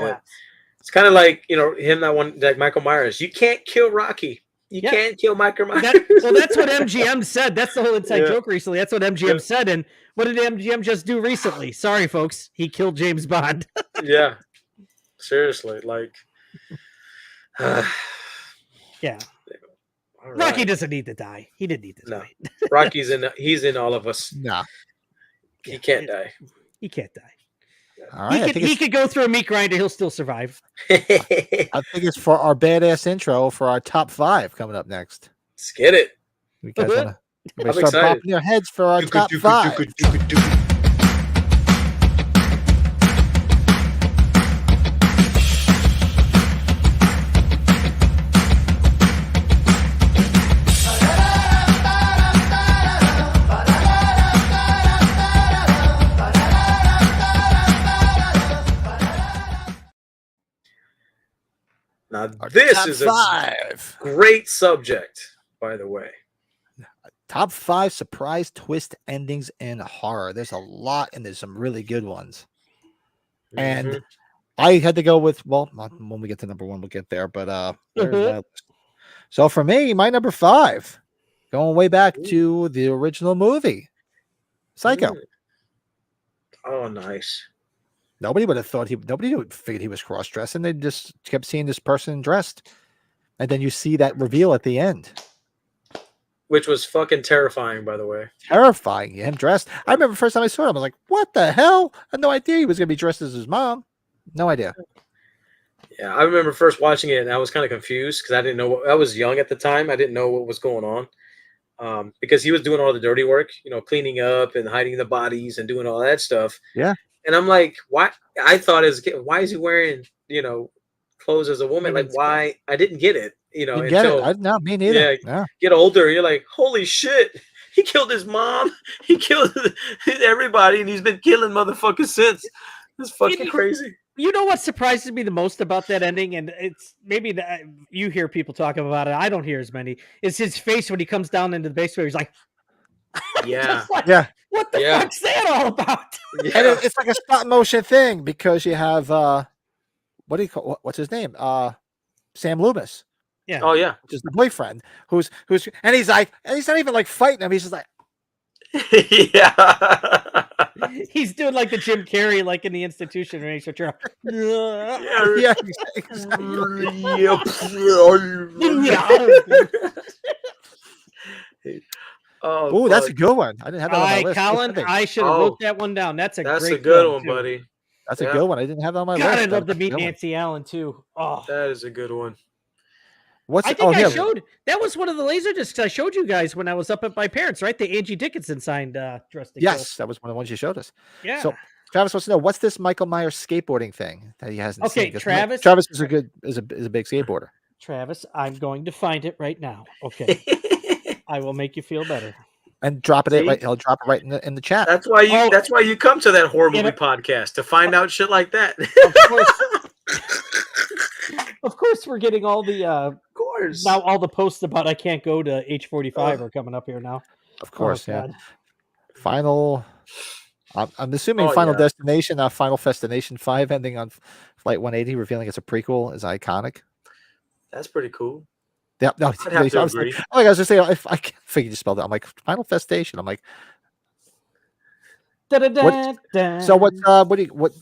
It's kind of like, you know, him that one, like Michael Myers. You can't kill Rocky. You can't kill Michael Myers. Well, that's what MGM said. That's the whole inside joke recently. That's what MGM said. And what did MGM just do recently? Sorry, folks. He killed James Bond. Yeah. Seriously. Like, yeah. Right. Rocky doesn't need to die. He didn't need to die. Rocky's he's in all of us. No. He can't die. He can't die. All right, he could go through a meat grinder. He'll still survive. I think it's for our badass intro for our top 5 coming up next. Let's get it. You guys want to start excited. popping your heads for our top 5. Now, this is a great subject, by the way. Top 5 surprise twist endings in horror. There's a lot, and there's some really good ones. And I had to go with, well, when we get to number 1, we'll get there. But so for me, my number 5, going way back to the original movie, Psycho. Oh, nice. Nobody would have thought nobody would figured he was cross-dressing. They just kept seeing this person dressed. And then you see that reveal at the end. Which was fucking terrifying, by the way. Terrifying. Him dressed. I remember the first time I saw him, I was like, what the hell? I had no idea he was going to be dressed as his mom. No idea. Yeah, I remember first watching it, and I was kind of confused because I didn't know I was young at the time. I didn't know what was going on. Because he was doing all the dirty work, you know, cleaning up and hiding the bodies and doing all that stuff. Yeah. And I'm like, why? I thought as a kid, why is he wearing, you know, clothes as a woman? Like, why? I didn't get it, you know. No, me neither. Yeah, no. Get older, you're like, holy shit, he killed his mom, he killed everybody, and he's been killing motherfuckers since. It's fucking crazy. You know what surprises me the most about that ending, and it's maybe that you hear people talking about it. I don't hear as many. Is his face when he comes down into the basement. He's like, yeah, like, what the fuck's that all about? Yeah. And it's like a stop motion thing because you have what do you call what's his name? Sam Loomis. Yeah. Oh yeah. Which is the boyfriend who's and he's like, and he's not even like fighting him. He's just like yeah. He's doing like the Jim Carrey, like in the Institution, right? So yeah. Oh, that's a good one. I didn't have that on my list. Colin, I should have wrote that one down. That's a good one, too. buddy. That's a good one. I didn't have that on my list. I'd love to meet Nancy Allen too. Oh, that is a good one. What's I think I showed that was one of the laser discs I showed you guys when I was up at my parents', right? The Angie Dickinson signed Dressed to Kill. Yes, that was one of the ones you showed us. Yeah. So Travis wants to know what's this Michael Myers skateboarding thing that he hasn't seen. Okay, Travis. Travis is a big skateboarder. Travis, I'm going to find it right now. Okay. I will make you feel better. And drop it right. He'll drop it right in the chat. That's why you. That's why you come to that horror movie podcast to find out shit like that. Of course, we're getting all the. Of course. Now all the posts about I can't go to H45 are coming up here now. Of course, yeah. Final. I'm assuming Final Destination, Final Festination 5 ending on Flight 180, revealing it's a prequel, is iconic. That's pretty cool. Yeah, no, I was like, I was just saying, I can't figure you spelled it. I'm like Final Festation. I'm like, so what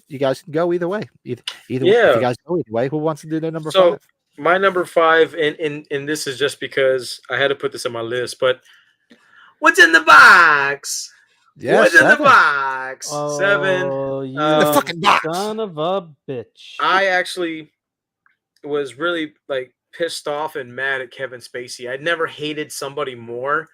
you guys can go either way. Either if you guys go either way. Who wants to do their number 5? My number 5, and this is just because I had to put this on my list, but what's in the box? Yeah, what's in the box? 7. The fucking box. Son of a bitch. I actually was really like pissed off and mad at Kevin Spacey. I'd never hated somebody more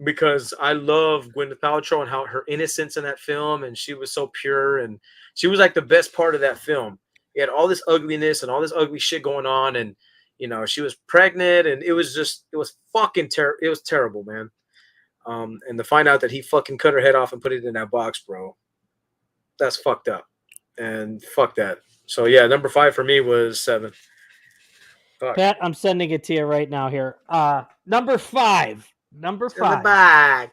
because I love Gwyneth Paltrow and how her innocence in that film, and she was so pure, and she was like the best part of that film. It had all this ugliness and all this ugly shit going on, and she was pregnant, and it was fucking terrible. It was terrible, man. And to find out that he fucking cut her head off and put it in that box, bro, that's fucked up. And fuck that. So yeah, number 5 for me was 7. Fuck. Pat, I'm sending it to you right now here. Number 5. In the bag.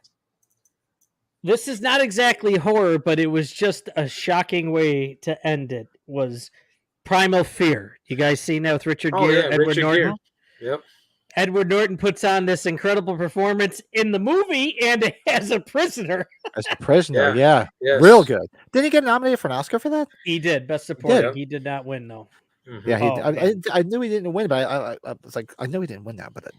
This is not exactly horror, but it was just a shocking way to end it. Was Primal Fear. You guys seen that with Richard Gere, Yeah, Edward Richard Norton? Gere. Yep. Edward Norton puts on this incredible performance in the movie and as a prisoner. As a prisoner, Yeah. yeah. Yes. Real good. Didn't he get nominated for an Oscar for that? He did, best supporting. did. He did not win though. Mhm. Yeah, he. Oh, I knew he didn't win, but I was like, I know he didn't win that. But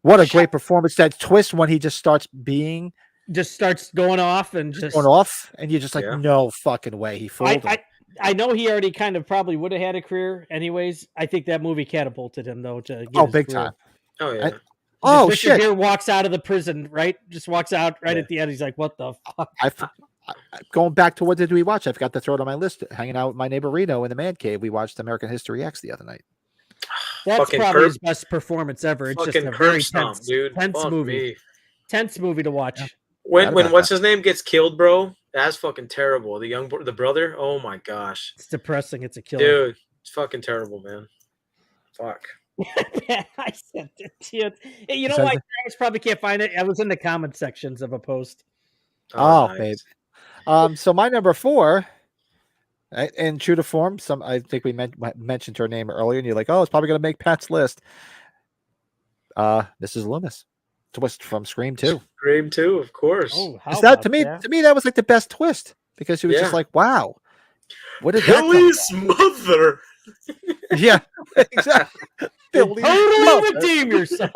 what a great performance! That twist when he just starts being Just starts going off and just going off, and you're just like, Yeah. no fucking way, he fooled him. I know he already kind of probably would have had a career anyways. I think that movie catapulted him though to get his Big career. time. Oh yeah. Oh Richard shit! Gere walks out of the prison, right? Just walks out right at the end. He's like, "What the fuck?" Going back to what did we watch? I forgot to throw it on my list. Hanging out with my neighbor Reno in the man cave, we watched American History X the other night. That's Fucking probably curb- his best performance ever. It's just Fucking a curb very stomp, tense, dude. tense Fuck movie. me. Tense movie to watch. Yeah. When Forgot about what's that. his name gets killed, bro? That's fucking terrible. The brother. Oh my gosh, It's depressing. It's a killer. dude, it's fucking terrible, man. Fuck. I sent it to you. Hey, you know Sent what? it? I probably can't find it. I was in the comment sections of a post. Oh, nice. babe. So my number 4, right, in true to form, I think we mentioned her name earlier, and you're like, oh, it's probably gonna make Pat's list. Mrs. Loomis, twist from Scream 2. Scream 2, of course. Oh, how Is that about to me? that? To me, that was like the best twist because she was just Yeah. like, wow, what did that? come Billy's mother. from? Yeah, exactly. Billy's Totally mother. redeem yourself.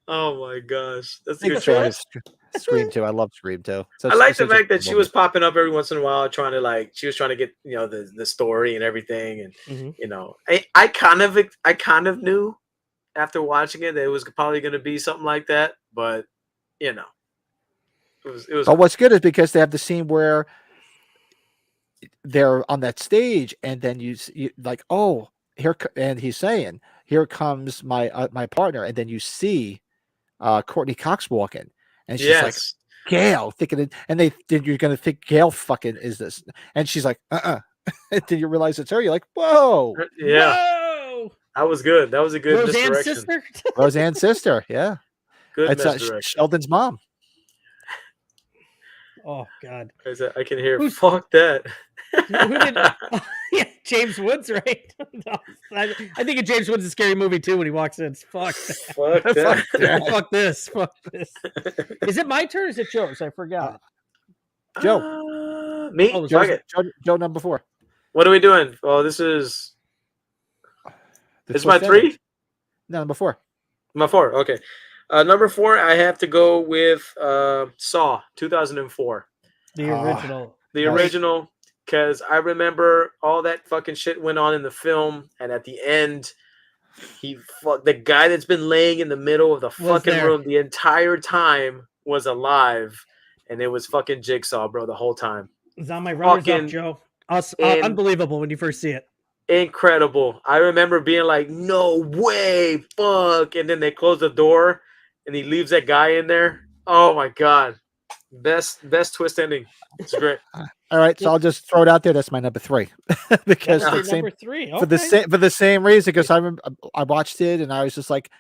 Oh my gosh, that's a Big good fan choice. of Scream 2. I love Scream 2. So I like the such a fact that good she movie. was popping up every once in a while, trying to get the story and everything, and Mhm. I kind of knew after watching it that it was probably going to be something like that, but it was. But what's good is because they have the scene where they're on that stage, and then you like, oh, and he's saying, "Here comes my partner," and then you see Courtney Cox walking, and she's like, Yes. Gail, thinking, and then you're gonna think Gail fucking is this, and she's like, and then you realize it's her. You're like, whoa, Yeah, Whoa! that was good. That was a good Roseanne's misdirection. sister. Roseanne's sister, yeah, Good it's misdirection. Sheldon's mom. Oh God. I can hear. Who's- Fuck that. Who did? Yeah, James Woods, right? No, I think of James Woods' a scary movie too when he walks in. It's fuck. Fuck that. Fuck this. Fuck this. Is it my turn or is it yours? I forgot. Joe. Me. Oh, Fuck it. Joe number 4. What are we doing? Oh, this is my 3. No, number 4. My 4. Okay. Number 4, I have to go with Saw 2004. The original. The Nice. original, because I remember all that fucking shit went on in the film, and at the end, the guy that's been laying in the middle of the fucking there. room the entire time was alive, and it was fucking Jigsaw, bro, the whole time. It's on my runners up, Fucking Joe. in- Unbelievable when you first see it. Incredible. I remember being like, no way, fuck. And then they close the door and he leaves that guy in there. Oh my God. Best twist ending. It's great. All right, so I'll just throw it out there. That's my number 3 because That's for your the same number 3. for the same reason. Because I remember I watched it and I was just like,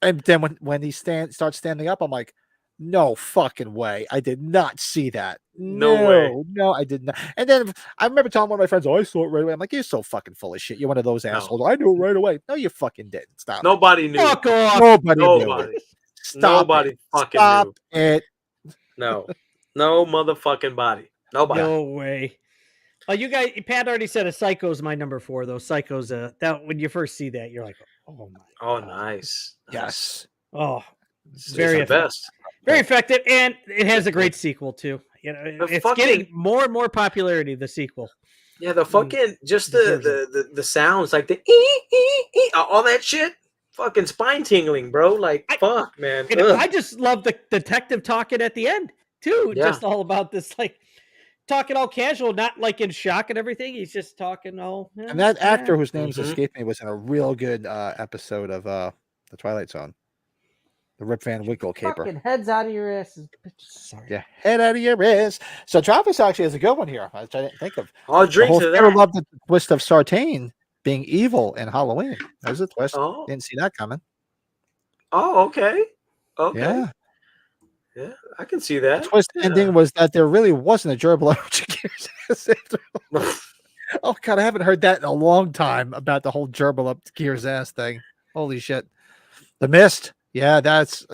and then when he starts standing up, I'm like, no fucking way! I did not see that. No way. No, I did not. And then I remember telling one of my friends, "Oh, I saw it right away." I'm like, "You're so fucking full of shit. You're one of those assholes." I knew it right away. No, you fucking didn't. Stop. Nobody knew. Fuck off. Nobody knew. Nobody. Stop. Nobody it. fucking Stop knew. it. No. No motherfucking body. Nobody. No way. Oh, you guys, Pat already said a Psycho's my number 4, though. Psycho's that when you first see that, you're like, oh my. Oh, nice. Yes. Oh, It's very the effective. best. Very effective, and it has a great sequel too. You know, it's fucking- getting more and more popularity. The sequel. Yeah, the fucking just Deserves the sounds like the all that shit. fucking spine tingling, bro. Like, fuck, man. And I just love the detective talking at the end too. Yeah. Just all about this, like talking all casual, not like in shock and everything. He's just talking all. And that actor whose name's escaped me was in a real good episode of the Twilight Zone. The Rip Van Winkle caper. Fucking heads out of your asses. Sorry. Yeah, head out of your ass. So Travis actually has a good one here, which I didn't think of. I'll drink to I that. love the twist of Sartain being evil in Halloween. That was a twist. Oh. Didn't see that coming. Oh, okay. Okay. Yeah. Yeah, I can see that. The twist ending was that there really wasn't a gerbil. Oh God, I haven't heard that in a long time about the whole gerbil up Gear's ass thing. Holy shit. The Mist. Yeah, that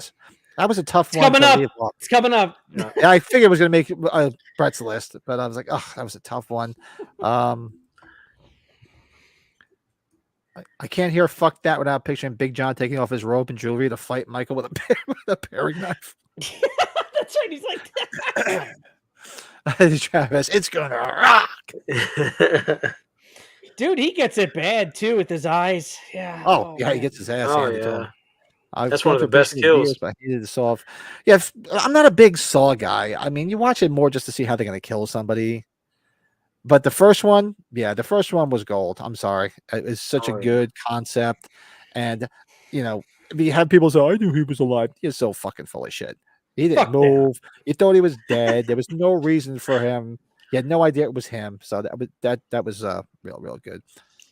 was a tough one. Coming up. It's coming up. Yeah, I figured it was going to make Brett's list, but I was like, oh, that was a tough one. I can't hear "fuck that" without picturing Big John taking off his robe and jewelry to fight Michael with a paring knife. That's right. He's like Travis, it's gonna rock. Dude, he gets it bad too with his eyes. Yeah. Oh yeah, he gets his ass handed to him. That's one of the best kills. But I hated the Saw. Yeah, I'm not a big Saw guy. I mean, you watch it more just to see how they're going to kill somebody. But the first one was gold. I'm sorry. It's such a good concept. And, you have people say, I knew he was alive. You're so fucking full of shit. He didn't move. You thought he was dead. There was no reason for him. You had no idea it was him. So that was real good.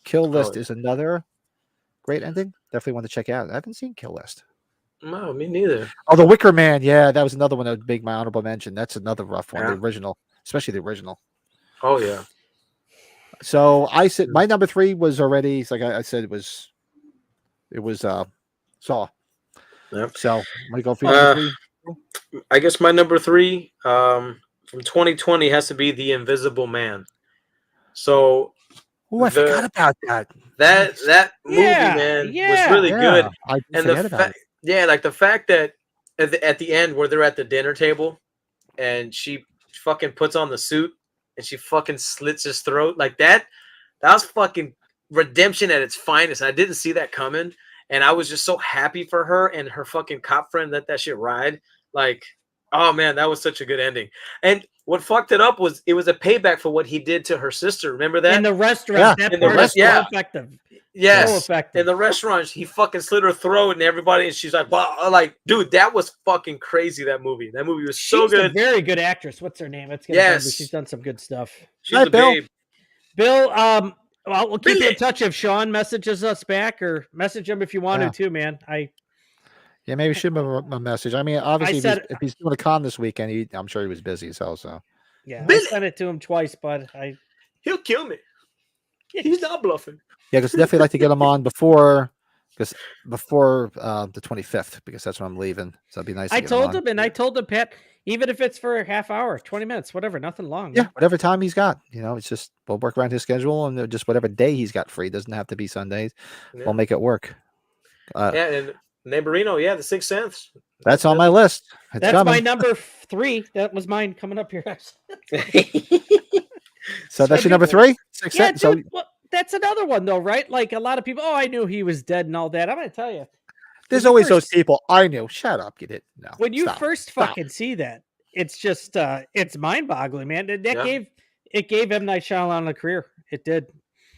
Kill List is another great ending. Definitely want to check out. I haven't seen Kill List. No, me neither. Oh, The Wicker Man. Yeah, that was another one that would make my honorable mention. That's another rough one. Yeah. The original, especially the original. Oh yeah. So I said my number 3 was already, like I said, it was Saw. Yep. So I'm gonna go for number 3. I guess my number 3 from 2020 has to be The Invisible Man. So Oh, I forgot about that. That movie, man, was really good. I and forget about it. like the fact that at the end where they're at the dinner table and she fucking puts on the suit and she fucking slits his throat like that was fucking redemption at its finest. I didn't see that coming, and I was just so happy for her and her fucking cop friend that shit ride. Like, oh man, that was such a good ending. And what fucked it up was it was a payback for what he did to her sister. Remember that? In the restaurant. Yeah. That In the part is so effective. Yes. So effective. In the restaurant, he fucking slit her throat and everybody, and she's like, wow, like, dude, that was fucking crazy, that movie. That movie was so She's good. a very good actress. What's her name? She's done some good stuff. She's a Bill. babe. Bill, well, we'll keep Billy. in touch if Sean messages us back, or message him if you want to too, man. Yeah, maybe shoot him a message. I mean, obviously, if he's doing a con this weekend, I'm sure he was busy. So yeah, Billy. I sent it to him twice, but He'll kill me. He's not bluffing. yeah, because definitely like to get him on before the 25th, because that's when I'm leaving. So it'd be nice. I told him, Pat, even if it's for a half hour, 20 minutes, whatever, nothing long. Yeah, whatever time he's got. It's just we'll work around his schedule, and just whatever day he's got free. Doesn't have to be Sundays. Yeah. We'll make it work. And Neighborino, The Sixth Sense. That's on my list. That's coming. my number 3. That was mine coming up here. So that's your number 3? Sixth Yeah, Sense. So dude, well, that's another one though, right? Like a lot of people, I knew he was dead and all that. I'm gonna tell you, there's always those people. I knew. Shut up, you did. No. when you stop, first stop. fucking see that, it's just it's mind-boggling, man. That Yeah. gave M. Night Shyamalan a career. It did.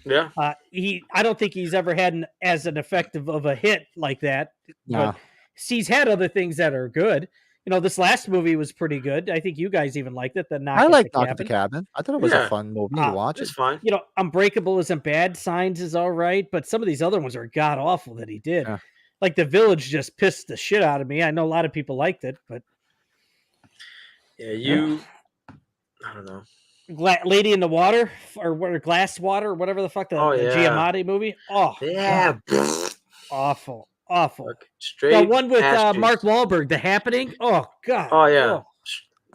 Yeah. I don't think he's ever had as an effective of a hit like that. No. But he's had other things that are good. This last movie was pretty good. I think you guys even liked it. I like Knock at the Cabin. I thought it was a fun movie to watch. It's fine. Unbreakable isn't bad. Signs is all right, but some of these other ones are god awful that he did. Yeah. Like The Village just pissed the shit out of me. I know a lot of people liked it, but I don't know. Lady in the Water or Glass Water or whatever the fuck the Giamatti movie. Oh yeah, God. Awful. Straight. The one with ass Mark juice. Wahlberg, The Happening. Oh God. Oh yeah.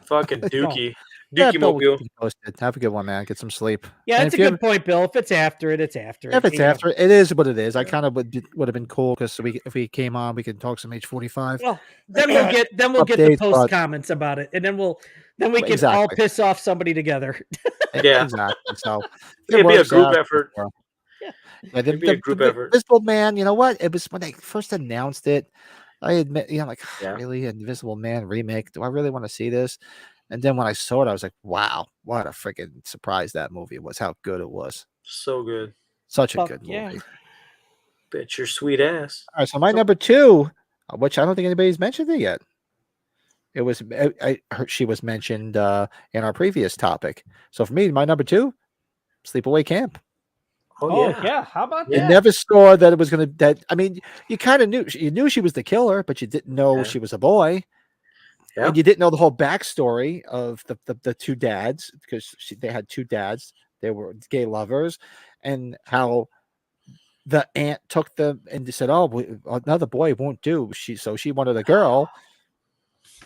Fucking Dookie. Yeah, Dookie Bill, Mobile. keep posted. Have a good one, man. Get some sleep. Yeah, And it's a if you good point, Bill. If it's after it, it's after it. If it's after it is what it is. I kind of would have been cool because if we came on, we could talk some H45. Well, then we'll get the Updates, post but- comments about it, and then we can Exactly. all piss off somebody together. Yeah. Exactly. So It'd be a works group out. effort. Yeah, Maybe a group effort. Invisible Man. You know what? It was when they first announced it. I admit, like, Yeah. really, Invisible Man remake? Do I really want to see this? And then when I saw it, I was like, wow, what a freaking surprise that movie was! How good it was! So good. Such a Fuck good movie. yeah. Bet your sweet ass. All right, so my number 2, which I don't think anybody's mentioned it yet. It was I heard she was mentioned in our previous topic. So for me, my number 2, Sleepaway Camp. Oh yeah. How about You that? never saw that it was going to. That I mean, you kind of knew she was the killer, but you didn't know Yeah. she was a boy. Yeah. And you didn't know the whole backstory of the two dads, because they had two dads. They were gay lovers, and how the aunt took them and said, "Oh, another boy won't do." She wanted a girl.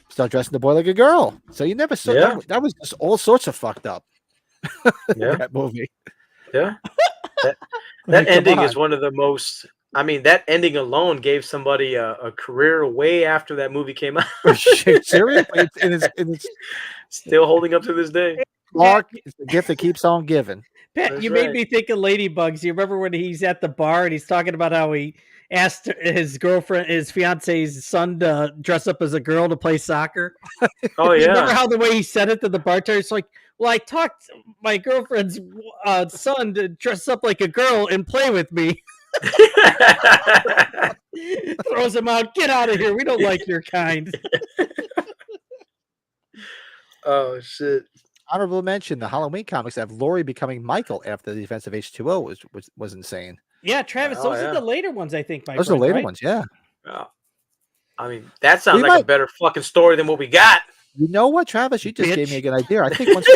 Start dressing the boy like a girl. So you never saw Yeah. that was just all sorts of fucked up. Yeah. That movie. Yeah. That Like, come ending on. is one of the most. I mean, that ending alone gave somebody a career way after that movie came out. Seriously, it's Still holding up to this day. Clark. It's the gift that keeps on giving. Pat, That's you made right. me think of Ladybugs. You remember when he's at the bar and he's talking about how he asked his girlfriend, his fiance's son, to dress up as a girl to play soccer? Oh You remember yeah. how the way he said it to the bartender? It's like, well, I talked my girlfriend's son to dress up like a girl and play with me. Throws him out. Get out of here. We don't like your kind. Oh shit. Honorable mention: the Halloween comics have Laurie becoming Michael after the events of H2O was insane. Yeah, Travis, Oh, those yeah. are the later ones, I think. Those are the later ones, yeah. Oh. I mean, that sounds We like a might- better fucking story than what we got. You know what, Travis? You just gave me a Bitch. good idea. I think once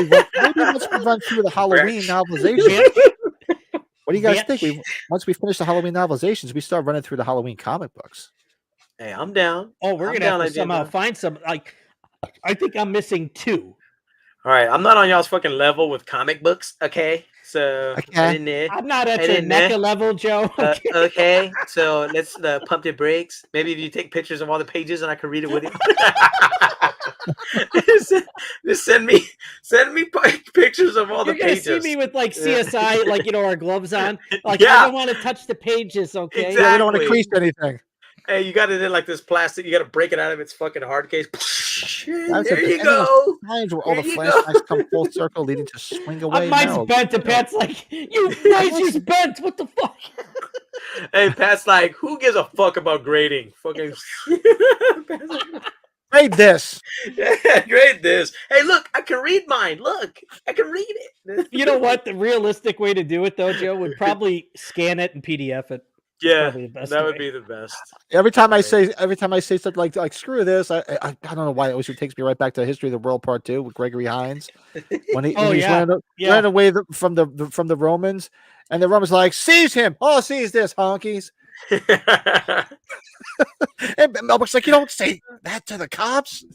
we run through the Halloween novelization. What do you guys think? Once we finish the Halloween novelizations, we start running through the Halloween comic books. Hey, I'm down. Oh, we're I'm gonna down, have to idea, somehow man. find some. Like, I think I'm missing 2. All right, I'm not on y'all's fucking level with comic books. Okay, so Okay. I didn't know. I'm not at I your didn't know. NECA level, Joe. Okay, so let's pump the brakes. Maybe if you take pictures of all the pages and I can read it with you. just send me pictures of all You're the gonna pages. see me with like CSI, like our gloves on. Like Yeah. I don't want to touch the pages, okay? Exactly. Yeah, we don't want to crease anything. Hey, you got it in like this plastic. You got to break it out of its fucking hard case. That's There the you thing. go. Times where all the There you flashbacks come full circle, leading to swing away. Mine's No. bent, and Pat's like, mine's just bent. What the fuck? Hey, Pat's like, who gives a fuck about grading? Fucking. Pat's like, Grade this. yeah, grade this. Hey, look, I can read mine. Look, I can read it. You know what? The realistic way to do it, though, Joe, would probably scan it and PDF it. Yeah, probably the best that would way. be the best. Every time I Right. say something like screw this, I don't know why it always takes me right back to History of the World Part 2 with Gregory Hines when he's ran away from the Romans, and the Romans like seize him. Oh, seize this honkies. And Mel Brooks like, you don't say that to the cops.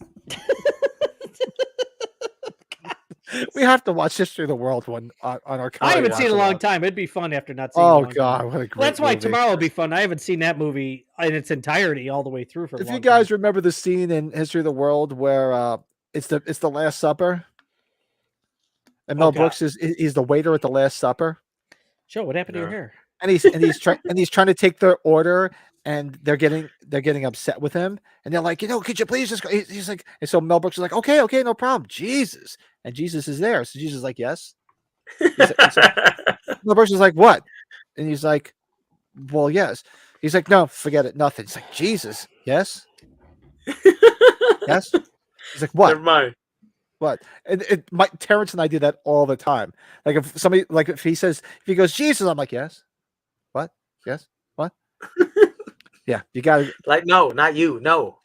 We have to watch History of the World one on our. I haven't seen it in a long watch. time. It'd be fun after not seeing it. Oh in a long God, time. what a great Well, that's why movie. tomorrow will be fun. I haven't seen that movie in its entirety all the way through for a If long you guys time. remember the scene in History of the World where it's the Last Supper, and Mel Oh, God. Brooks is the waiter at the Last Supper, Joe, what happened to your No. hair? and he's trying to take their order, and they're getting upset with him, and they're like, could you please just go? He's like, and so Mel Brooks is like, okay, no problem, Jesus, and Jesus is there, so Jesus is like, yes. Mel Brooks is like, what? And he's like, well, yes. He's like, no, forget it, nothing. It's like, Jesus, yes, yes. He's like, what? Never mind. What? And Terrence and I do that all the time. Like if somebody, like if he goes, Jesus, I'm like, yes. What? Yes. What? Yeah, you got to. Like, no, not you. No.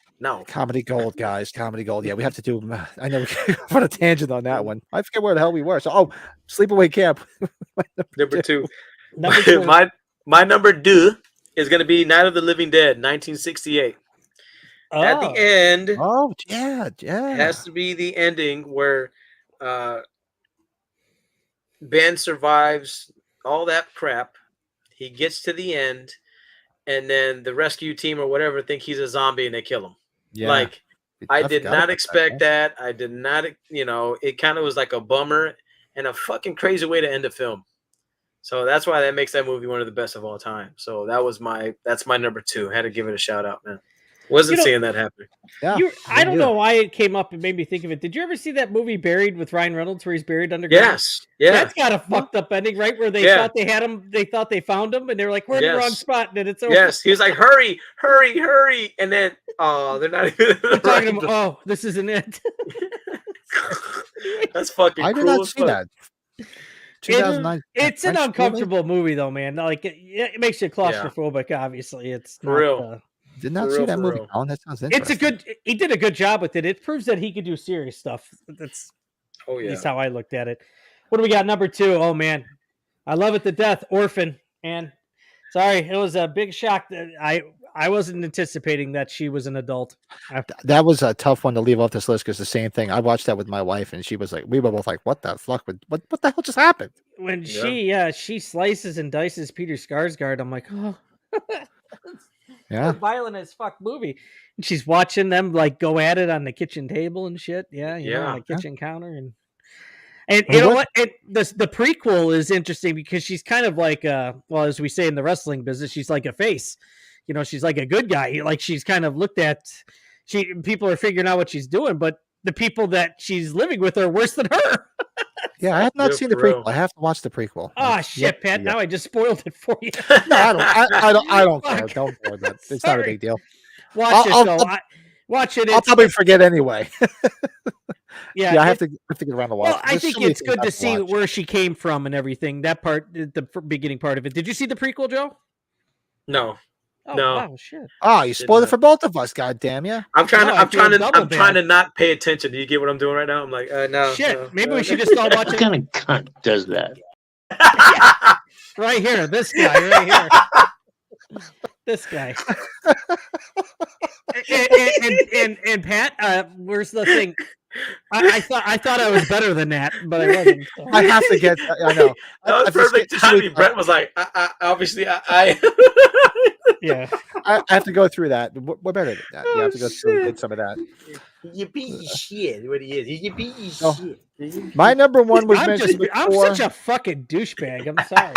Comedy gold, guys. Comedy gold. Yeah, we have to do. I know we put a tangent on that one. I forget where the hell we were. So, Sleepaway Camp. Number 2. Number 2. my number 2 is going to be Night of the Living Dead, 1968. At the end, Oh, yeah. it has to be the ending where Ben survives all that crap. He gets to the end, and then the rescue team or whatever think he's a zombie and they kill him. Yeah. Like, I did forgot not about expect that. I did not, it kind of was like a bummer and a fucking crazy way to end a film. So that's why that makes that movie one of the best of all time. So that's my number 2. Had to give it a shout out, man. Wasn't seeing that happening. Yeah, I don't know why it came up and made me think of it. Did you ever see that movie Buried with Ryan Reynolds where he's buried underground? Yes. Yeah. That's got a fucked up ending, right? Where they thought they had him, they thought they found him, and they're like, we're in the wrong spot, and it's over. Yes, he was like, hurry, hurry, hurry. And then they're not even this isn't it. That's fucking cool. I did not see that. 2009. It's an uncomfortable movie though, man. Like it makes you claustrophobic, obviously. It's for real. Did not see that movie. Oh, that sounds interesting. He did a good job with it. It proves that he could do serious stuff. That's at least how I looked at it. What do we got? Number 2. Oh man. I love it to death. Orphan. And sorry, it was a big shock that I wasn't anticipating that she was an adult. That was a tough one to leave off this list because the same thing. I watched that with my wife, and she was like, we were both like, what the fuck? What the hell just happened? When she slices and dices Peter Skarsgård, I'm like, oh. Yeah, violent as fuck movie. And she's watching them like go at it on the kitchen table and shit. Yeah, on the kitchen counter and you know what? The prequel is interesting because she's kind of like as we say in the wrestling business, she's like a face. You know, she's like a good guy. Like she's kind of looked at. People are figuring out what she's doing, but the people that she's living with are worse than her. Yeah, I have not seen the prequel. I have to watch the prequel. Oh shit, Pat! Now I just spoiled it for you. No, I don't care. Don't worry about it. It's not a big deal. Watch it though. Watch it. I'll probably forget anyway. Yeah, I have to get around the watch. Well, I think it's good to see where she came from and everything. That part, the beginning part of it. Did you see the prequel, Joe? No. Oh, no. Wow, shit. Oh, you spoiled it for both of us. God damn you! I'm trying to not pay attention. Do you get what I'm doing right now? I'm like, no. Shit. No, Maybe we should just all watch it. What kind of cunt does that? Right here, this guy right here. This guy. and Pat, where's the thing? I thought I was better than that, but I wasn't. So. I have to get. I know. That was perfect timing. Brett was like, obviously, yeah. I have to go through that. We're better than that. You have to go through and get some of that. You piece of shit. What he is? You piece of shit. My number 1 was mentioned before. I'm such a fucking douchebag. I'm sorry.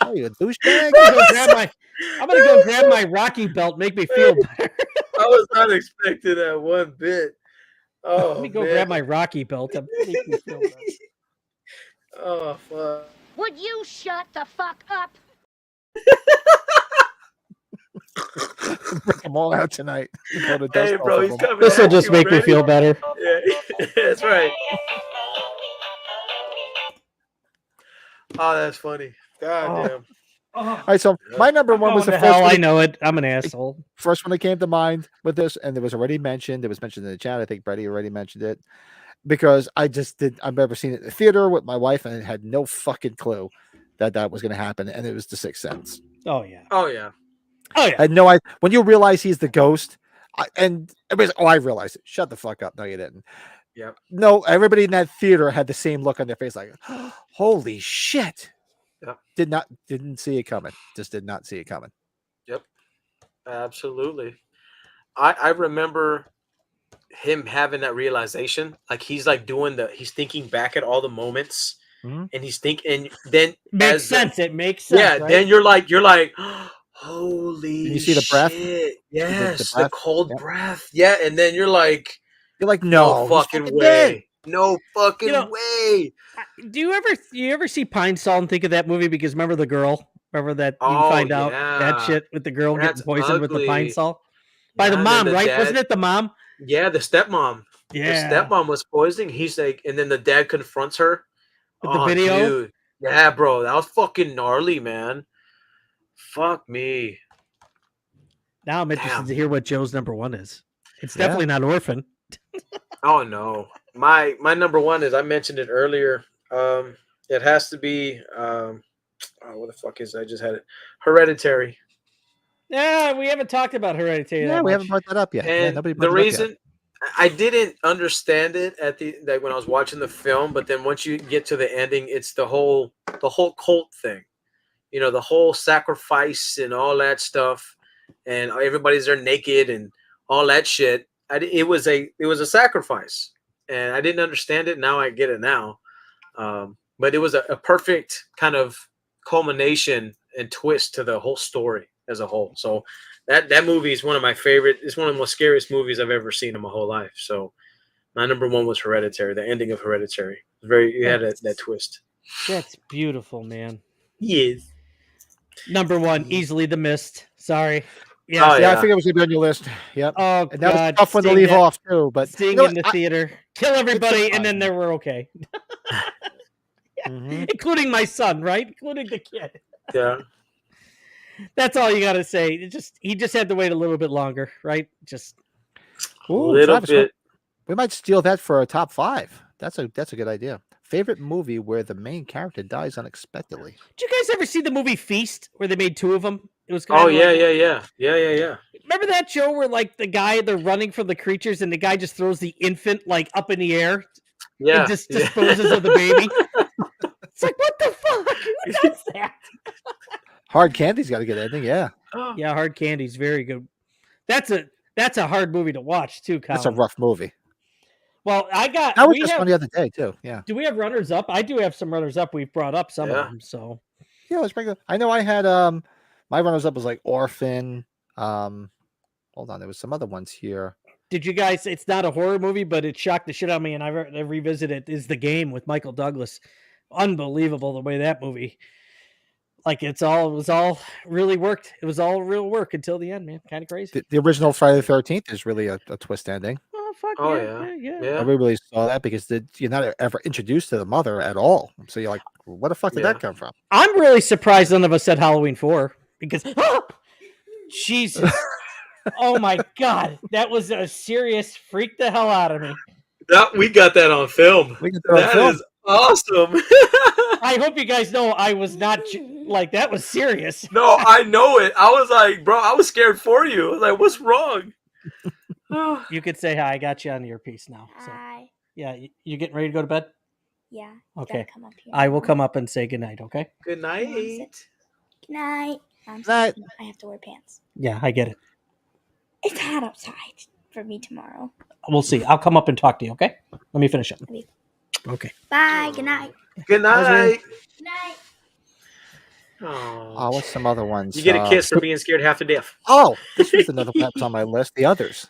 Oh, you a douchebag? I'm gonna go grab my Rocky belt. Make me feel better. I was not expecting that one bit. Oh, let me go grab my Rocky belt. Make me feel better. Oh fuck! Would you shut the fuck up? Bring them all out tonight. Hey, bro, he's coming. This will just make me feel better. Yeah, that's right. Oh, that's funny. God damn. All right, so my number 1 was the first one. I know it. I'm an asshole. First one that came to mind with this, and it was already mentioned. It was mentioned in the chat. I think Brady already mentioned it because I've never seen it in the theater with my wife, and had no fucking clue that was going to happen. And it was The Sixth Sense. Oh yeah. Oh yeah. Oh yeah. I had no idea. When you realize he's the ghost, and everybody's like, I realized it. Shut the fuck up. No, you didn't. Yep. No, everybody in that theater had the same look on their face, like, holy shit. Yep. Didn't see it coming. Just did not see it coming. Yep. Absolutely. I remember him having that realization. Like he's like he's thinking back at all the moments. Mm-hmm. And he's thinking, and then makes sense. It makes sense. Yeah. Right? Then you're like, holy you see the breath? Yes. The cold breath. Yeah. And then you're like, no fucking way. No fucking way. Do you ever see Pine Sol and think of that movie? Because remember the girl? Remember that you find out that shit with the girl getting poisoned with the Pine Sol? By the mom, right? Dad, wasn't it the mom? Yeah, the stepmom. Yeah. The stepmom was poisoning. He's like, and then the dad confronts her. With the video? Dude. Yeah, bro. That was fucking gnarly, man. Fuck me. Now I'm interested to hear what Joe's number 1 is. It's definitely not Orphan. Oh no. My number 1 is, I mentioned it earlier. It has to be what the fuck is it? I just had it. Hereditary. Yeah, we haven't talked about Hereditary. Yeah, we haven't brought that up yet. And the reason I didn't understand it when I was watching the film, but then once you get to the ending, it's the whole cult thing. You know, the whole sacrifice and all that stuff, and everybody's there naked and all that shit. It was a sacrifice, and I didn't understand it. Now I get it now. but it was a perfect kind of culmination and twist to the whole story as a whole. So that movie is one of my favorite. It's one of the most scariest movies I've ever seen in my whole life. So my number one was Hereditary. The ending of Hereditary, it had that twist. That's beautiful, man. Yes. Number one, easily The Mist. Sorry. Yeah. Oh, Yeah, I figured it was gonna be on your list. Yep. Oh, And that was God. a tough one to leave off too. But Sting you know in the theater, kill everybody, and then they were okay. Mhm. Including my son, right? Including the kid. Yeah. That's all you got to say. He just had to wait a little bit longer, right? Just a little Travis, bit. we might steal that for a top 5. That's a good idea. Favorite movie where the main character dies unexpectedly. Did you guys ever see the movie Feast, where they made 2 of them? It was Oh kind of yeah. Remember that show where like they're running from the creatures, and the guy just throws the infant like up in the air, Yeah. and just disposes of the baby. It's like, what the fuck? Who does that? Hard Candy's got a good ending. Yeah, Yeah, Hard Candy's very good. That's a hard movie to watch too, Colin. that's a rough movie. Well, That was just one the other day too. Yeah. Do we have runners up? I do have some runners up. We've brought up some of Yeah. them. So Yeah, let's bring it. I know I had my runners up was like Orphan. Hold on, there was some other ones here. did you guys? It's not a horror movie, but it shocked the shit out of me, and I revisited it. Is The Game with Michael Douglas? Unbelievable the way that movie. Like it was all really worked. It was all real work until the end, man. Kind of crazy. The original Friday the 13th is really a twist ending. Oh fuck Oh, yeah. Nobody really saw that because you're not ever introduced to the mother at all. So you're like, where the fuck did that come from? I'm really surprised none of us said Halloween 4 because Jesus. Oh my God, that was a serious freak the hell out of me. We got that on film. That is awesome. I hope you guys know I was not like that was serious. No, I know it. I was like, bro, I was scared for you. I was like, what's wrong? You could say hi. I got you on your piece now. So. Hi. Yeah, you getting ready to go to bed? Yeah. Okay. Come up here I will now. come up and say goodnight, okay? Good night. Good night. I'm Night. sorry, I have to wear pants. Yeah, I get it. It's hot outside for me tomorrow. We'll see. I'll come up and talk to you, okay? Let me finish up. Okay. Bye. Good night. Good night. Good night. Oh, what's some other ones? You get a kiss for being scared half to death. Oh, this was another one that was on my list. The Others.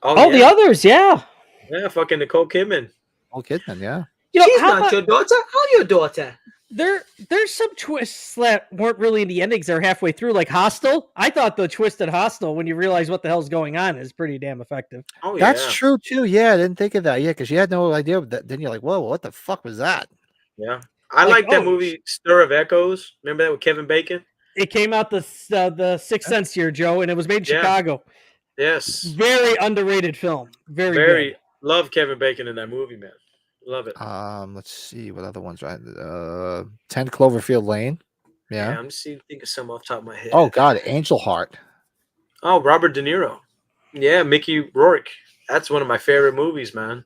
Oh, The Others, yeah. Yeah, fucking Nicole Kidman. Nicole Kidman, yeah. You know, She's not your daughter. I'm your daughter. There's some twists that weren't really in the endings. They're halfway through, like Hostel. I thought the twist at Hostel, when you realize what the hell's going on, is pretty damn effective. Oh yeah, That's true too. Yeah, I didn't think of that. Yeah, because you had no idea. Then you're like, whoa, what the fuck was that? Yeah, I like that movie, Stir of Echoes. Remember that with Kevin Bacon? It came out the Sixth Sense year, Joe, and it was made in Chicago. Yes, very underrated film. Very good. Love Kevin Bacon in that movie, man. Love it. Let's see what other ones. 10 Cloverfield Lane. Yeah. I'm just thinking of some off the top of my head. Oh God, Angel Heart. Oh, Robert De Niro. Yeah, Mickey Rourke. That's one of my favorite movies, man.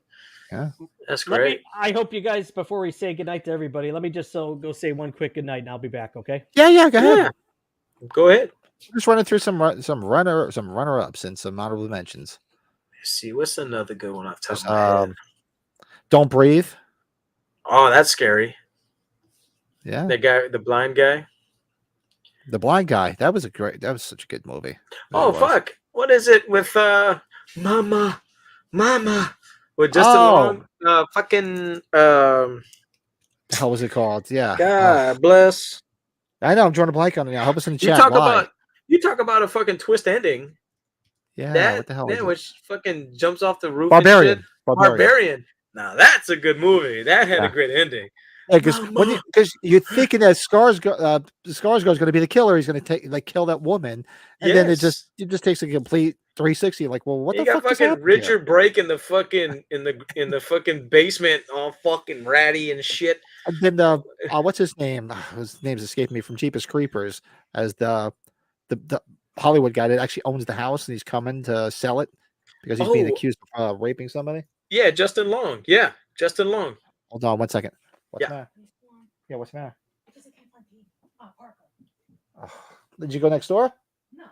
Yeah, that's great. I hope you guys, before we say goodnight to everybody, let me just go say one quick goodnight, and I'll be back. Okay? Yeah. Go ahead. Yeah. Go ahead. Just running through some runner ups and some honorable mentions. Let's see, what's another good one off the top of my head? Don't Breathe. Oh, that's scary. Yeah. That guy, the blind guy. The Blind Guy. That was such a good movie. Oh fuck! What is it with Mama with Justin Long? Fucking the hell was it called? Yeah. God bless. I know. I'm drawing a blank on it now. Help us in the chat. You talk about a fucking twist ending. Yeah. What the hell? That which fucking jumps off the roof. Barbarian. And shit. Barbarian. Now that's a good movie. That had a great ending. Because you're thinking that Skarsgård is going to be the killer. He's going to kill that woman, and then it just takes a complete 360. Like, well, what the fuck? You got fucking Richard Brake in the fucking in the fucking basement, all fucking ratty and shit. And then what's his name? His name's escaping me from Jeepers Creepers as the Hollywood guy that actually owns the house, and he's coming to sell it because he's being accused of raping somebody. Yeah, Justin Long. Yeah, Justin Long. Hold on 1 second. What's the matter? Yeah, what's the matter? Oh, did you go next door? No,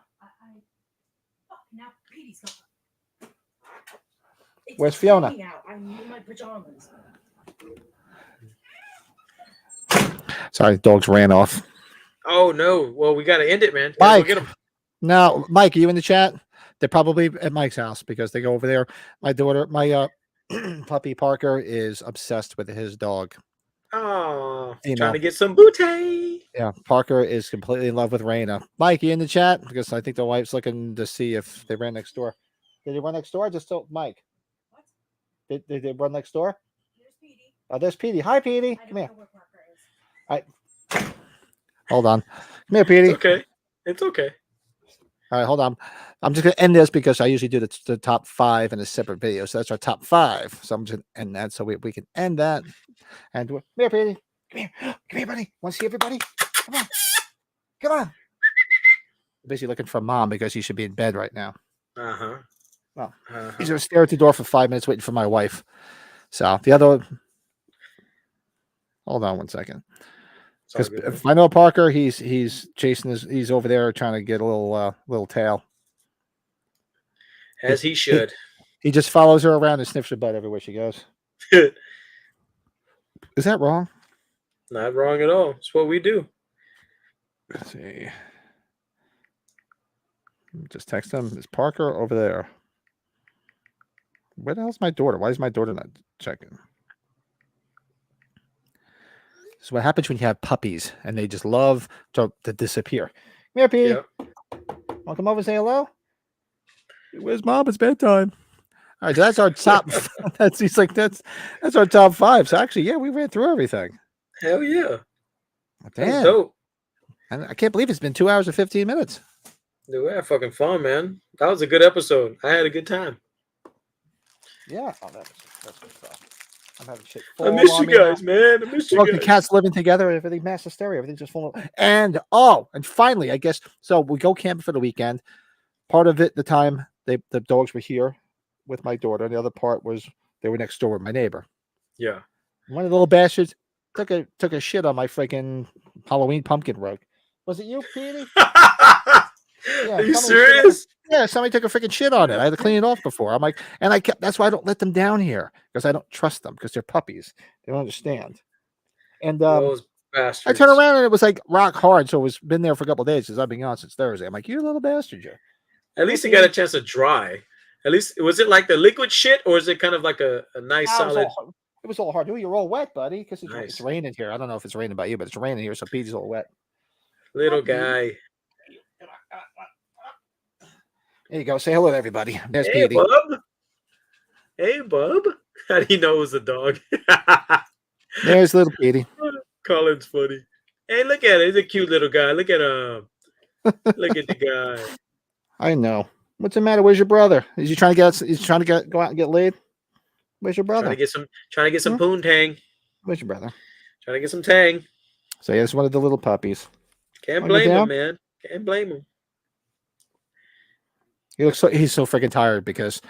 now Petey's gone. Where's Fiona? I'm in my pajamas. Sorry, dogs ran off. Oh no! Well, we got to end it, man. Gotta Mike, go get them. now, Mike, are you in the chat? They're probably at Mike's house because they go over there. My daughter, my puppy Parker, is obsessed with his dog. Oh, You trying know. to get some booty. Yeah, Parker is completely in love with Raina. Mike, you in the chat? Because I think the wife's looking to see if they ran next door. Did they run next door? Just told Mike. What? Did they run next door? There's Petey. Oh, there's Petey. Hi, Petey. I Come don't here. know where Parker is. All right. Hold on. Come here, Petey. It's okay. It's okay. All right, hold on. I'm just going to end this because I usually do the top 5 in a separate video. So that's our top 5. So I'm just going to end that so we can end that. And come here, Petey. Come here. Come here, buddy. Want to see everybody? Come on. Come on. Busy looking for mom because he should be in bed right now. Uh-huh. Well, Uh-huh. he's going to stare at the door for 5 minutes waiting for my wife. So the other... Hold on one second. It's all Because good, man. if I know Parker, he's chasing he's over there trying to get a little tail. As he should. He just follows her around and sniffs her butt everywhere she goes. Is that wrong? Not wrong at all. It's what we do. Let's see. Just text him. Is Parker over there? Where the hell's my daughter? Why is my daughter not checking? This is what happens when you have puppies and they just love to disappear. Come here, Pete. Yep. Want to come over and say hello? Where's mom? It's bedtime. All right, so that's our top. That's our top 5. So actually, yeah, we ran through everything. Hell yeah. That's Damn. dope. And I can't believe it's been 2 hours and 15 minutes. Dude, we had fucking fun, man. That was a good episode. I had a good time. Yeah. Oh, that's good stuff. I'm having shit. I miss you on me now. guys, man. I miss you Look, the guys. cats living together, everything mass hysteria, everything's just full of and finally, I guess so we go camping for the weekend. Part of it, the time the dogs were here with my daughter, and the other part was they were next door with my neighbor. Yeah. One of the little bastards took a shit on my freaking Halloween pumpkin rug. Was it you, Petey? Are you serious? Yeah, somebody took a freaking shit on it. I had to clean it off before. I'm like, and that's why I don't let them down here because I don't trust them because they're puppies. They don't understand. And Those I bastards. turned around and it was like rock hard. So it was been there for a couple of days since I've been gone since Thursday. I'm like, you little bastard, you. At least it got a chance to dry. At least was it like the liquid shit, or is it kind of like a nice solid? It was all hard. Ooh, you're all wet, buddy, because it's Nice. raining here. I don't know if it's raining by you, but it's raining here, so Pete's all wet. Little guy. There you go. Say hello to everybody. There's Hey, Petey. bub. Hey, bub. How do you know it was a dog? There's little Petey. Colin's funny. Hey, look at it. He's a cute little guy. Look at him. Look at the guy. I know. What's the matter? Where's your brother? Is he trying to get? He's trying to go out and get laid. Where's your brother? Trying to get some poontang. Where's your brother? Trying to get some tang. So yeah, it's one of the little puppies. Can't Wanna get blame him, down? man. Can't blame him. He's so freaking tired because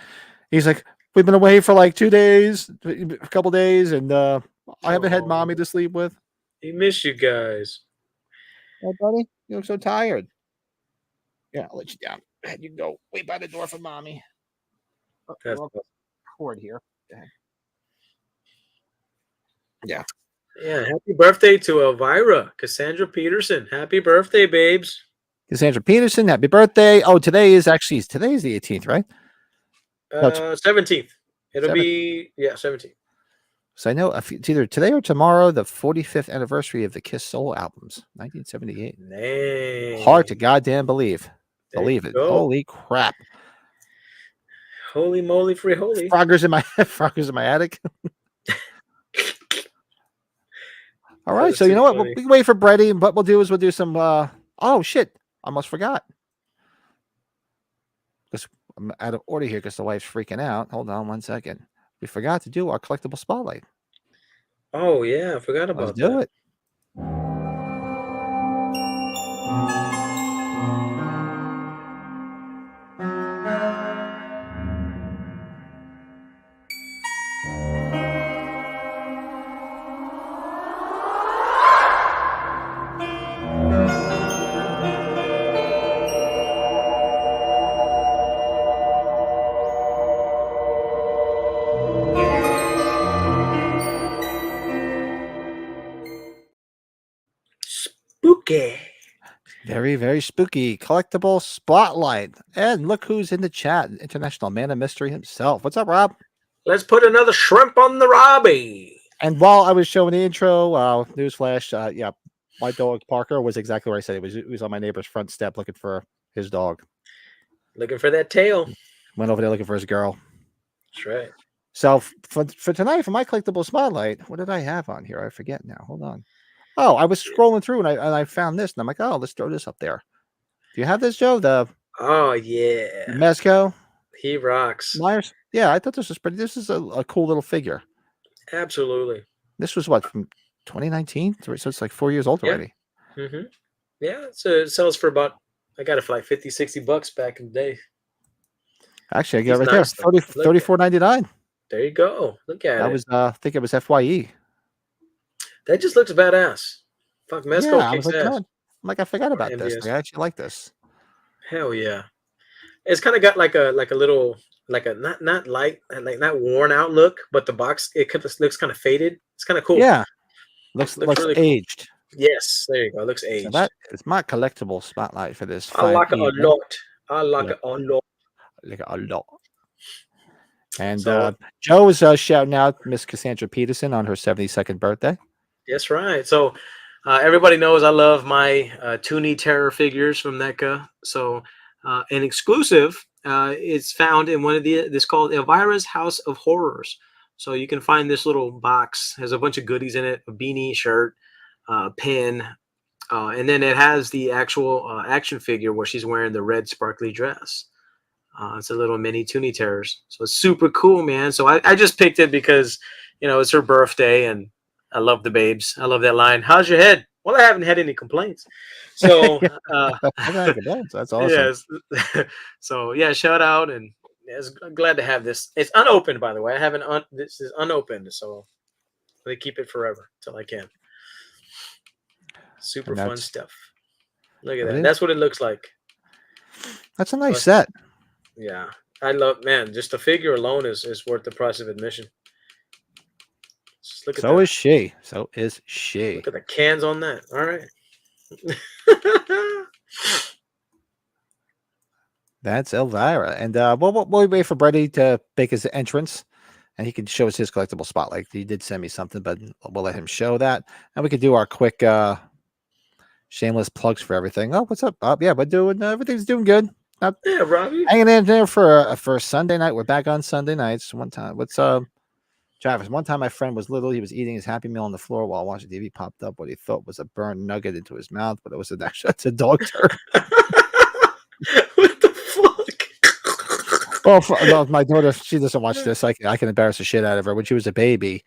he's like, we've been away for like 2 days, a couple days, and I haven't had mommy to sleep with. He missed you guys. Oh, buddy, you look so tired. Yeah, I'll let you down. Go ahead, you can go wait by the door for mommy. That's Cord here. Go ahead. Yeah. Yeah, happy birthday to Elvira, Cassandra Peterson. Happy birthday, babes. Cassandra Peterson, happy birthday. Oh, today is the 18th, right? No, 17th. It'll be 17th. So I know it's either today or tomorrow, the 45th anniversary of the Kiss Soul albums, 1978. Dang. Hard to goddamn believe. There Believe you it. go. Holy crap. Holy moly, free holy. Froggers in my attic. All right, That's so you too know what? funny. We can wait for Brady, and what we'll do is we'll do some. Oh shit! I almost forgot. Because I'm out of order here because the wife's freaking out. Hold on one second. We forgot to do our collectible spotlight. Oh yeah, I forgot about Let's do that. it. Very, very spooky collectible spotlight. And look who's in the chat. International man of mystery himself. What's up, Rob? Let's put another shrimp on the Robbie. And while I was showing the intro, newsflash, yeah, my dog Parker was exactly where I said he was on my neighbor's front step looking for his dog. Looking for that tail. Went over there looking for his girl. That's right. So for tonight, for my collectible spotlight, what did I have on here? I forget now. Hold on. Oh, I was scrolling through and I found this and I'm like, oh, let's throw this up there. Do you have this, Joe? The yeah, Mezco he rocks. Myers? Yeah, I thought this was pretty. This is a cool little figure. Absolutely. This was what, from 2019? So it's like 4 years old already. Mm-hmm. Yeah, so it sells for about, I got it for like $50-$60 back in the day. Actually, I got it He's right nice, there. $34.99. There you go. Look at That it. was I think it was FYE. That just looks badass. Fuck, Mezco Yeah, I kicks was like, ass. I'm like, I forgot about this. envious. Like, I actually like this. Hell yeah. It's kind of got like a little, like a not worn out look, but the box looks kind of faded. It's kind of cool. Yeah, looks really aged. Cool. Yes, there you go. It looks aged. So that is my collectible spotlight for this. I like it a lot. I like it a lot. Like a lot. And So- Joe is shouting out Miss Cassandra Peterson on her 72nd birthday. That's right. So everybody knows I love my Toonie Terror figures from NECA. So an exclusive is found in one of this called Elvira's House of Horrors. So you can find this little box. Has a bunch of goodies in it: a beanie, shirt, pin, and then it has the actual action figure where she's wearing the red sparkly dress. It's a little mini Toonie Terrors. So it's super cool, man. So I just picked it because, you know, it's her birthday and I love the babes. I love that line. How's your head? Well, I haven't had any complaints. So That's awesome. yes. So yeah, shout out, and I'm glad to have this. It's unopened, by the way. I haven't this is unopened, so they keep it forever till I can. Super fun stuff. Look at that. That's what it looks like. That's a nice set. Yeah, I love, man. Just the figure alone is worth the price of admission. Just look at So that. is she. So is she. Look at the cans on that. All right. That's Elvira. And we'll wait for Brady to make his entrance and he can show us his collectible spotlight. He did send me something, but we'll let him show that. And we can do our quick shameless plugs for everything. Oh, what's up, Bob? Yeah, we're doing everything's doing good. Yeah, Robbie. Hanging in there for Sunday night. We're back on Sunday nights. One time, Travis? One time, my friend was little. He was eating his Happy Meal on the floor while watching TV. Popped up what he thought was a burned nugget into his mouth, but it was it's a dog turd. What the fuck? Well, my daughter, she doesn't watch this. I can embarrass the shit out of her. When she was a baby,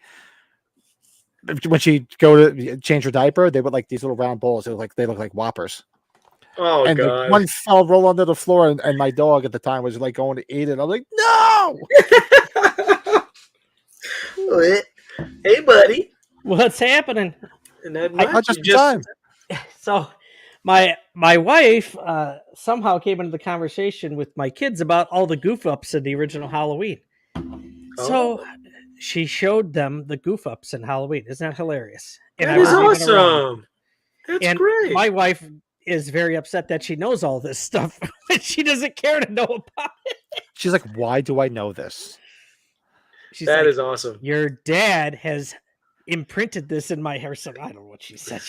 when she go to change her diaper, they would like these little round balls. They look like Whoppers. Oh, and God. One fell roll onto the floor, and my dog at the time was like going to eat it. I'm like, no. Hey, buddy. What's happening? Time. So my wife somehow came into the conversation with my kids about all the goof ups in the original Halloween. So she showed them the goof ups in Halloween. Isn't that hilarious? And that is awesome. That's great. My wife is very upset that she knows all this stuff, but she doesn't care to know about it. She's like, why do I know this? That is awesome. Your dad has imprinted this in my hair. So I don't know what she said.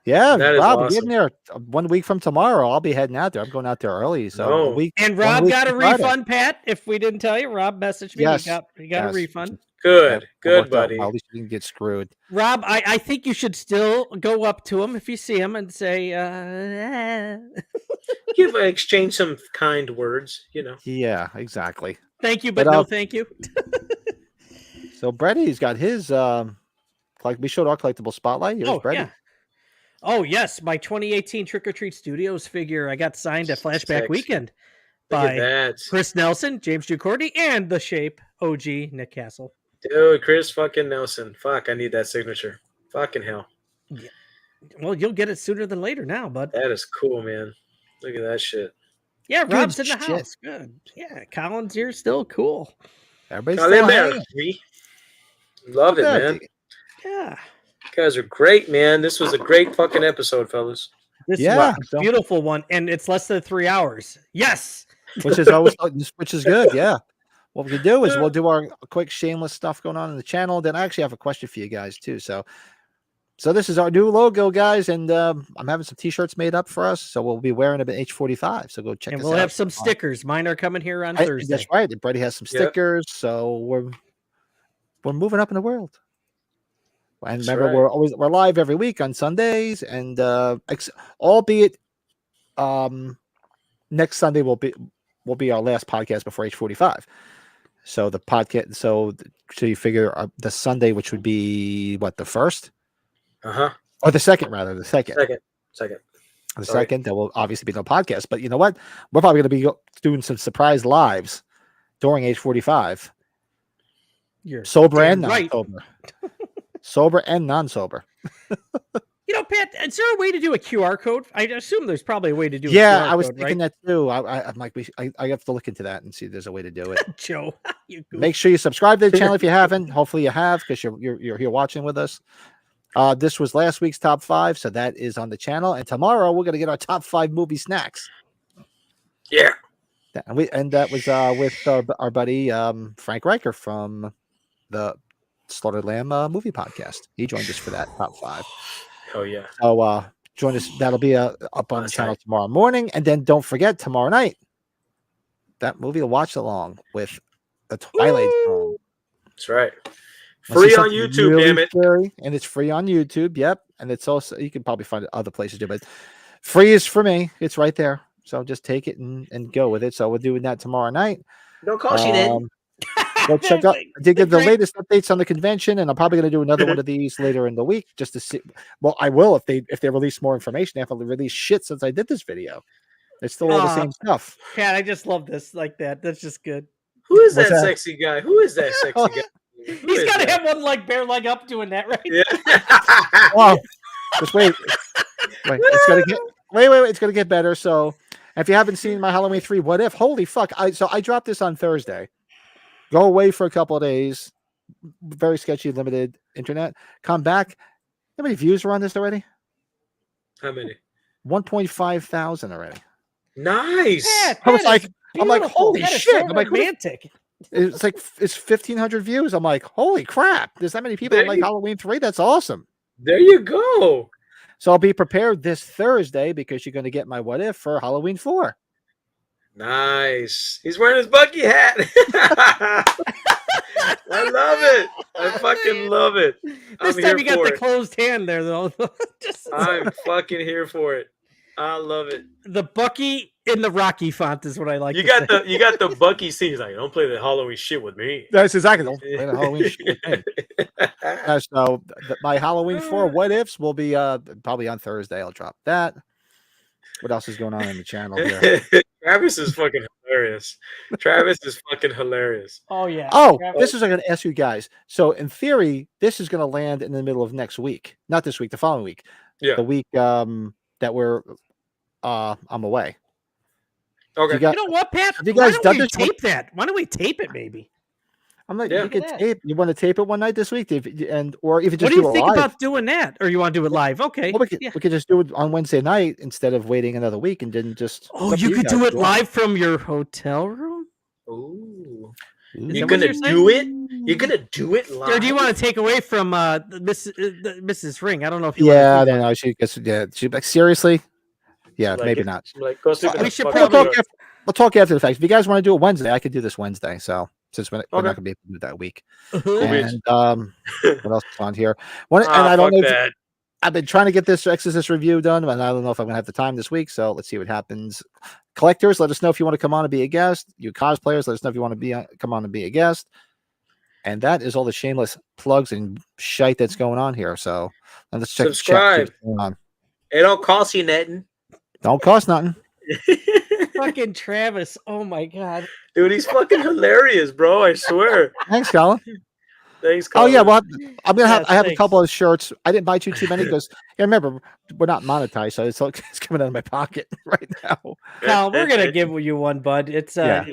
Yeah, that is Rob, awesome. getting there 1 week from tomorrow. I'll be heading out there. I'm going out there early. So a week. And Rob got a refund, Pat. If we didn't tell you, Rob messaged me. Yes. He got a refund. Good, buddy. At least you didn't get screwed. Rob, I think you should still go up to him if you see him and say, exchange some kind words, you know. Yeah, exactly. Thank you, but no thank you. So Brady's got his like we showed our collectible spotlight. Here's Brady. Yeah. Oh yes, my 2018 Trick or Treat Studios figure I got signed at Flashback Weekend by Chris Nelson, James Ducourty, and the Shape OG Nick Castle. Dude, Chris fucking Nelson. Fuck, I need that signature. Fucking hell. Yeah. Well, you'll get it sooner than later now, bud. That is cool, man. Look at that shit. Yeah, Rob's in the house. Good. Yeah, Colin's here still. Cool. Everybody's still there. Love it, man. Yeah. You guys are great, man. This was a great fucking episode, fellas. This Yeah, is so- a beautiful one, and it's less than 3 hours. Yes. which is always which is good. Yeah. What we can do is we'll do our quick shameless stuff going on in the channel. Then I actually have a question for you guys too. So this is our new logo, guys, and I'm having some T-shirts made up for us. So we'll be wearing them at H45. So go check And us we'll out. have some stickers. Mine are coming here on Thursday. That's right. And Brady has some Yep. stickers. So we're moving up in the world. And That's remember, right. we're live every week on Sundays, and albeit next Sunday will be our last podcast before H45. So the podcast, so you figure the Sunday, which would be what, the first, or the second rather, the second, the second. There will obviously be no podcast, but you know what? We're probably going to be doing some surprise lives during H45. You're Sober damn and non-sober. Sober and non-sober. You know, Pat, is there a way to do a QR code? I assume there's probably a way to do a Yeah, QR I was code, thinking right? that too. I'm like, I have to look into that and see if there's a way to do it. Joe, you goof. Make sure you subscribe to the channel if you haven't. Hopefully you have, because you're here watching with us. This was last week's top 5, so that is on the channel. And tomorrow we're gonna get our top 5 movie snacks. Yeah. And that was with our buddy Frank Riker from the Slaughtered Lamb movie podcast. He joined us for that top 5. Oh yeah. So join us. That'll be up on the channel tomorrow morning. And then don't forget, tomorrow night, that movie to watch along with the Twilight Zone. That's right. Wanna see Free on something YouTube, really damn it. scary? And it's free on YouTube. Yep. And it's also, you can probably find it other places too, but free is for me. It's right there. So just take it and go with it. So we're doing that tomorrow night. Don't call she did. Go check out. I did get the latest updates on the convention, and I'm probably going to do another one of these later in the week just to see. Well, I will if they release more information. They haven't released shit since I did this video. It's still all the same stuff. Pat, I just love this like that. That's just good. Who is What's that that? sexy guy? Who is that sexy guy? Who He's is got to that? have one like bare leg up doing that, right? Yeah. Oh, just wait. It's gonna get wait. It's gonna get better. So, if you haven't seen my Halloween 3 What If, holy fuck! I dropped this on Thursday. Go away for a couple of days. Very sketchy, limited internet. Come back. How many views are on this already? How many? 1.5 thousand already. Nice. Pat, I was that is I'm like, beautiful. holy That is shit! so I'm like, who the romantic. It's like it's 1,500 views. I'm like, holy crap! There's that many people that like Halloween 3. That's awesome. There you go. So I'll be prepared this Thursday because you're going to get my What If for Halloween 4. Nice. He's wearing his Bucky hat. I love it. I fucking love it. This I'm time here you got for the it. closed hand there, though. Just I'm fucking here for it. I love it. the Bucky in the Rocky font is what I like. You to got say. the Bucky scene. He's like, don't play the Halloween shit with me. That's exactly the Halloween shit. So my Halloween 4 What Ifs will be probably on Thursday. I'll drop that. What else is going on in the channel here? Travis is fucking hilarious. Travis is fucking hilarious. Oh yeah. Oh, Travis- this is what I'm going to ask you guys. So in theory, this is going to land in the middle of next week. Not this week, the following week. Yeah. The week that we're I'm away. Okay. You You know what, Pat? Have you Why guys don't done we this one? tape that? Why don't we tape it, maybe? I'm like, Yeah. you can Look at that. tape. You want to tape it one night this week, or even just What do you it think live. about doing that? Or you want to do it live? Okay. Well, Yeah. we could just do it on Wednesday night instead of waiting another week and then just. Oh, it's up to you could guys do if it you want. live from your hotel room? Ooh. Is You're that what gonna you're saying? do it? You're gonna do it live? Or do you want to take away from Mrs. Ring? I don't know if you Yeah, I want to don't know. She gets. Yeah, she'd be like, seriously. Yeah, Like maybe it- not. Like, go sleep in We the should fucking We'll probably- talk, we'll talk after the fact. If you guys want to do it Wednesday, I could do this Wednesday. So since we're not Okay. going to be able to do it that week. Cool beans. And what else is on here? And Ah, I don't fuck know. that. I've been trying to get this Exorcist review done, and I don't know if I'm going to have the time this week. So let's see what happens. Collectors, let us know if you want to come on and be a guest. You cosplayers, let us know if you want to be come on and be a guest. And that is all the shameless plugs and shite that's going on here. So let's check. Subscribe. What's going on. It don't cost you nothing. Don't cost nothing. Fucking Travis. Oh my god. Dude, he's fucking hilarious, bro. I swear. Thanks, Colin. Thanks, Oh yeah, Colin. well, I'm gonna have. Yes, I have a thanks. couple of shirts. I didn't buy too many because remember we're not monetized, so it's coming out of my pocket right now. Cal, we're gonna give you one, bud. It's Yeah.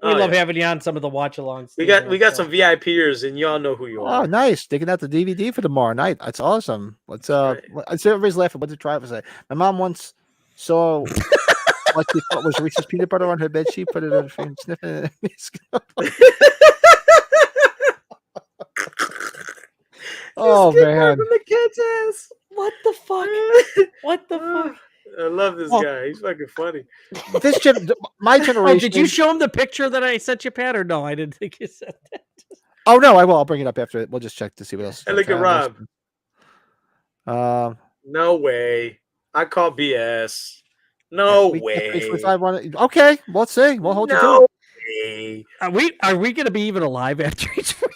we'll We Oh, love yeah. having you on some of the watch-alongs. We too, got so. some VIPers, and y'all know who you Oh, are. nice. Digging out the DVD for tomorrow night. That's awesome. What's Right. I see everybody's laughing. What did Travis say? My mom once saw what she thought was Reese's peanut butter on her bed. She put it on her finger, sniffing it. Oh man. From the kid's ass. What the fuck? What the fuck? I love this Oh. guy. He's fucking funny. My Oh, generation. did you show him the picture that I sent you, Pat, or no? I didn't think you said that. Oh no, I will. I'll bring it up after. We'll just check to see what else. And look at Rob. Um, No way. I call BS. No we can't pay way. 45 okay, let's see. We'll hold you to No it. way. Are we going to be even alive after each week?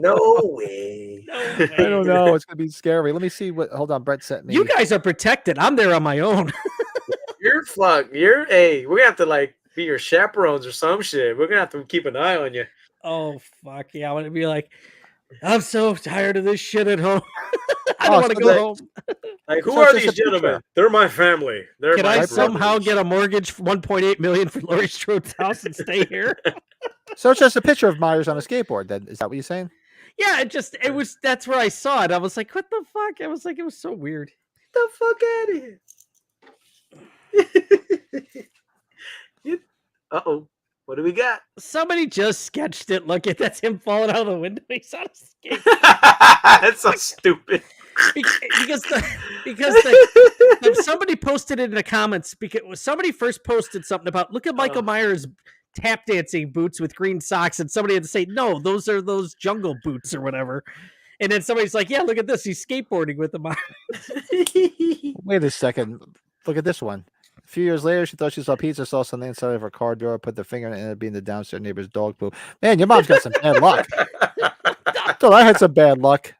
No way. I don't know. It's gonna be scary. Let me see what. Hold on, Brett sent me. You guys are protected. I'm there on my own. You're fucked. We're gonna have to like be your chaperones or some shit. We're gonna have to keep an eye on you. Oh fuck yeah! I want to be like, I'm so tired of this shit at home. I Oh, don't want to so go that- home. Like, who So are it's just these a picture. gentlemen? They're my family. They're Can my I somehow brothers. get a mortgage for 1.8 million for Laurie Strode's house and stay here? So it's just a picture of Myers on a skateboard. Then is that what you're saying? Yeah, that's where I saw it. I was like, what the fuck? I was like, it was so weird. the fuck out of here? Uh-oh. What do we got? Somebody just sketched it. Look at that's him falling out of the window. He's on a skate. That's so stupid. because somebody posted it in the comments because somebody first posted something about look at Michael Myers tap dancing boots with green socks, and somebody had to say no, those are those jungle boots or whatever. And then somebody's like, yeah, look at this, he's skateboarding with them on. Wait a second. Look at this one. A few years later, she thought she saw pizza sauce on the inside of her car door, put the finger in it, and it being the downstairs neighbor's dog poop. Man, your mom's got some bad luck. Thought I had some bad luck.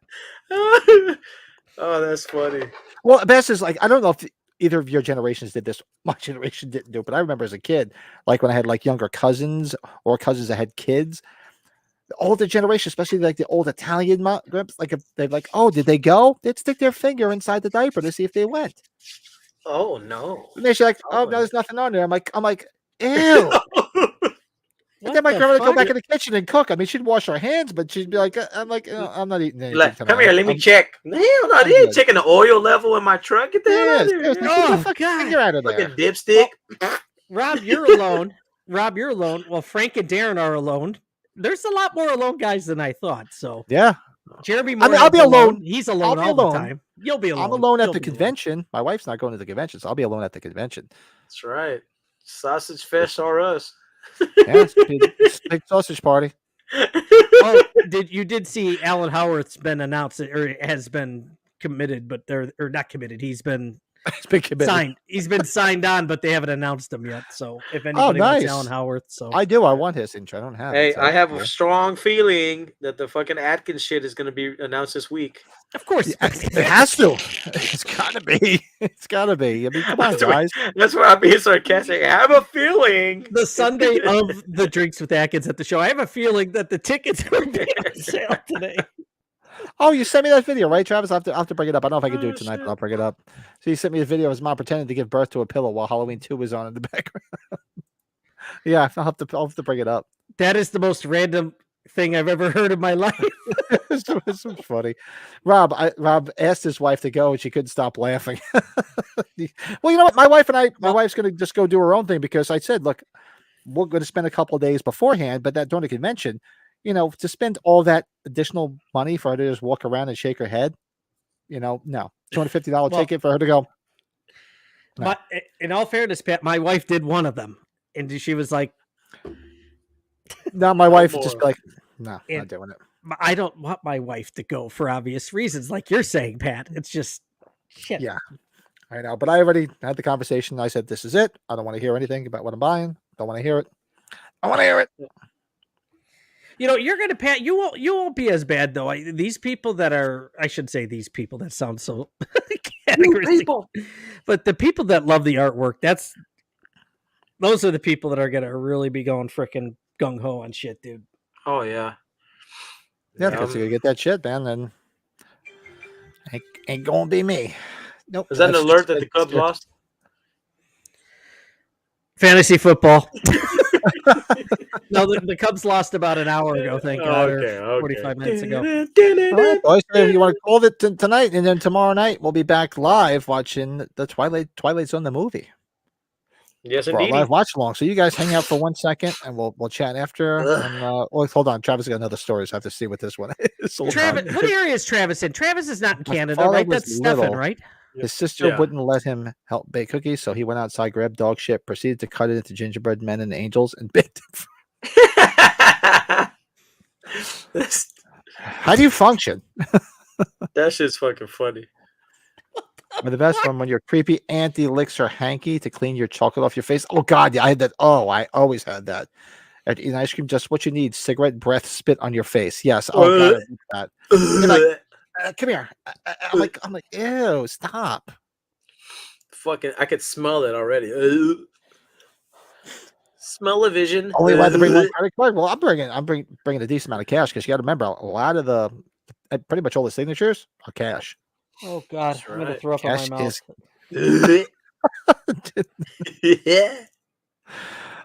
Oh, that's funny. Well, best is like I don't know if either of your generations did this. My generation didn't do it, but I remember as a kid, like when I had like younger cousins or cousins that had kids. The older generation, especially like the old Italian groups, like if they're like, "Oh, did they go?" They'd stick their finger inside the diaper to see if they went. Oh no. And they're like, "Oh, no, there's nothing on there." I'm like, ew. And then my grandma would go back in the kitchen and cook. I mean, she'd wash her hands, but she'd be like, "I'm like, I'm not eating anything Like, tonight. come here, let me I'm- check. Hell no, I'm they ain't good." checking the oil level in my truck. Get the hell out of Yes, here. get the Oh, fucking God. finger out of there. Fucking dipstick. Rob, you're alone. Rob, you're alone. Well, Frank and Darren are alone. There's a lot more alone guys than I thought. So Yeah, Jeremy, I mean, I'll be Morgan's alone. He's I'll alone be all alone. the time. You'll be alone. I'm alone at You'll the be alone. convention. My wife's not going to the convention, so I'll be alone at the convention. That's right. Sausage fest or us. Yeah, it's gonna be a big sausage party. Oh, you did see Alan Howarth's been announced or has been committed, but they're or not committed. He's been It's been committed. signed. He's been signed on, but they haven't announced him yet. So if anybody nice. wants Alan Howarth, so I do. I want his intro. I don't have. Hey, it, so I have yeah. a strong feeling that the fucking Atkins shit is going to be announced this week. of course It has to. It's gotta be. It's gotta be. I mean, come on, That's why- guys. That's why I'm being sarcastic. I have a feeling. the Sunday of the drinks with Atkins at the show. I have a feeling that the tickets will be on sale today. Oh, you sent me that video, right, Travis? I'll have to bring it up. I don't know if I can do Oh, it tonight, shit. but I'll bring it up. So you sent me a video of his mom pretending to give birth to a pillow while Halloween 2 was on in the background. Yeah, I'll have to bring it up. That is the most random thing I've ever heard in my life. It's so funny. Rob asked his wife to go, and she couldn't stop laughing. Well, you know what? My wife's going to just go do her own thing because I said, look, we're going to spend a couple of days beforehand, but that during the convention, you know, to spend all that additional money for her to just walk around and shake her head, you know, no. $250 ticket for her to go. No. But in all fairness, Pat, my wife did one of them, and she was like, No, my wife would more. just be like, no, And- not doing it. I don't want my wife to go for obvious reasons, like you're saying, Pat. It's just shit. Yeah. I know, but I already had the conversation. I said, this is it. I don't want to hear anything about what I'm buying. Don't want to hear it. I want to hear it. You know, you're gonna Pat. You won't be as bad though. These people that are, I should say, these people that sound so categoristic. But the people that love the artwork, those are the people that are gonna really be going freaking gung ho on shit, dude. Oh, yeah. Yeah, because you're going to get that shit, man. Then ain't going to be me. Nope. Is that an That's alert just- that the Cubs it's- lost? Fantasy football. No, the Cubs lost about an hour ago. Thank God. Or 45 minutes ago. All right, boys, so you want to call it tonight, and then tomorrow night we'll be back live watching the Twilight Zone the movie. Yes, For a indeed. live watch along. So you guys hang out for 1 second, and we'll chat after. And hold on, Travis got another story. So I have to see what this one is. Hold on. Travis, what area is Travis in? Travis is not in My Canada, father right? was That's Stefan, little. right? His sister wouldn't let him help bake cookies, so he went outside, grabbed dog shit, proceeded to cut it into gingerbread men and angels, and baked them. How do you function? That shit's fucking funny. Or the best one when your creepy auntie licks her hanky to clean your chocolate off your face. Oh God, yeah, I had that. Oh, I always had that. Eating ice cream, just what you need. Cigarette breath, spit on your face. Yes. Oh God, I did that. You're like, come here. I'm like, ew, stop. Fucking, I could smell it already. Smell-o-vision. Only allowed to bring one credit card. Well, I'm bringing a decent amount of cash because you got to remember a lot of pretty much all the signatures are cash. Oh God, That's I'm gonna right. throw up Cash in my mouth. Yeah.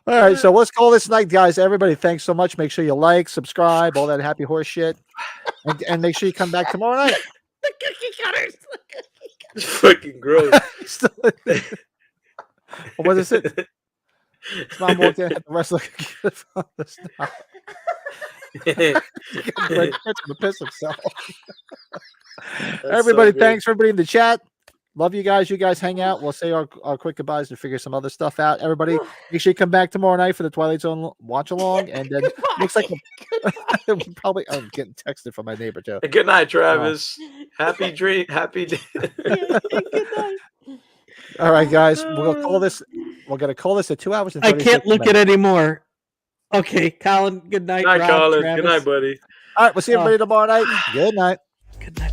All right, so let's call this night, guys. Everybody, thanks so much. Make sure you like, subscribe, all that happy horse shit, and make sure you come back tomorrow night. The cookie cutters. It's fucking gross. What is it? His mom walked in, had the rest of the from the stop. Red Prince to piss himself. Everybody, so thanks for everybody in the chat. Love you guys. You guys hang out. We'll say our quick goodbyes and figure some other stuff out. Everybody, make sure you come back tomorrow night for the Twilight Zone watch along. And then looks like probably I'm getting texted from my neighbor too. Good night, Travis. Happy dream. Happy day. Good night. All right, guys. We're gonna call this at 2 hours and I 36 can't look at minutes. it anymore. Okay, Colin. Good night. Good night, Rob, Colin. Travis. Good night, buddy. All right, we'll see everybody tomorrow night. Good night. Good night.